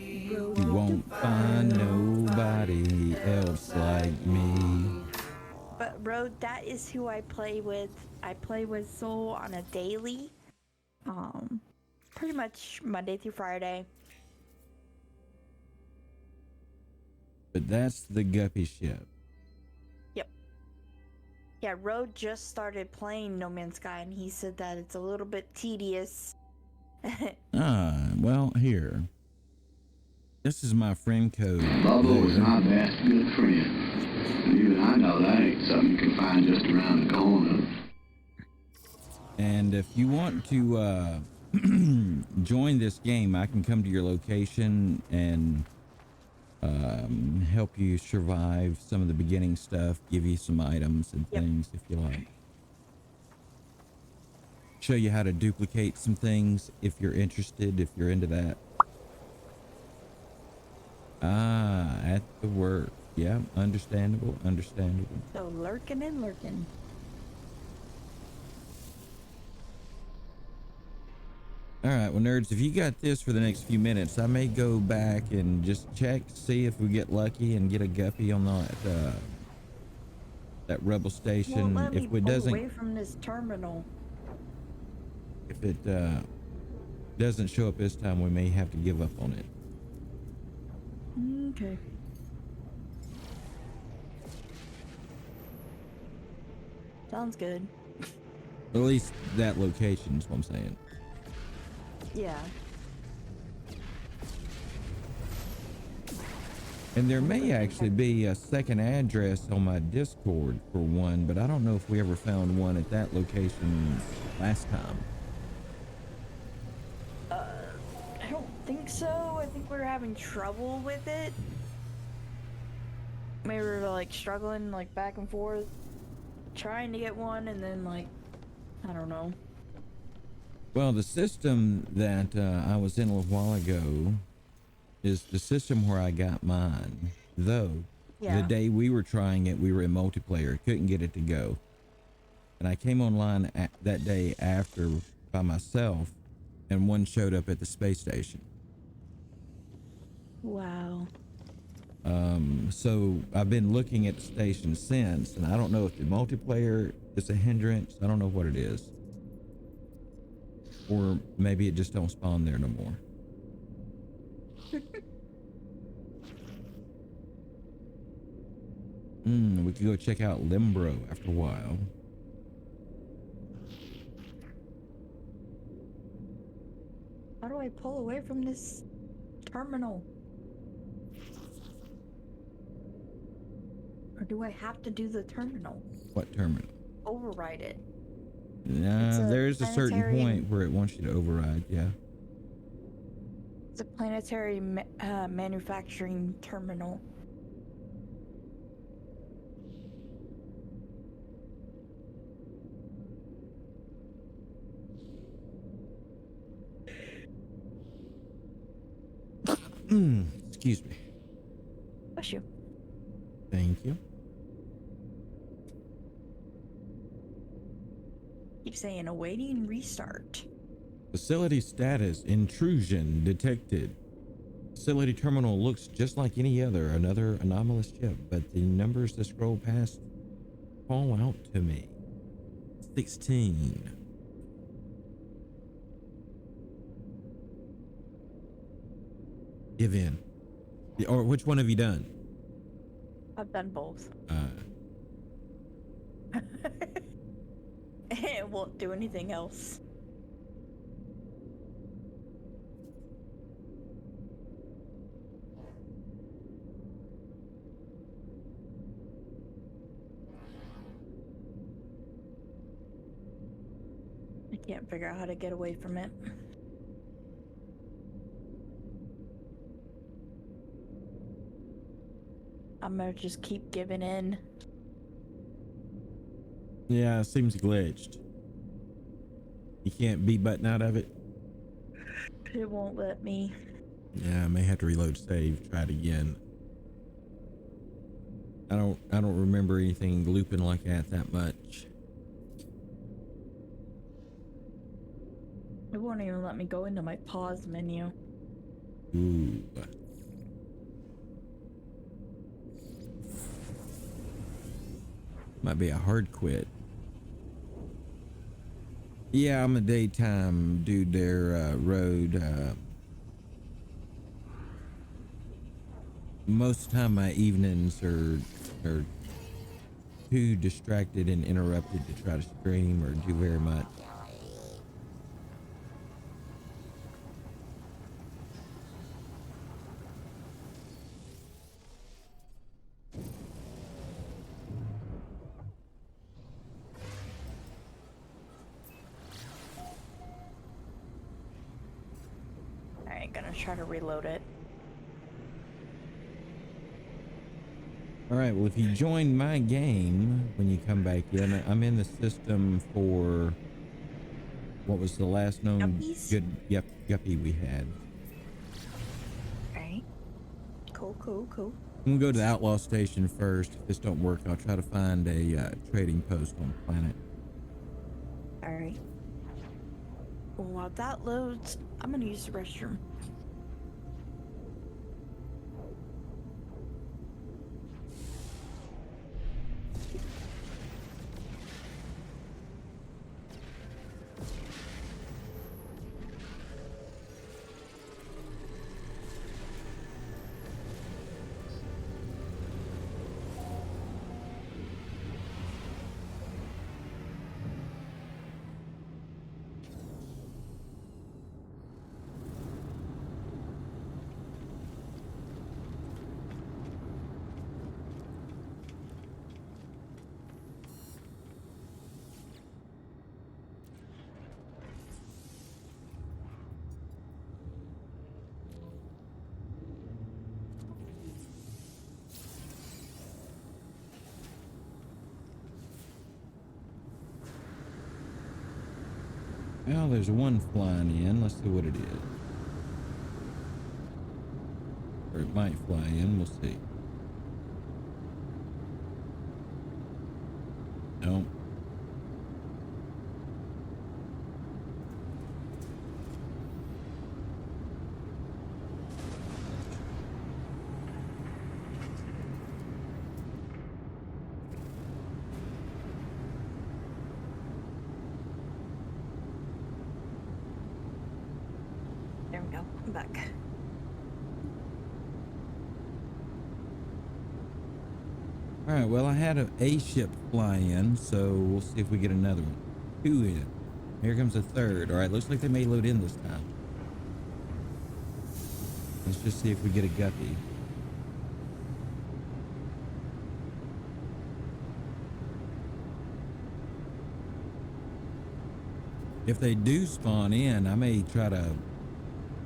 You won't find nobody else like me. But Road, that is who I play with. I play with Soul on a daily. Pretty much Monday through Friday. But that's the guppy ship. Yep. Yeah, Road just started playing No Man's Sky and he said that it's a little bit tedious. Well, here. This is my friend code. Bubba was my best good friend. Even I know that ain't something you can find just around the corner. And if you want to join this game, I can come to your location and help you survive some of the beginning stuff, give you some items and things if you like. Show you how to duplicate some things if you're interested, if you're into that. At the work. Yeah, understandable. So lurking and lurking. All right, well, nerds, if you got this for the next few minutes, I may go back and just check, see if we get lucky and get a guppy on that rebel station. Well, If it doesn't, away from this terminal. if it doesn't show up this time, we may have to give up on it. Okay. Sounds good. At least that location is what I'm saying. Yeah. And there may actually be a second address on my Discord for one, but I don't know if we ever found one at that location last time. I don't think so. I think we're having trouble with it. Maybe we're like struggling like back and forth, trying to get one, and then like, I don't know. Well, the system that I was in a little while ago is the system where I got mine. Though, the day we were trying it, we were in multiplayer. Couldn't get it to go. And I came online that day after by myself, and one showed up at the space station. Wow. So I've been looking at the station since, and I don't know if the multiplayer is a hindrance. I don't know what it is. Or maybe it just don't spawn there no more. We could go check out Limbro after a while. How do I pull away from this terminal? Or do I have to do the terminal? What terminal? Override it. Nah, there's a certain planetary- point where it wants you to override, yeah. It's a planetary manufacturing terminal. Excuse me. Bless you. Thank you. Keep saying awaiting restart. Facility status intrusion detected. Facility terminal looks just like any other, another anomalous ship, but the numbers that scroll past call out to me. 16. Give in. Or which one have you done? I've done both. It won't do anything else. I can't figure out how to get away from it. I'm gonna just keep giving in. Yeah, it seems glitched. You can't B button out of it. It won't let me. Yeah, I may have to reload save, try it again. I don't remember anything looping like that much. It won't even let me go into my pause menu. Ooh. Might be a hard quit. Yeah, I'm a daytime dude there, road. Most of the time my evenings are too distracted and interrupted to try to stream or do very much. Alright, gonna try to reload it. All right, well, if you join my game when you come back in, I'm in the system for what was the last known Guppies? good guppy we had. Alright. Cool. I'm gonna go to the outlaw station first. If this don't work, I'll try to find a trading post on the planet. Alright. Well, while that loads, I'm gonna use the restroom. Well, there's one flying in. Let's see what it is. Or it might fly in. We'll see. No. There we go. I'm back. All right, well, I had a ship fly in, so we'll see if we get another one. 2 in. Here comes a third. All right, looks like they may load in this time. Let's just see if we get a guppy. If they do spawn in, I may try to,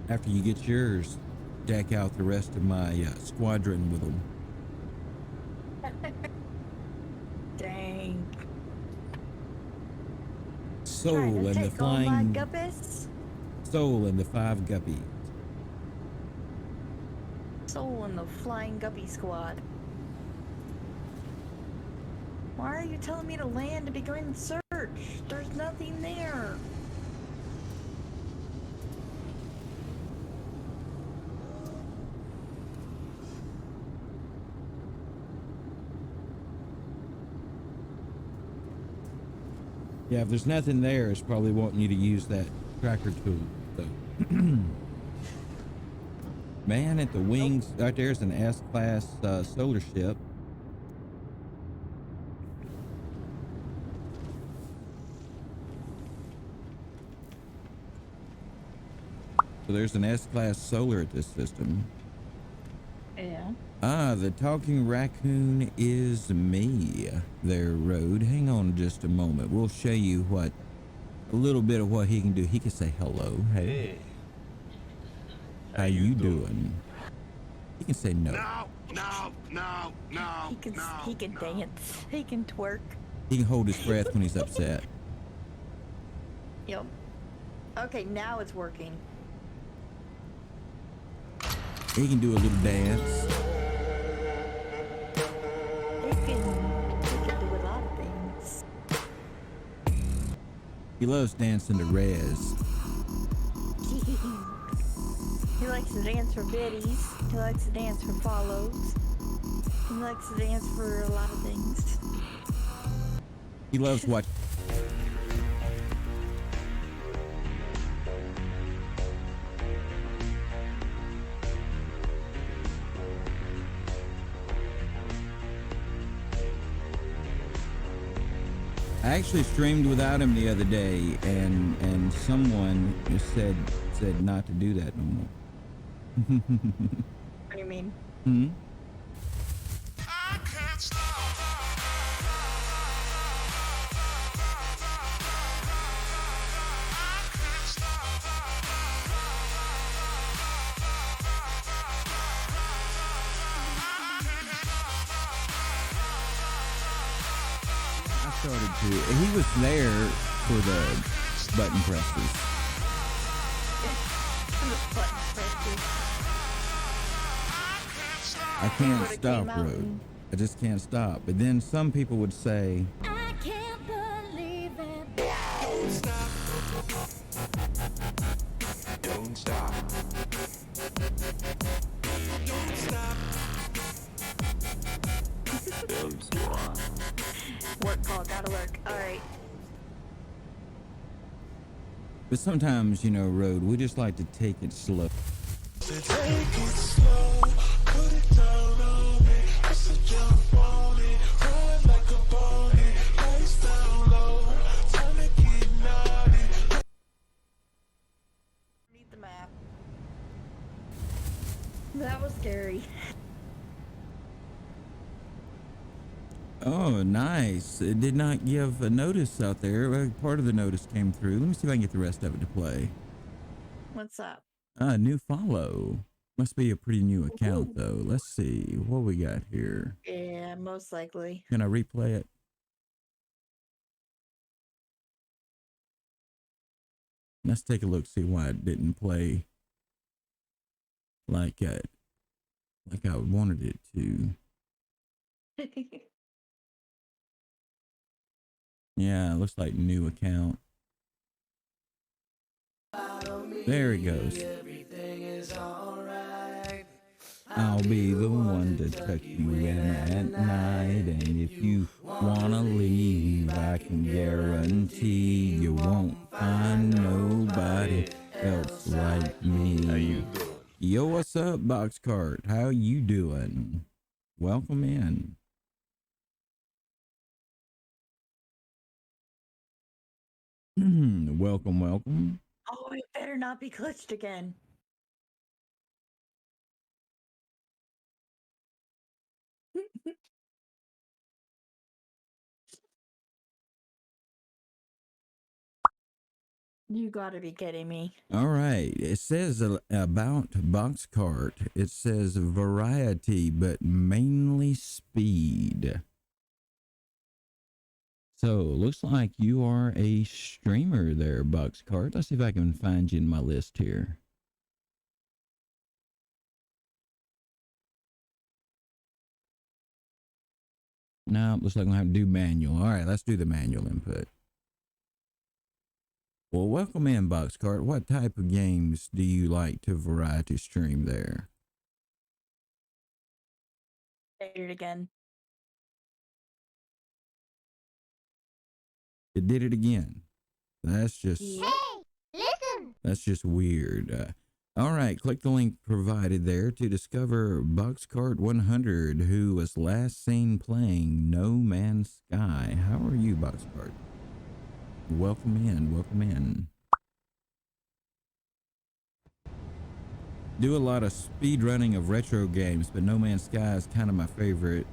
after you get yours, deck out the rest of my squadron with them. Dang. Soul Trying to and the take all my flying guppies. Soul and the 5 guppies. Soul in the flying guppy squad. Why are you telling me to land to begin the search? There's nothing there. Yeah, if there's nothing there, it's probably wanting you to use that tracker tool. So, man, at the wings, right there's an S-class solar ship. So there's an S-class solar at this system. Yeah. Ah, the talking raccoon is me. There, Road. Hang on just a moment. We'll show you a little bit of what he can do. He can say hello. Hey, Hey. how you doing? He can say no. He can dance. He can twerk. He can hold his breath when he's upset. Yep. Okay, now it's working. He can do a little dance. He can do a lot of things. He loves dancing to Rez. He likes to dance for biddies. He likes to dance for follows. He likes to dance for a lot of things. He loves watching. I actually streamed without him the other day, and someone said not to do that no more. What do you mean? Hmm? I started to. He was there for the button presses. I can't stop, Road. I just can't stop. But then some people would say, I can't believe it. Don't stop. Work call, gotta work. Alright. but sometimes, you know, Road, we just like to take it slow. Take it slow, put it down on me. I said jump on it, run like a pony. Lights down low, time to get naughty. Read the map. That was scary. Oh, nice. It did not give a notice out there. Part of the notice came through. Let me see if I can get the rest of it to play. What's up? New follow. Must be a pretty new account, though. Let's see what we got here. Yeah, most likely. Can I replay it? Let's take a look, see why it didn't play like I wanted it to. Yeah, it looks like new account. There it goes. I'll be the one to tuck you in at night, and if you wanna leave, I can guarantee you won't find nobody else like me. How you doing? Yo, what's up, Boxcart? How you doing? Welcome in. Welcome. Oh, it better not be glitched again. You gotta be kidding me. All right. It says about Boxcart. It says variety, but mainly speed. So looks like you are a streamer there, Boxcart. Let's see if I can find you in my list here. No, looks like I'm gonna have to do manual. All right, let's do the manual input. Well, welcome in, Boxcart. What type of games do you like to variety stream there? Say it again. It did it again. That's just Yep. that's just weird. All right, click the link provided there to discover Boxcart 100, who was last seen playing No Man's Sky. How are you, Boxcart? Welcome in, welcome in. Do a lot of speed running of retro games, but No Man's Sky is kind of my favorite,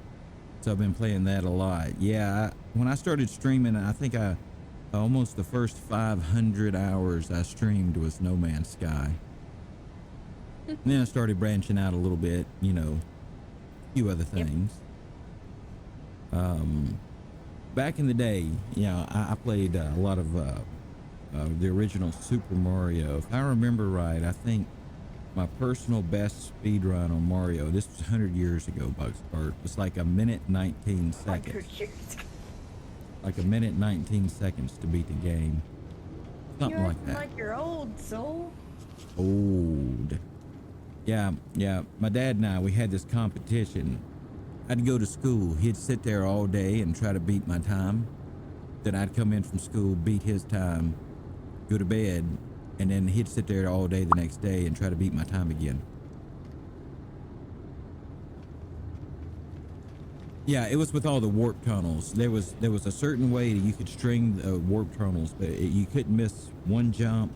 so I've been playing that a lot. Yeah, when I started streaming, I think almost the first 500 hours I streamed was No Man's Sky. And then I started branching out a little bit, you know, a few other things. Back in the day, you know, I played a lot of the original Super Mario. If I remember right, I think my personal best speed run on Mario, this was 100 years ago, Bugscart, was like a minute 19 seconds. Like a minute 19 seconds to beat the game. Something You're like that. like you're old, soul. Old. Yeah. My dad and I, we had this competition. I'd go to school. He'd sit there all day and try to beat my time. Then I'd come in from school, beat his time, go to bed, and then he'd sit there all day the next day and try to beat my time again. Yeah, it was with all the warp tunnels. There was a certain way that you could string warp tunnels, but you couldn't miss one jump.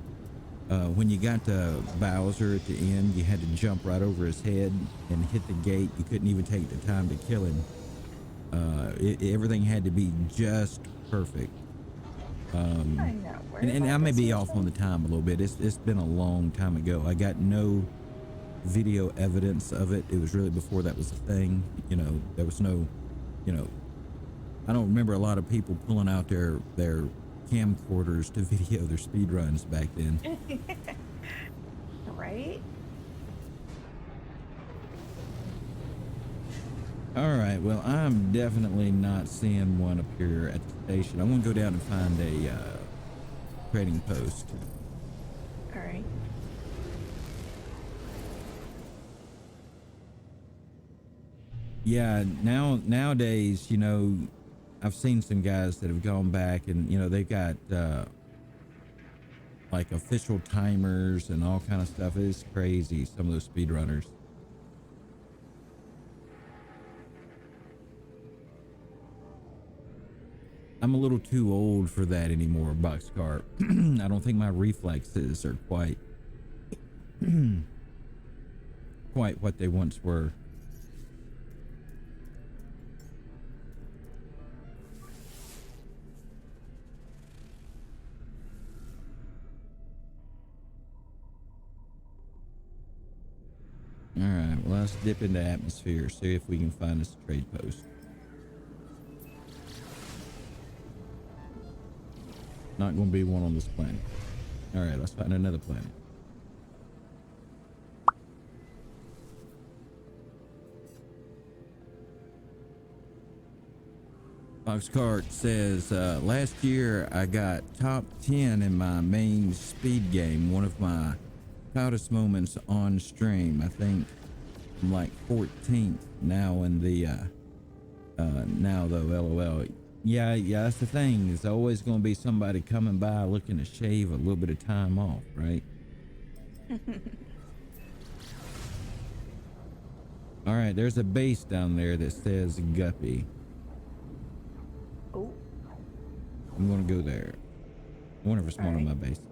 When you got to Bowser at the end, you had to jump right over his head and hit the gate. You couldn't even take the time to kill him. Everything had to be just perfect. I know. And I may be off on the time a little bit. It's been a long time ago. I got no video evidence of it. It was really before that was a thing. You know, there was no, you know, I don't remember a lot of people pulling out their camcorders to video their speed runs back then. Right? All right, well, I'm definitely not seeing one up here at the station. I'm gonna go down and find a trading post. All right. Yeah, nowadays, you know, I've seen some guys that have gone back and, you know, they've got like official timers and all kind of stuff. It's crazy, some of those speedrunners. I'm a little too old for that anymore, Boxcar. I don't think my reflexes are quite what they once were. All right, well, let's dip into atmosphere, see if we can find us a trade post. Not going to be one on this planet. All right, let's find another planet. Boxcart says, last year I got top 10 in my main speed game. One of my proudest moments on stream. I think I'm like 14th now in the now though, LOL. Yeah, that's the thing. There's always going to be somebody coming by looking to shave a little bit of time off, right? All right, there's a base down there that says Guppy. Oh. I'm going to go there. I wonder if it's one of my bases.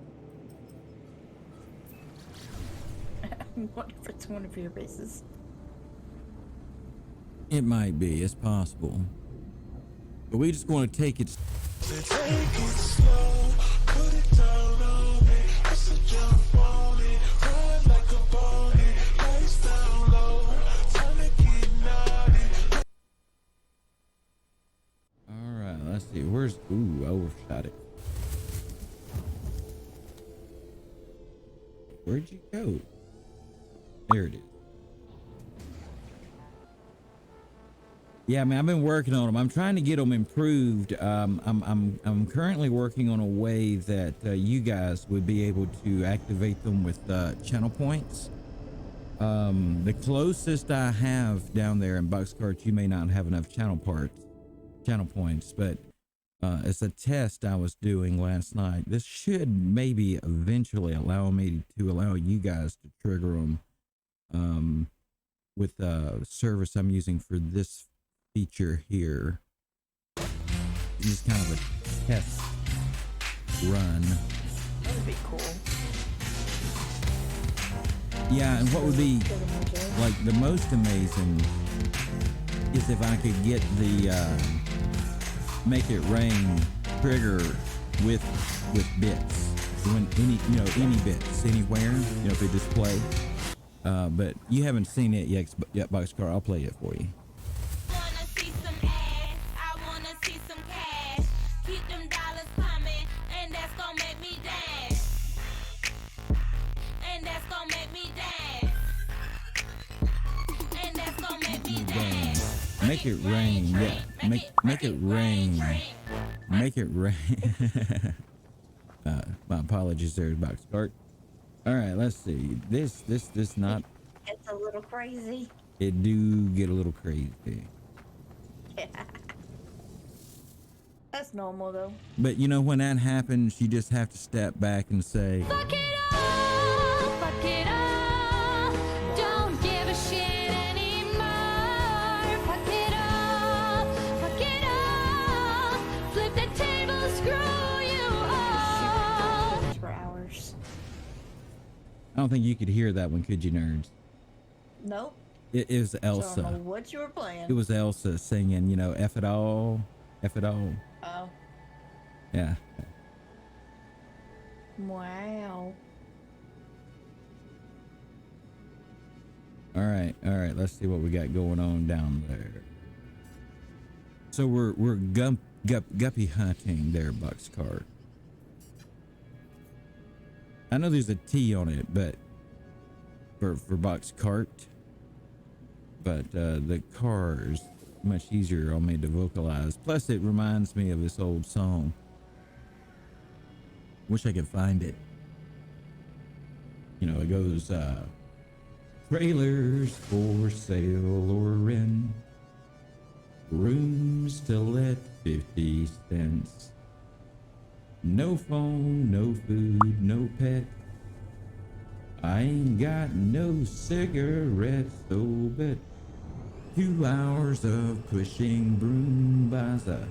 What if it's one of your bases? It might be. It's possible. But we just want to take it. Take it slow, put it down on me. I said jump on it, ride like a pony, lights down low, time to get naughty. All right, let's see. Where's... Ooh, I overshot it. Where'd you go? There it is. Yeah, I mean, I've been working on them. I'm trying to get them improved. I'm currently working on a way that you guys would be able to activate them with channel points. The closest I have down there in Boxcart, you may not have enough channel points, but It's a test I was doing last night. This should maybe eventually allow me to allow you guys to trigger them with the service I'm using for this feature here. Just kind of a test run. That would be cool. Yeah, and what would be like the most amazing is if I could get the make it rain trigger with bits. When any bits anywhere, if they just play. But you haven't seen it yet, Boxcar. I'll play it for you. Wanna see some ass, I wanna see some cash. Keep them dollars coming, and that's gonna make me dance. And that's gonna make me dance. And that's gonna make me dance. Make it rain, yeah. Make it rain. Make it rain. My apologies there, Boxcar. All right, let's see. This not. It's a little crazy. It do get a little crazy. Yeah. That's normal though. But when that happens, you just have to step back and say, Fuck it all, fuck it all. Don't give a shit anymore. Fuck it all, flip the table, screw you all. For hours. I don't think you could hear that one, could you, nerds? Nope. It was So I don't know Elsa. what you were playing. It was Elsa singing, F it all, F it all. Oh. Yeah. Wow. All right. Let's see what we got going on down there. So we're guppy hunting there, Boxcar. I know there's a T on it, but for box cart, but the car is much easier on me to vocalize. Plus, it reminds me of this old song. Wish I could find it. It goes, trailers for sale or rent, rooms to let 50 cents. No phone, no food, no pet. I ain't got no cigarettes, so bet 2 hours of pushing broom buys a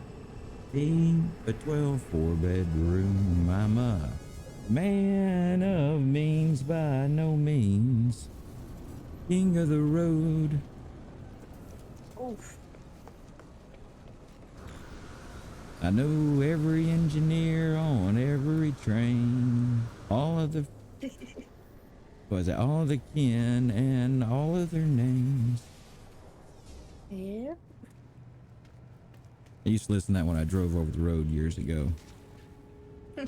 12 4-bedroom. I'm a man of means by no means. King of the road. Oof. I know every engineer on every train. All of the all of the kin and all of their names. Yeah. I used to listen to that when I drove over the road years ago. I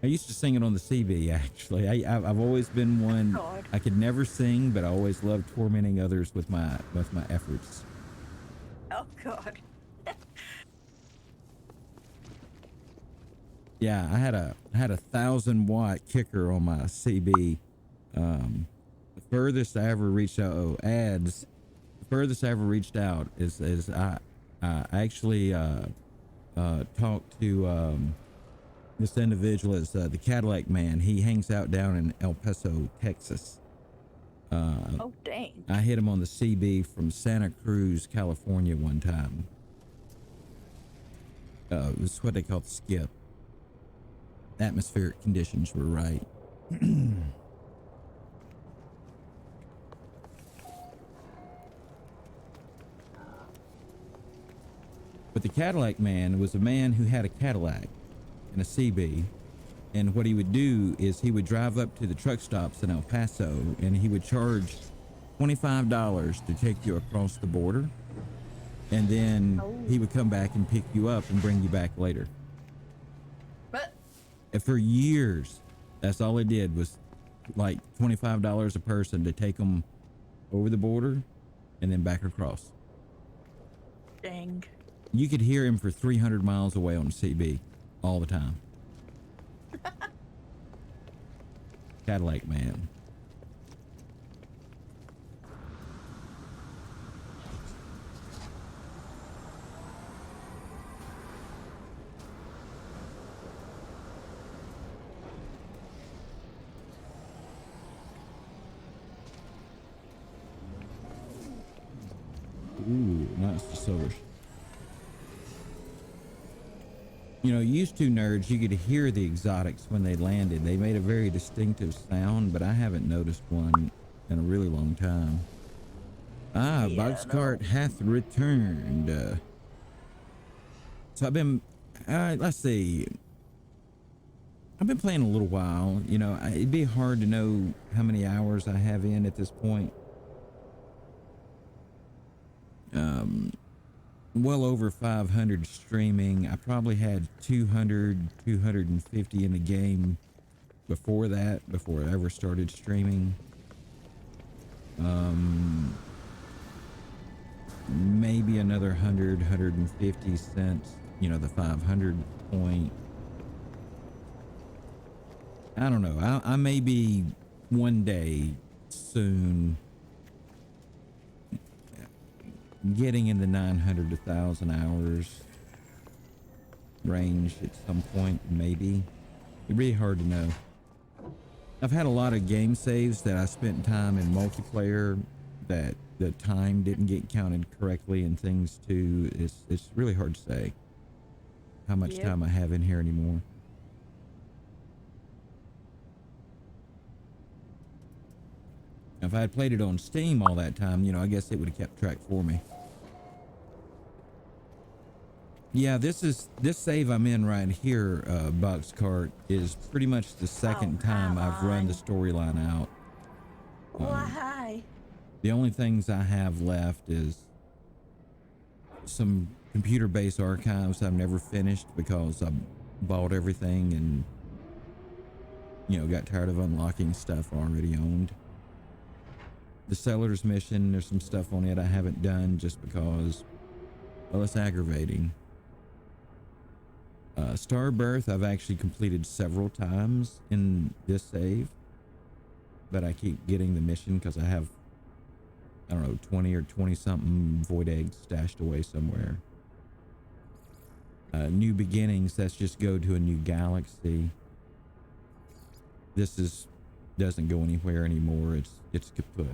used to sing it on the CB, actually. I've always been one. God. I could never sing, but I always loved tormenting others with my efforts. Oh God. Yeah, I had a 1,000-watt kicker on my CB. The furthest I ever reached out. The furthest I ever reached out is I actually talked to this individual. Is the Cadillac man. He hangs out down in El Paso, Texas. Oh dang. I hit him on the CB from Santa Cruz, California one time. This is what they call the skip. Atmospheric conditions were right. But the Cadillac man was a man who had a Cadillac and a CB. And what he would do is he would drive up to the truck stops in El Paso and he would charge $25 to take you across the border. And then he would come back and pick you up and bring you back later. But And for years, that's all it did was like $25 a person to take them over the border and then back across. dang. You could hear him for 300 miles away on CB all the time. Cadillac man. Ooh, nice solar. You know, used to nerds, you could hear the exotics when they landed. They made a very distinctive sound, but I haven't noticed one in a really long time. Ah, Yeah, Boxcart hath returned. So I've been, let's see. I've been playing a little while. You know, it'd be hard to know how many hours I have in at this point. Well over 500 streaming. I probably had 200, 250 in the game before that, before I ever started streaming. Maybe another 100, 150 since, you know, the 500 point. I don't know. I may be one day soon getting in the 900 to 1,000 hours range at some point, maybe. It's really hard to know. I've had a lot of game saves that I spent time in multiplayer that the time didn't get counted correctly and things too. It's really hard to say how much time I have in here anymore. If I had played it on Steam all that time, you know, I guess it would have kept track for me. Yeah, this save I'm in right here, Boxcart, is pretty much the second time I've run the storyline out. Why? The only things I have left is some computer-based archives I've never finished because I bought everything and, you know, got tired of unlocking stuff I already owned. The seller's mission, there's some stuff on it I haven't done just because, well, it's aggravating. Starbirth I've actually completed several times in this save, but I keep getting the mission because I have, I don't know, 20 or 20 something void eggs stashed away somewhere. New beginnings, that's just go to a new galaxy. This doesn't go anywhere anymore. It's kaput.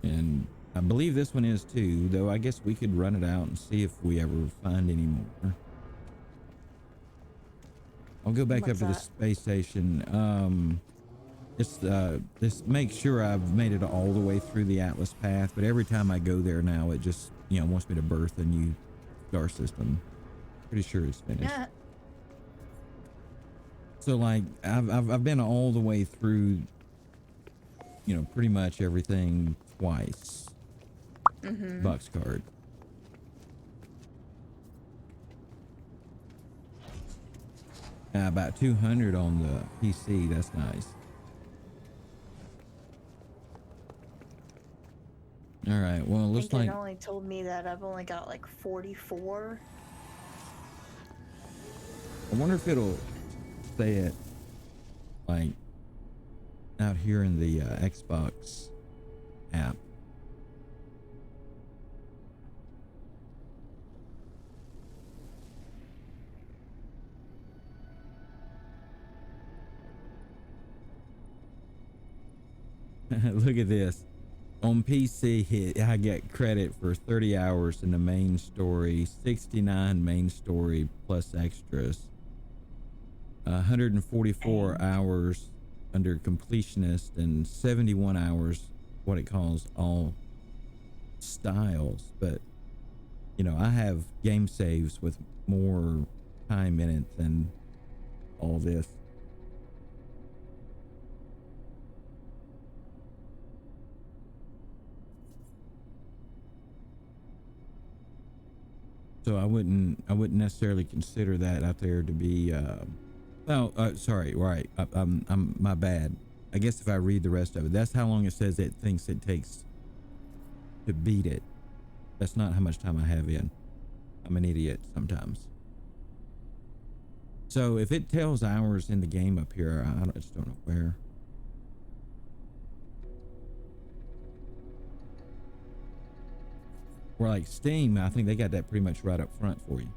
And I believe this one is too, though I guess we could run it out and see if we ever find any more. I'll go back up to the space station. This makes sure I've made it all the way through the Atlas path, but every time I go there now, it just, you know, wants me to birth a new star system. Pretty sure it's finished. Yeah. So like I've been all the way through, you know, pretty much everything twice. Boxcart. About 200 on the PC. That's nice. All right. Well, it looks like it only told me that I've only got like 44. I wonder if it'll say it like out here in the Xbox app. Look at this. On PC, I get credit for 30 hours in the main story, 69 main story plus extras, 144 hours under completionist, and 71 hours what it calls all styles. But, you know, I have game saves with more time in it than all this. So I wouldn't necessarily consider that out there to be sorry, right. I'm my bad. I guess if I read the rest of it, that's how long it says it thinks it takes to beat it. That's not how much time I have in. I'm an idiot sometimes. So if it tells hours in the game up here, I just don't know where. Or like Steam, I think they got that pretty much right up front for you.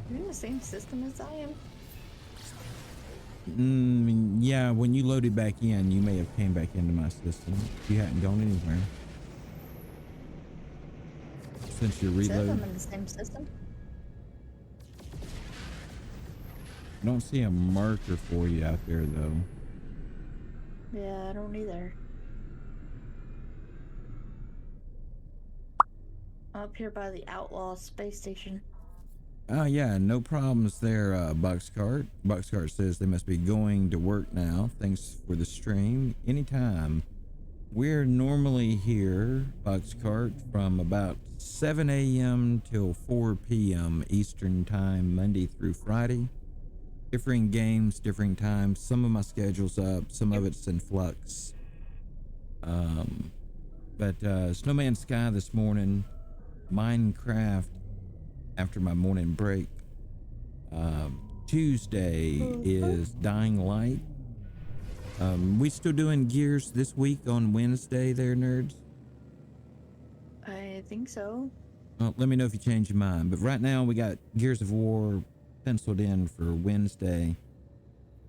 You're in the same system as I am. Yeah, when you loaded back in, you may have came back into my system. You hadn't gone anywhere. Since your Says reload. I'm in the same system. I don't see a marker for you out there, though. Yeah, I don't either. Up here by the Outlaw space station. Oh, yeah, no problems there, Boxcart. Boxcart says they must be going to work now. Thanks for the stream. Anytime. We're normally here, Boxcart, from about 7 a.m. till 4 p.m. Eastern Time, Monday through Friday. Differing games, differing times. Some of my schedule's up, some of it's in flux. But Snowman Sky this morning, Minecraft after my morning break. Tuesday is Dying Light. We still doing Gears this week on Wednesday there, nerds? I think so. Well, let me know if you change your mind. But right now we got Gears of War penciled in for Wednesday.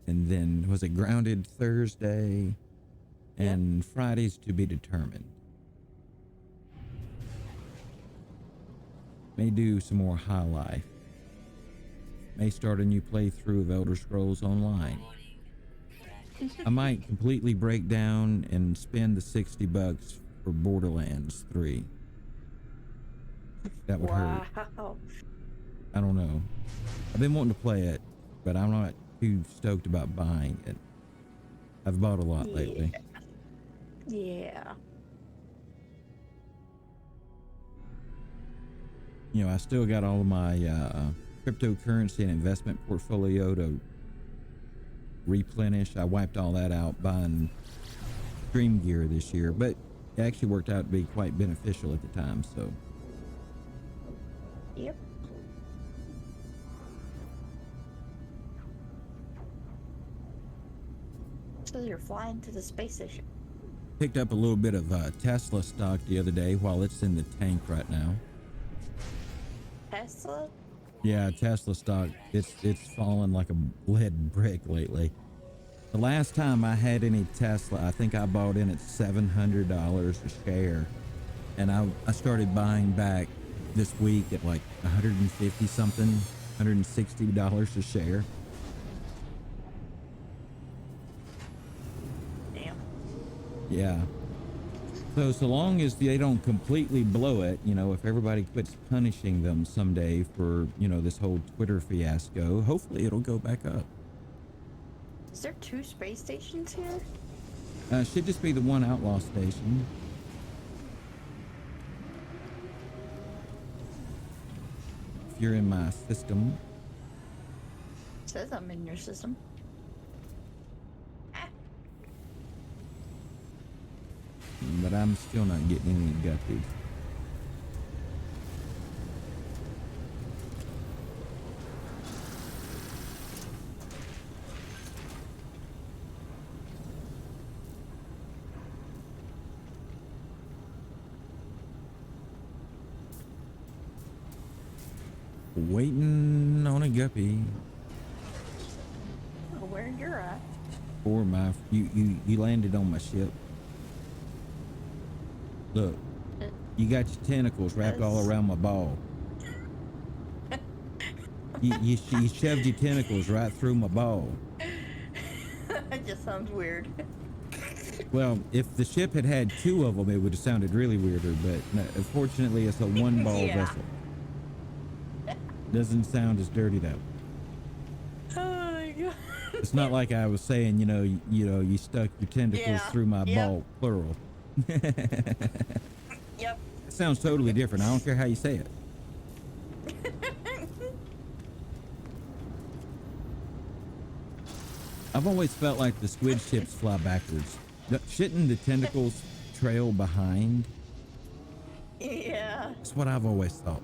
And then was it Grounded Thursday? And Friday's to be determined. May do some more High Life. May start a new playthrough of Elder Scrolls Online. I might completely break down and spend the $60 for Borderlands 3. That would hurt. Wow. I don't know. I've been wanting to play it, but I'm not too stoked about buying it. I've bought a lot lately. Yeah. You know, I still got all of my cryptocurrency and investment portfolio to replenish. I wiped all that out buying stream gear this year, but it actually worked out to be quite beneficial at the time, so. Yep. So you're flying to the space station. Picked up a little bit of Tesla stock the other day while it's in the tank right now. Tesla? Yeah, Tesla stock, it's fallen like a lead brick lately. The last time I had any Tesla, I think I bought in at $700 a share. And I started buying back this week at like 150 something, $160 a share. Damn. Yeah. So long as they don't completely blow it, you know, if everybody quits punishing them someday for, you know, this whole Twitter fiasco, hopefully it'll go back up. Is there 2 space stations here? Should just be the one outlaw station. If you're in my system. It says I'm in your system. But I'm still not getting any guppies. Waiting on a guppy. Where you're at? Or my you landed on my ship. Look, you got your tentacles wrapped all around my ball. you shoved your tentacles right through my ball. That just sounds weird. Well, if the ship had had 2 of them, it would have sounded really weirder, but no, fortunately it's a one ball vessel. Doesn't sound as dirty though. Oh my god. It's not like I was saying, you know, you stuck your tentacles through my ball, plural. Yep. It sounds totally different. I don't care how you say it. I've always felt like the squid ships fly backwards. Shouldn't the tentacles trail behind? Yeah. That's what I've always thought.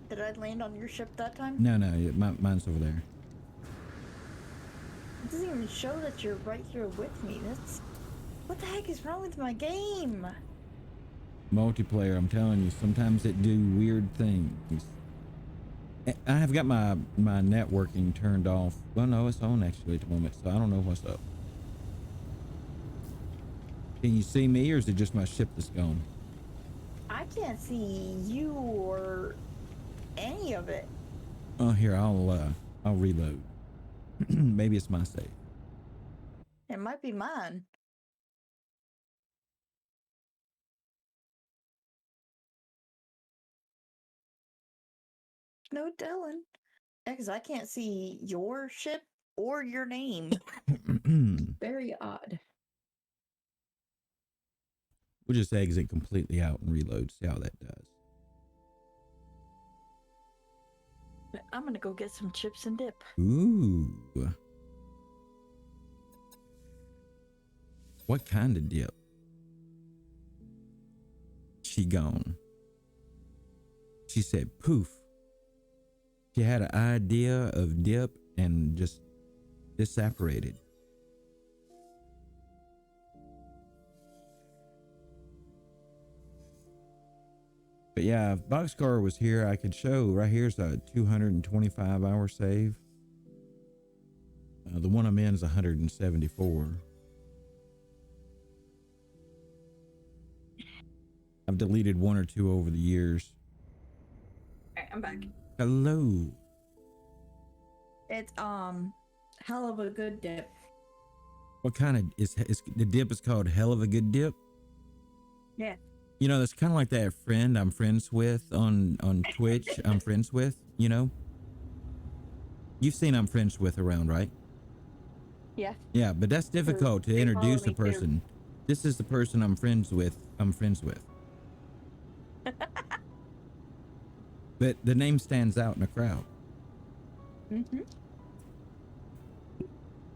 Did I land on your ship that time? No, mine's over there. It doesn't even show that you're right here with me. What the heck is wrong with my game? Multiplayer, I'm telling you, sometimes it do weird things. I have got my networking turned off. Well, no, it's on actually at the moment, so I don't know what's up. Can you see me, or is it just my ship that's gone? I can't see you or any of it. Oh, here, I'll reload. Maybe it's my save. It might be mine. No telling. Because I can't see your ship or your name. Very odd. We'll just exit completely out and reload, see how that does. I'm gonna go get some chips and dip. Ooh. What kind of dip? She gone. She said poof. She had an idea of dip and just disapparated. But yeah, if Boxcar was here, I could show. Right here's a 225-hour save. The one I'm in is 174. I've deleted one or two over the years. Alright, I'm back. Hello. It's hell of a good dip. What kind of is the dip is called hell of a good dip? Yeah. You know, it's kind of like that friend I'm friends with on Twitch. I'm friends with, you know. You've seen I'm friends with around, right? Yeah. Yeah, but that's difficult to They follow introduce a me too. person. This is the person I'm friends with. But the name stands out in the crowd. Mm-hmm.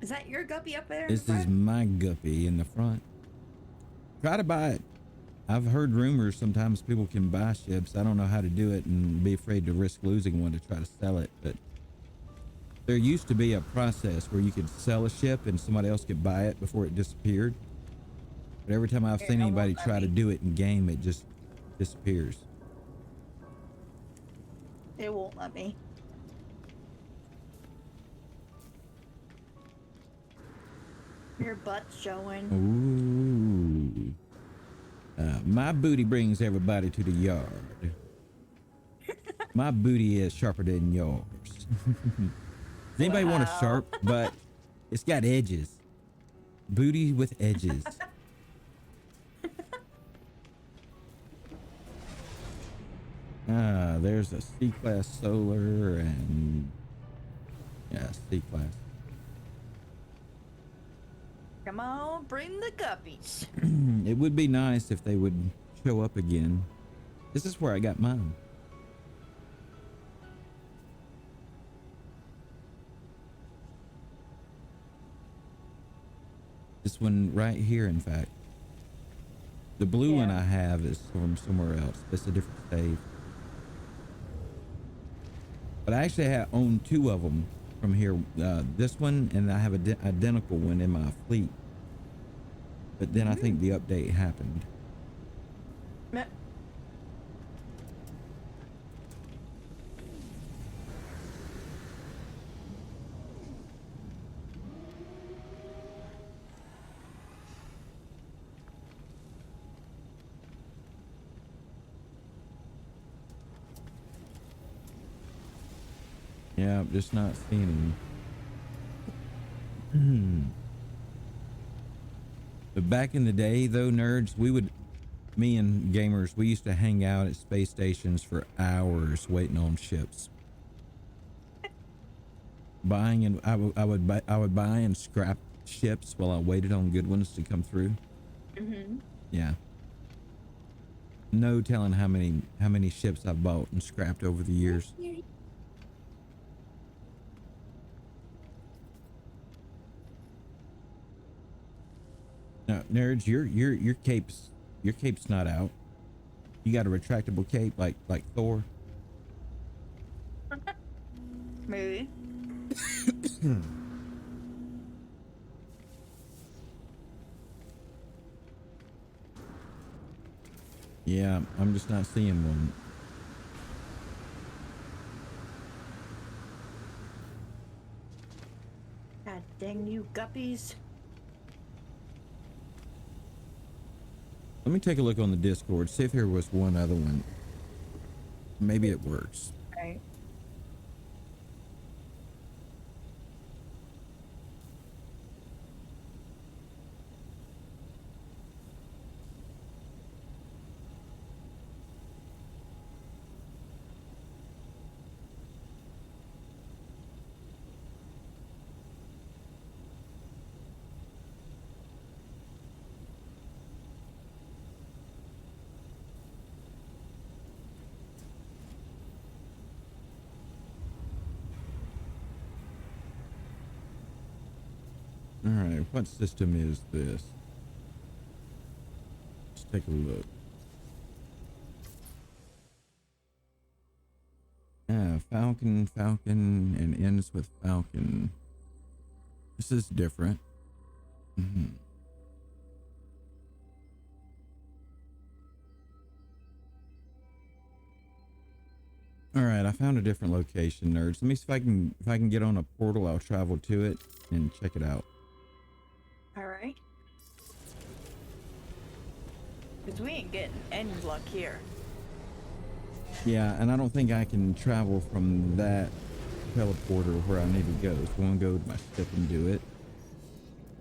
Is that your guppy up there? This is my guppy in the front. Try to buy it. I've heard rumors sometimes people can buy ships. I don't know how to do it and be afraid to risk losing one to try to sell it. But there used to be a process where you could sell a ship and somebody else could buy it before it disappeared. But every time I've seen anybody try to do it in game, it just disappears. It won't let me. Your butt's showing. Ooh. My booty brings everybody to the yard. My booty is sharper than yours. Does anybody want a sharp butt? It's got edges. Booty with edges. There's a C-class solar and yeah, C-class. Come on, bring the guppies. It would be nice if they would show up again. This is where I got mine. This one right here, in fact. The blue one I have is from somewhere else. It's a different save. But I actually own two of them from here. This one, and I have an identical one in my fleet. But then I think the update happened. Yeah, I'm just not seeing him. But back in the day, though, nerds, me and gamers, we used to hang out at space stations for hours waiting on ships. Buying and I would buy and scrap ships while I waited on good ones to come through. Mm-hmm. Yeah. No telling how many ships I've bought and scrapped over the years. Now, nerds, your cape's not out. You got a retractable cape like Thor? Maybe. Yeah, I'm just not seeing one. Dang you guppies. Let me take a look on the Discord, see if there was one other one. Maybe it works. Right. All right, what system is this? Let's take a look. Falcon, and ends with Falcon. This is different. All right, I found a different location, nerds. Let me see if I can get on a portal. I'll travel to it and check it out. All right. Because we ain't getting any luck here. Yeah, and I don't think I can travel from that teleporter where I need to go. So I'm gonna go to my ship and do it.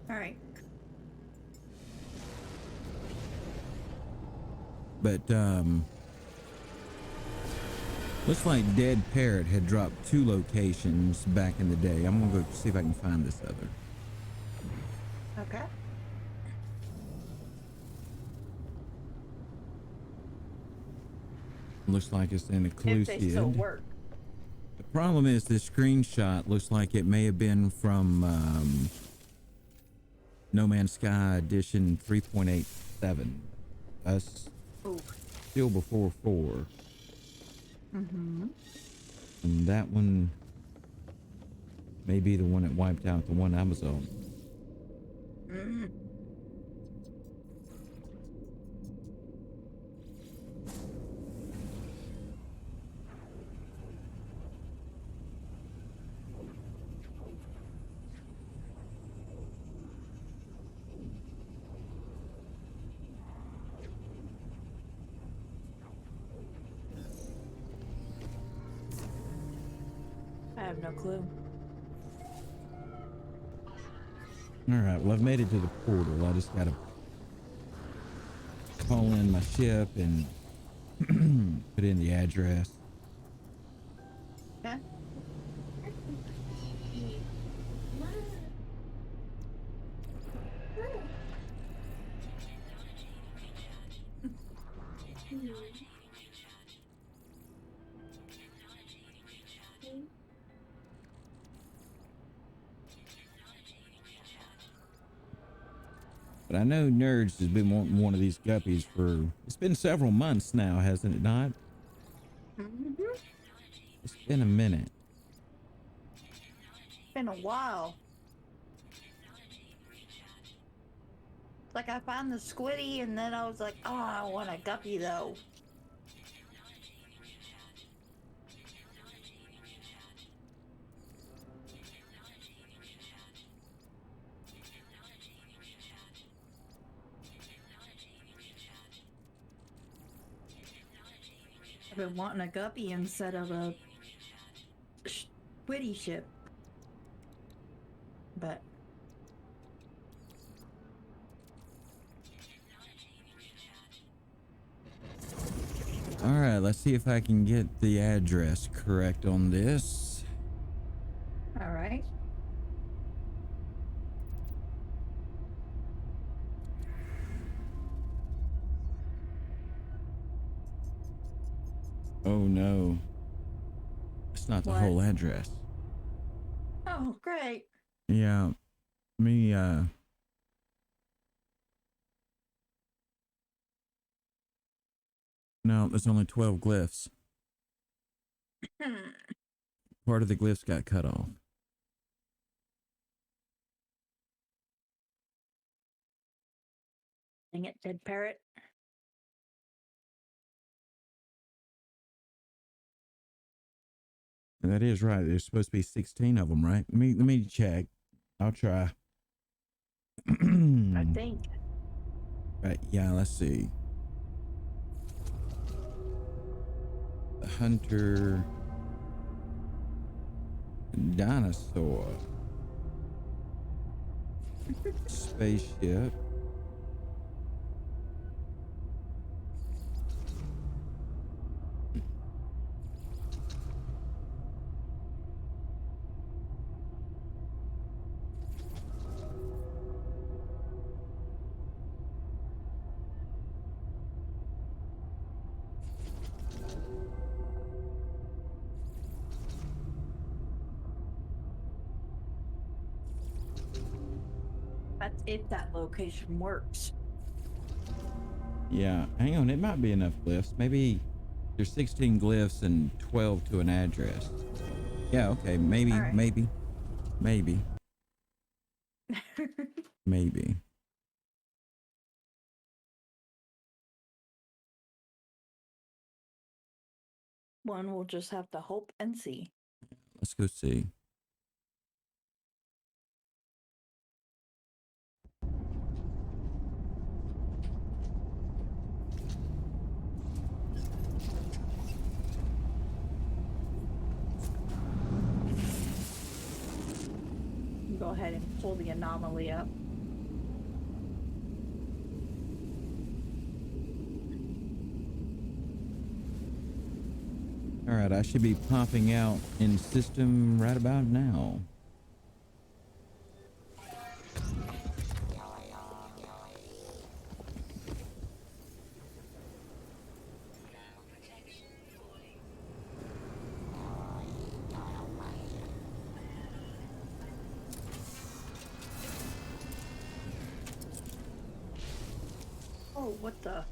All right. But looks like Dead Parrot had dropped 2 locations back in the day. I'm gonna go see if I can find this other. Okay. Looks like it's in If they still Ecclusiad. work. The problem is this screenshot looks like it may have been from No Man's Sky edition 3.87. That's Ooh. still before 4. Mm-hmm. And that one may be the one that wiped out the one Amazon. Mm. I have no clue. All right, well, I've made it to the portal. I just gotta call in my ship and put in the address. Okay. But I know Nerds has been wanting one of these guppies for, it's been several months now, hasn't it not? Mm-hmm. It's been a minute. It's been a while. Like I found the squiddy and then I was like, oh, I want a guppy though. I've been wanting a guppy instead of a squiddy ship. But All right, let's see if I can get the address correct on this. all right. Oh no. It's not the What? whole address. Oh, great. Yeah. Me no, there's only 12 glyphs. Part of the glyphs got cut off. Dang it, dead parrot. And that is right. There's supposed to be 16 of them, right? Let me check. I'll try. I think. Right, yeah, let's see. The hunter dinosaur spaceship. That's if that location works. Yeah, hang on, it might be enough glyphs. Maybe there's 16 glyphs and 12 to an address. Yeah, okay, maybe, All right. maybe, maybe, maybe. One will just have to hope and see. Let's go see. Go ahead and pull the anomaly up. All right, I should be popping out in system right about now. Oh, what the?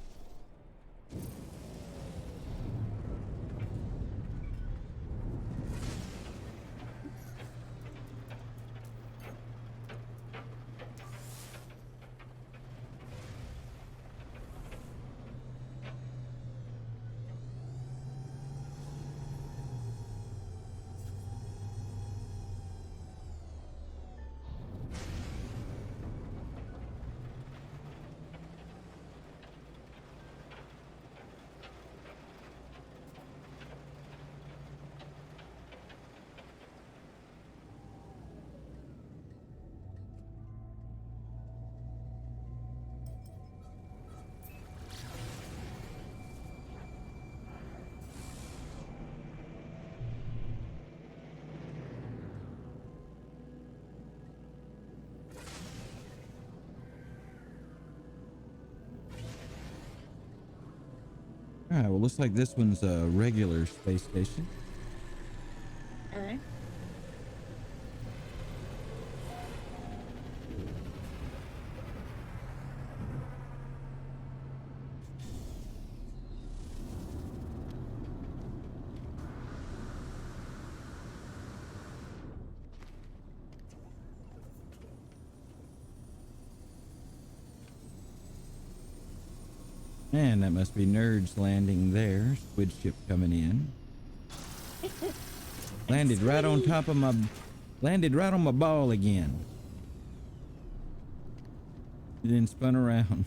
All right, well, looks like this one's a regular space station. Okay. Man, that must be nerds landing there. Squid ship coming in. Landed right on top of my... Landed right on my ball again. Then spun around.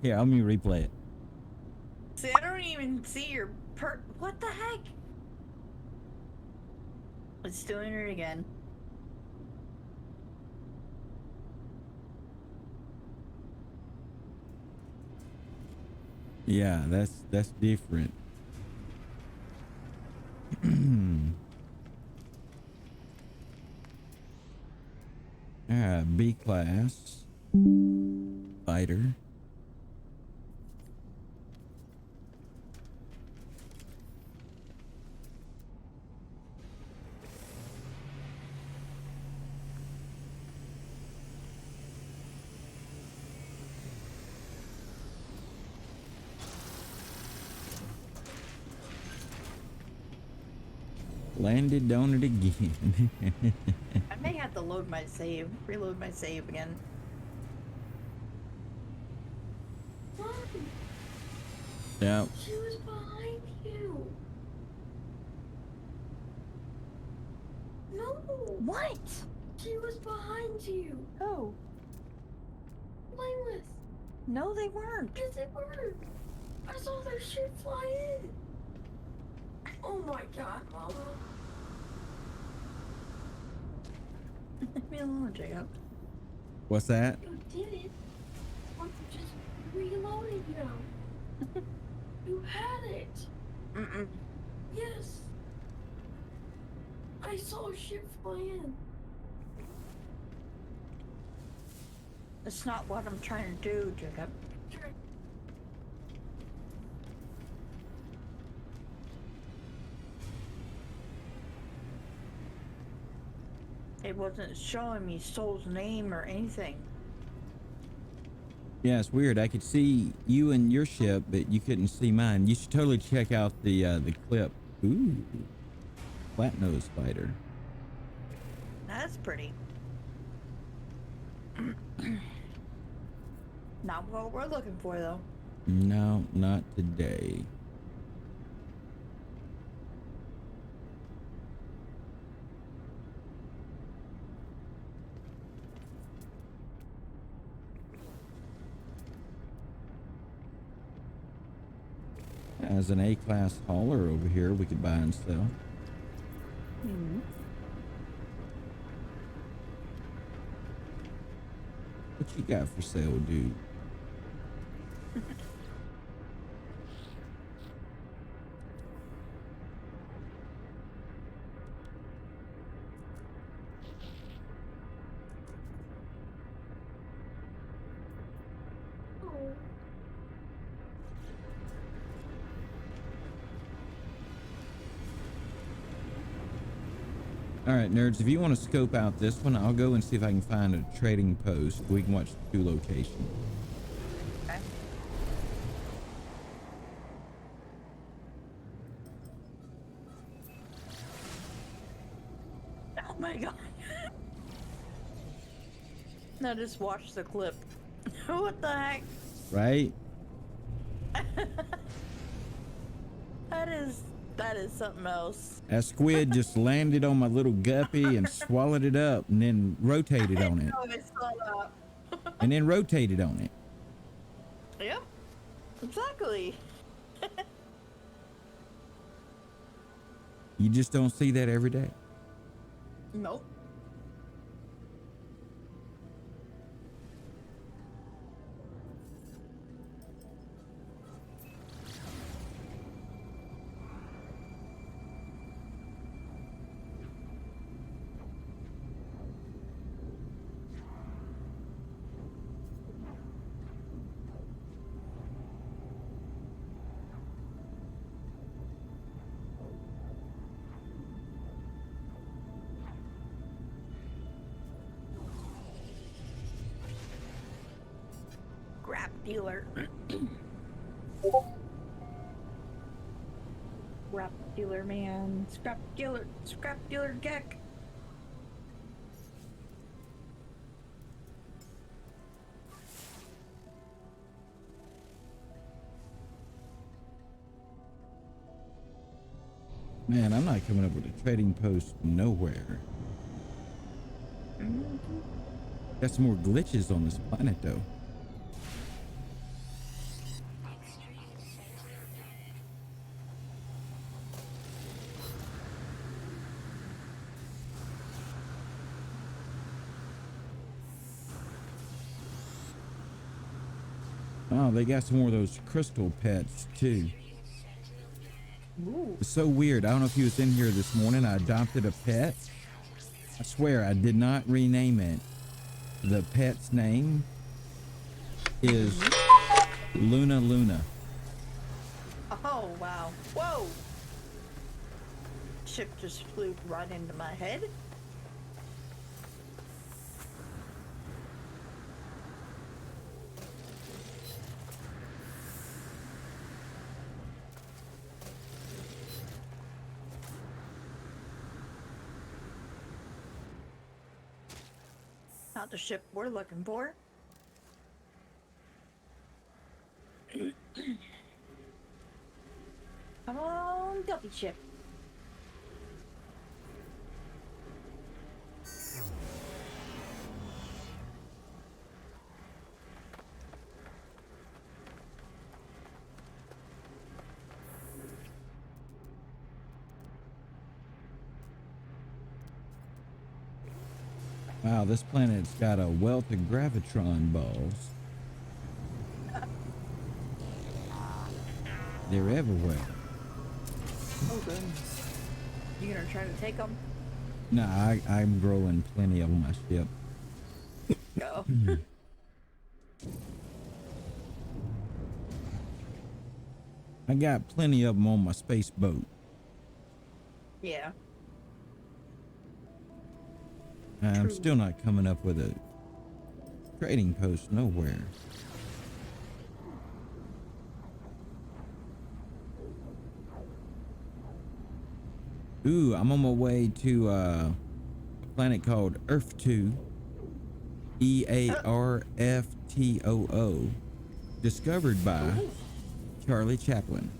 Here, let me replay it. See, I don't even see your What the heck? It's doing it again. Yeah, that's different. B class fighter. Landed on it again. I may have to reload my save again. Yeah. She was behind you. No. What? She was behind you. Oh, Blameless. no, they weren't. Yes, they were. I saw their shit fly in. Oh my god, Mama. Leave me alone, Jacob. What's that? You did it. Want to just reload it now. You had it. Mm-mm. Yes. I saw shit fly in. It's not what I'm trying to do, Jacob. Sure. It wasn't showing me Soul's name or anything. Yeah, it's weird. I could see you and your ship, but you couldn't see mine. You should totally check out the clip. Ooh, flat nose spider. That's pretty. Not what we're looking for, though. No, not today. As an A-class hauler over here, we could buy and sell. Hmm. What you got for sale, dude? Oh. All right, nerds, if you want to scope out this one, I'll go and see if I can find a trading post. We can watch the two locations. Okay. Oh my god. Now just watch the clip. What the heck? Right? That is something else. That squid just landed on my little guppy and swallowed it up and then rotated on it. Oh, I saw that. And then rotated on it. Yep. Exactly. You just don't see that every day. Nope. Scrap dealer. Scrap dealer, man. Scrap dealer Geck. Man, I'm not coming up with a trading post nowhere. Got some more glitches on this planet, though. Oh, they got some more of those crystal pets, too. Ooh. It's so weird. I don't know if he was in here this morning. I adopted a pet. I swear I did not rename it. The pet's name is Luna Luna. Oh, wow. Whoa! Ship just flew right into my head. Not the ship we're looking for. Come on, Guppy ship. Wow, this planet's got a wealth of gravitron balls. They're everywhere. Oh goodness. You gonna try to take them? No, I'm growing plenty of on my ship. Go. I got plenty of them on my space boat. Yeah. I'm True. still not coming up with a trading post nowhere. Ooh, I'm on my way to a planet called Earth 2. EARFTOO. Discovered by Charlie Chaplin.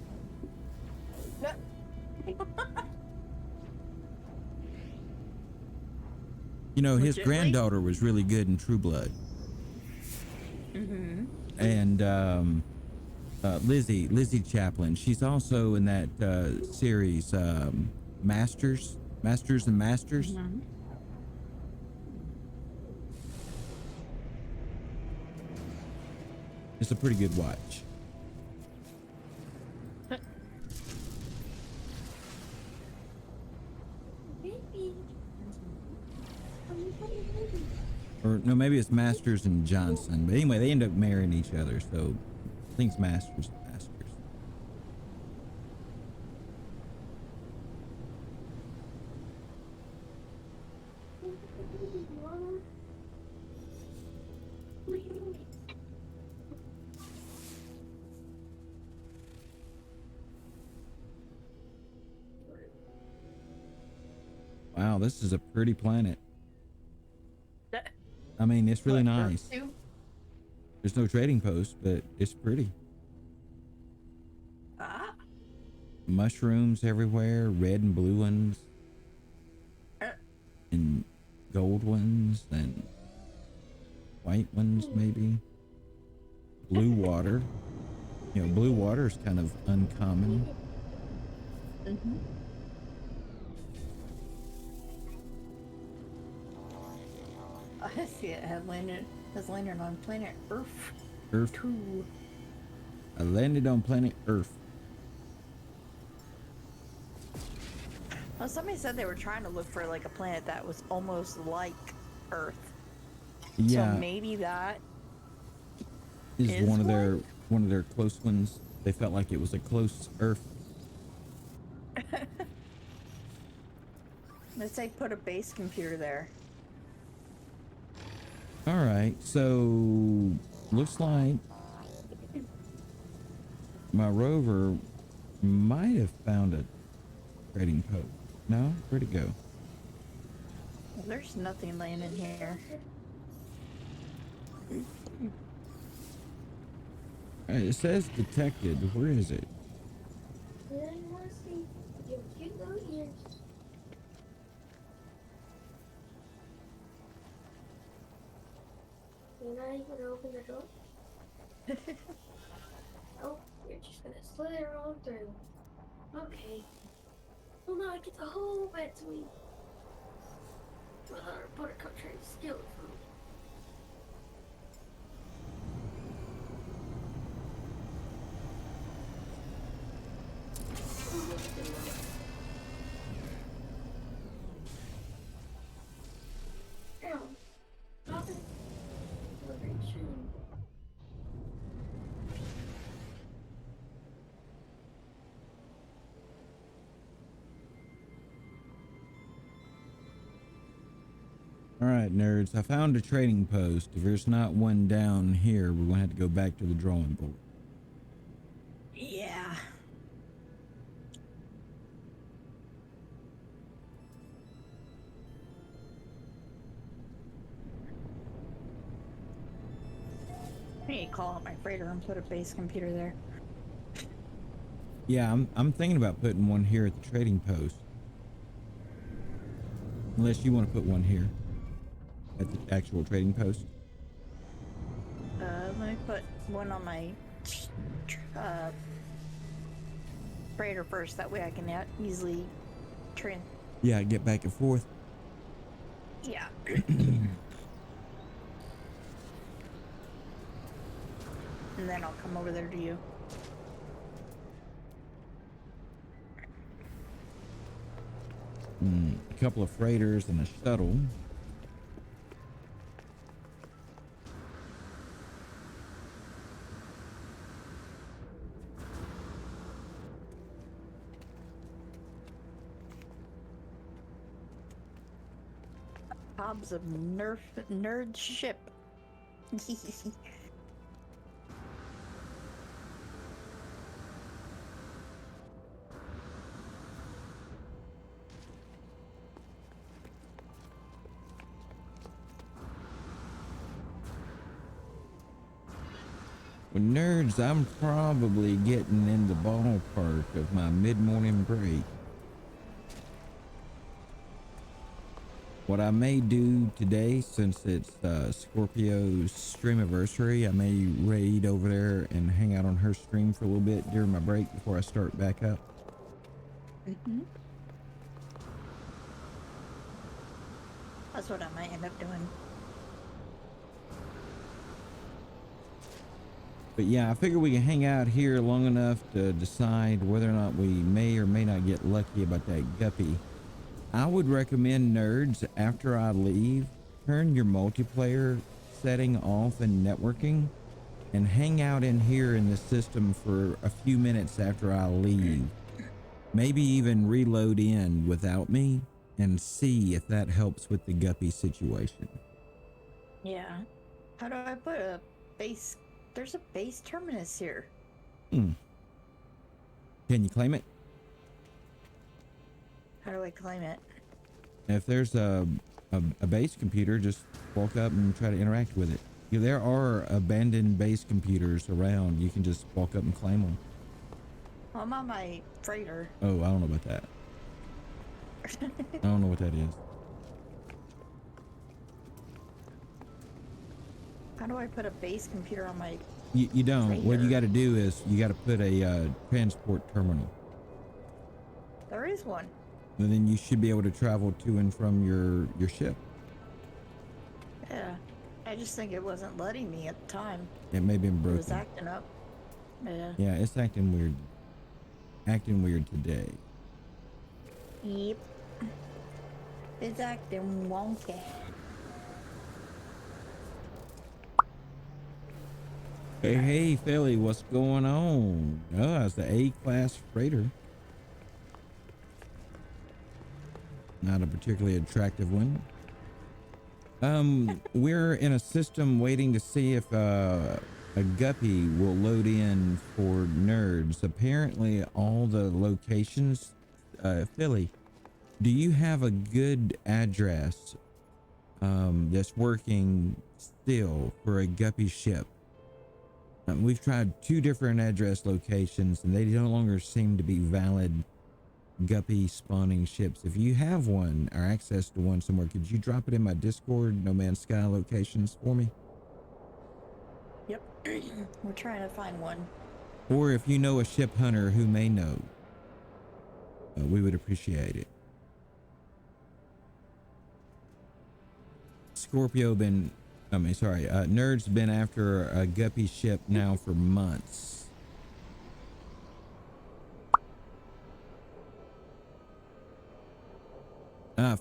You know, his Legitly? granddaughter was really good in True Blood. Mm-hmm. And Lizzie Chaplin. She's also in that series Masters and Masters. Mm-hmm. It's a pretty good watch. Baby. Or no, maybe it's Masters and Johnson. But anyway, they end up marrying each other, so I think it's Masters and Masters. Wow, this is a pretty planet. I mean, it's really nice. There's no trading post, but it's pretty. Ah. Mushrooms everywhere, red and blue ones, and gold ones, and white ones maybe. Blue water. You know, blue water is kind of uncommon. Mm-hmm. I see it has landed on planet Earth. Earth. 2. I landed on planet Earth. Well, somebody said they were trying to look for like a planet that was almost like Earth. Yeah, So maybe that is one of their close ones. They felt like it was a close Earth. Let's say put a base computer there. All right, so looks like my rover might have found a trading post. No, where'd it go? Well, there's nothing landing here. It says detected. Where is it? Then I want to see your cute little ears. You're not even gonna open the door? Oh, you're just gonna slither on through. Okay. Well, now I get the whole wet sweet. With our buttercup trying to steal it from me. Ow. Stop it. Celebration. All right, nerds. I found a trading post. If there's not one down here, we're gonna have to go back to the drawing board. Yeah. I need to call out my freighter and put a base computer there. Yeah, I'm thinking about putting one here at the trading post. Unless you want to put one here at the actual trading post. Let me put one on my freighter first. That way I can easily train. Yeah, get back and forth. Yeah. And then I'll come over there to you. A couple of freighters and a shuttle. Hobbs of nerd ship. With nerds, I'm probably getting in the ballpark of my mid-morning break. What I may do today, since it's Scorpio's stream anniversary, I may raid over there and hang out on her stream for a little bit during my break before I start back up. That's what I might end up doing. But yeah, I figure we can hang out here long enough to decide whether or not we may or may not get lucky about that guppy. I would recommend, nerds, after I leave, turn your multiplayer setting off in networking and hang out in here in the system for a few minutes after I leave. Maybe even reload in without me and see if that helps with the guppy situation. Yeah. How do I put a base? There's a base terminus here. Can you claim it? How do I claim it? If there's a base computer, just walk up and try to interact with it. There are abandoned base computers around. You can just walk up and claim them. Well, I'm on my freighter. Oh, I don't know about that. I don't know what that is. How do I put a base computer on my... You don't. freighter? What you got to do is you got to put a transport terminal. There is one. And then you should be able to travel to and from your ship. Yeah. I just think it wasn't letting me at the time. It may have been It was broken. acting up. Yeah. Yeah, it's acting weird. Acting weird today. Yep. It's acting wonky. Hey, Philly, what's going on? Oh, it's the A-class freighter. Not a particularly attractive one. We're in a system waiting to see if a guppy will load in for nerds. Apparently, all the locations, Philly, do you have a good address that's working still for a guppy ship? We've tried 2 different address locations and they no longer seem to be valid guppy spawning ships. If you have one or access to one somewhere, could you drop it in my Discord, No Man's Sky locations for me? Yep. We're trying to find one. Or if you know a ship hunter who may know, we would appreciate it. Nerd's been after a guppy ship now for months.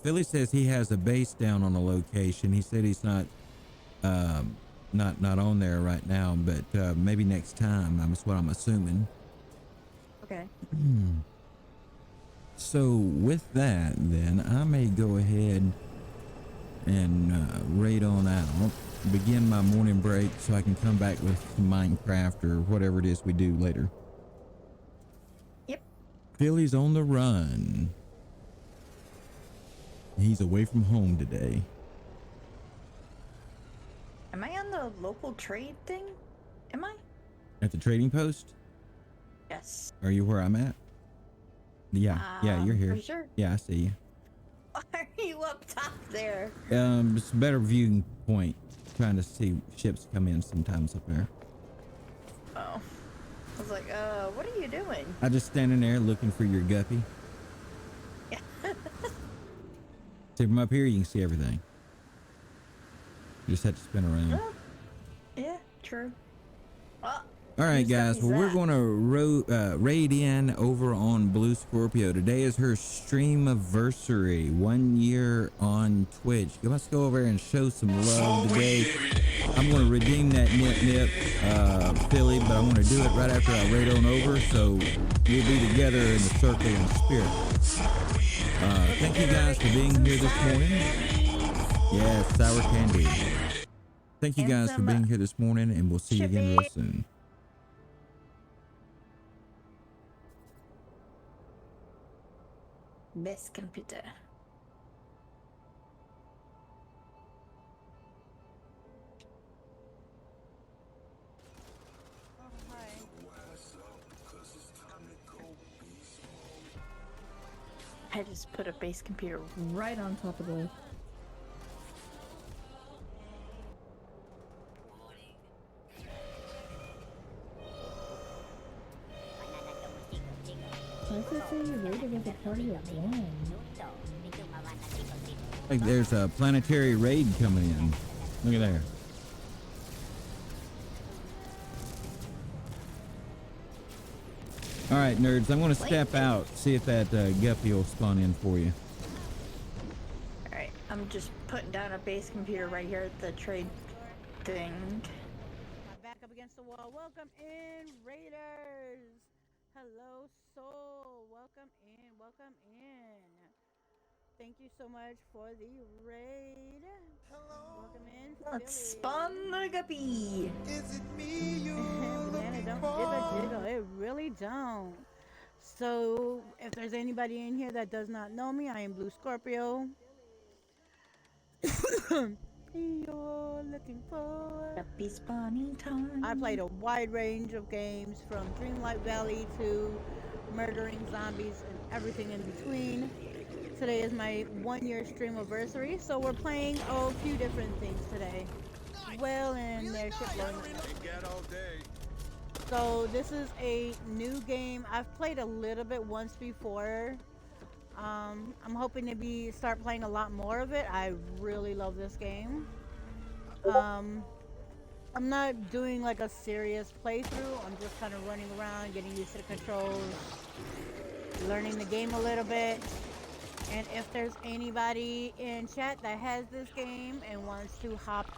Philly says he has a base down on a location. He said he's not on there right now, but maybe next time. That's what I'm assuming. Okay. So with that, then I may go ahead and raid on out, begin my morning break so I can come back with some Minecraft or whatever it is we do later. Yep. Philly's on the run. He's away from home today. Am I on the local trade thing? Am I? At the trading post? Yes. Are you where I'm at? Yeah, you're here. Pretty sure. Yeah, I see you. Why are you up top there? It's a better viewing point. Trying to see ships come in sometimes up there. Oh. I was like, what are you doing? I just standing there looking for your guppy. Yeah. See, from up here you can see everything. You just had to spin around. Oh, yeah, true. Oh, All right, whose guys. stuff Well, is we're that? going to raid in over on Blue Scorpio. Today is her streamiversary, 1 year on Twitch. Let's go over and show some love today. I'm going to redeem that nip, Philly, but I'm going to do it right after I raid on over, so we'll be together in the circle in spirit. Thank you guys for being here this morning. Yes, sour candy. Thank you And guys for some, being here this morning, and we'll see you again real chippy. soon. Best computer. I just put a base computer right on top of the. Like there's a planetary raid coming in. Look at there. All right, nerds. I'm going to step out, see if that guppy will spawn in for you. Alright, I'm just putting down a base computer right here at the trade thing. My back up against the wall. Welcome in, Raiders. Hello, Soul. Welcome in. Welcome in. Thank you so much for the raid. Welcome in, Let's Philly. spawn the guppy. Banana don't jiggle jiggle. It really don't. So, if there's anybody in here that does not know me, I am Blue Scorpio. You're looking for. Guppy spawning time. I played a wide range of games from Dreamlight Valley to murdering zombies and everything in between. Today is my 1 year streamiversary, so we're playing a few different things today. Well, and their shit blowing. So this is a new game. I've played a little bit once before. I'm hoping to start playing a lot more of it. I really love this game. I'm not doing like a serious playthrough. I'm just kind of running around, getting used to the controls, learning the game a little bit. And if there's anybody in chat that has this game and wants to hop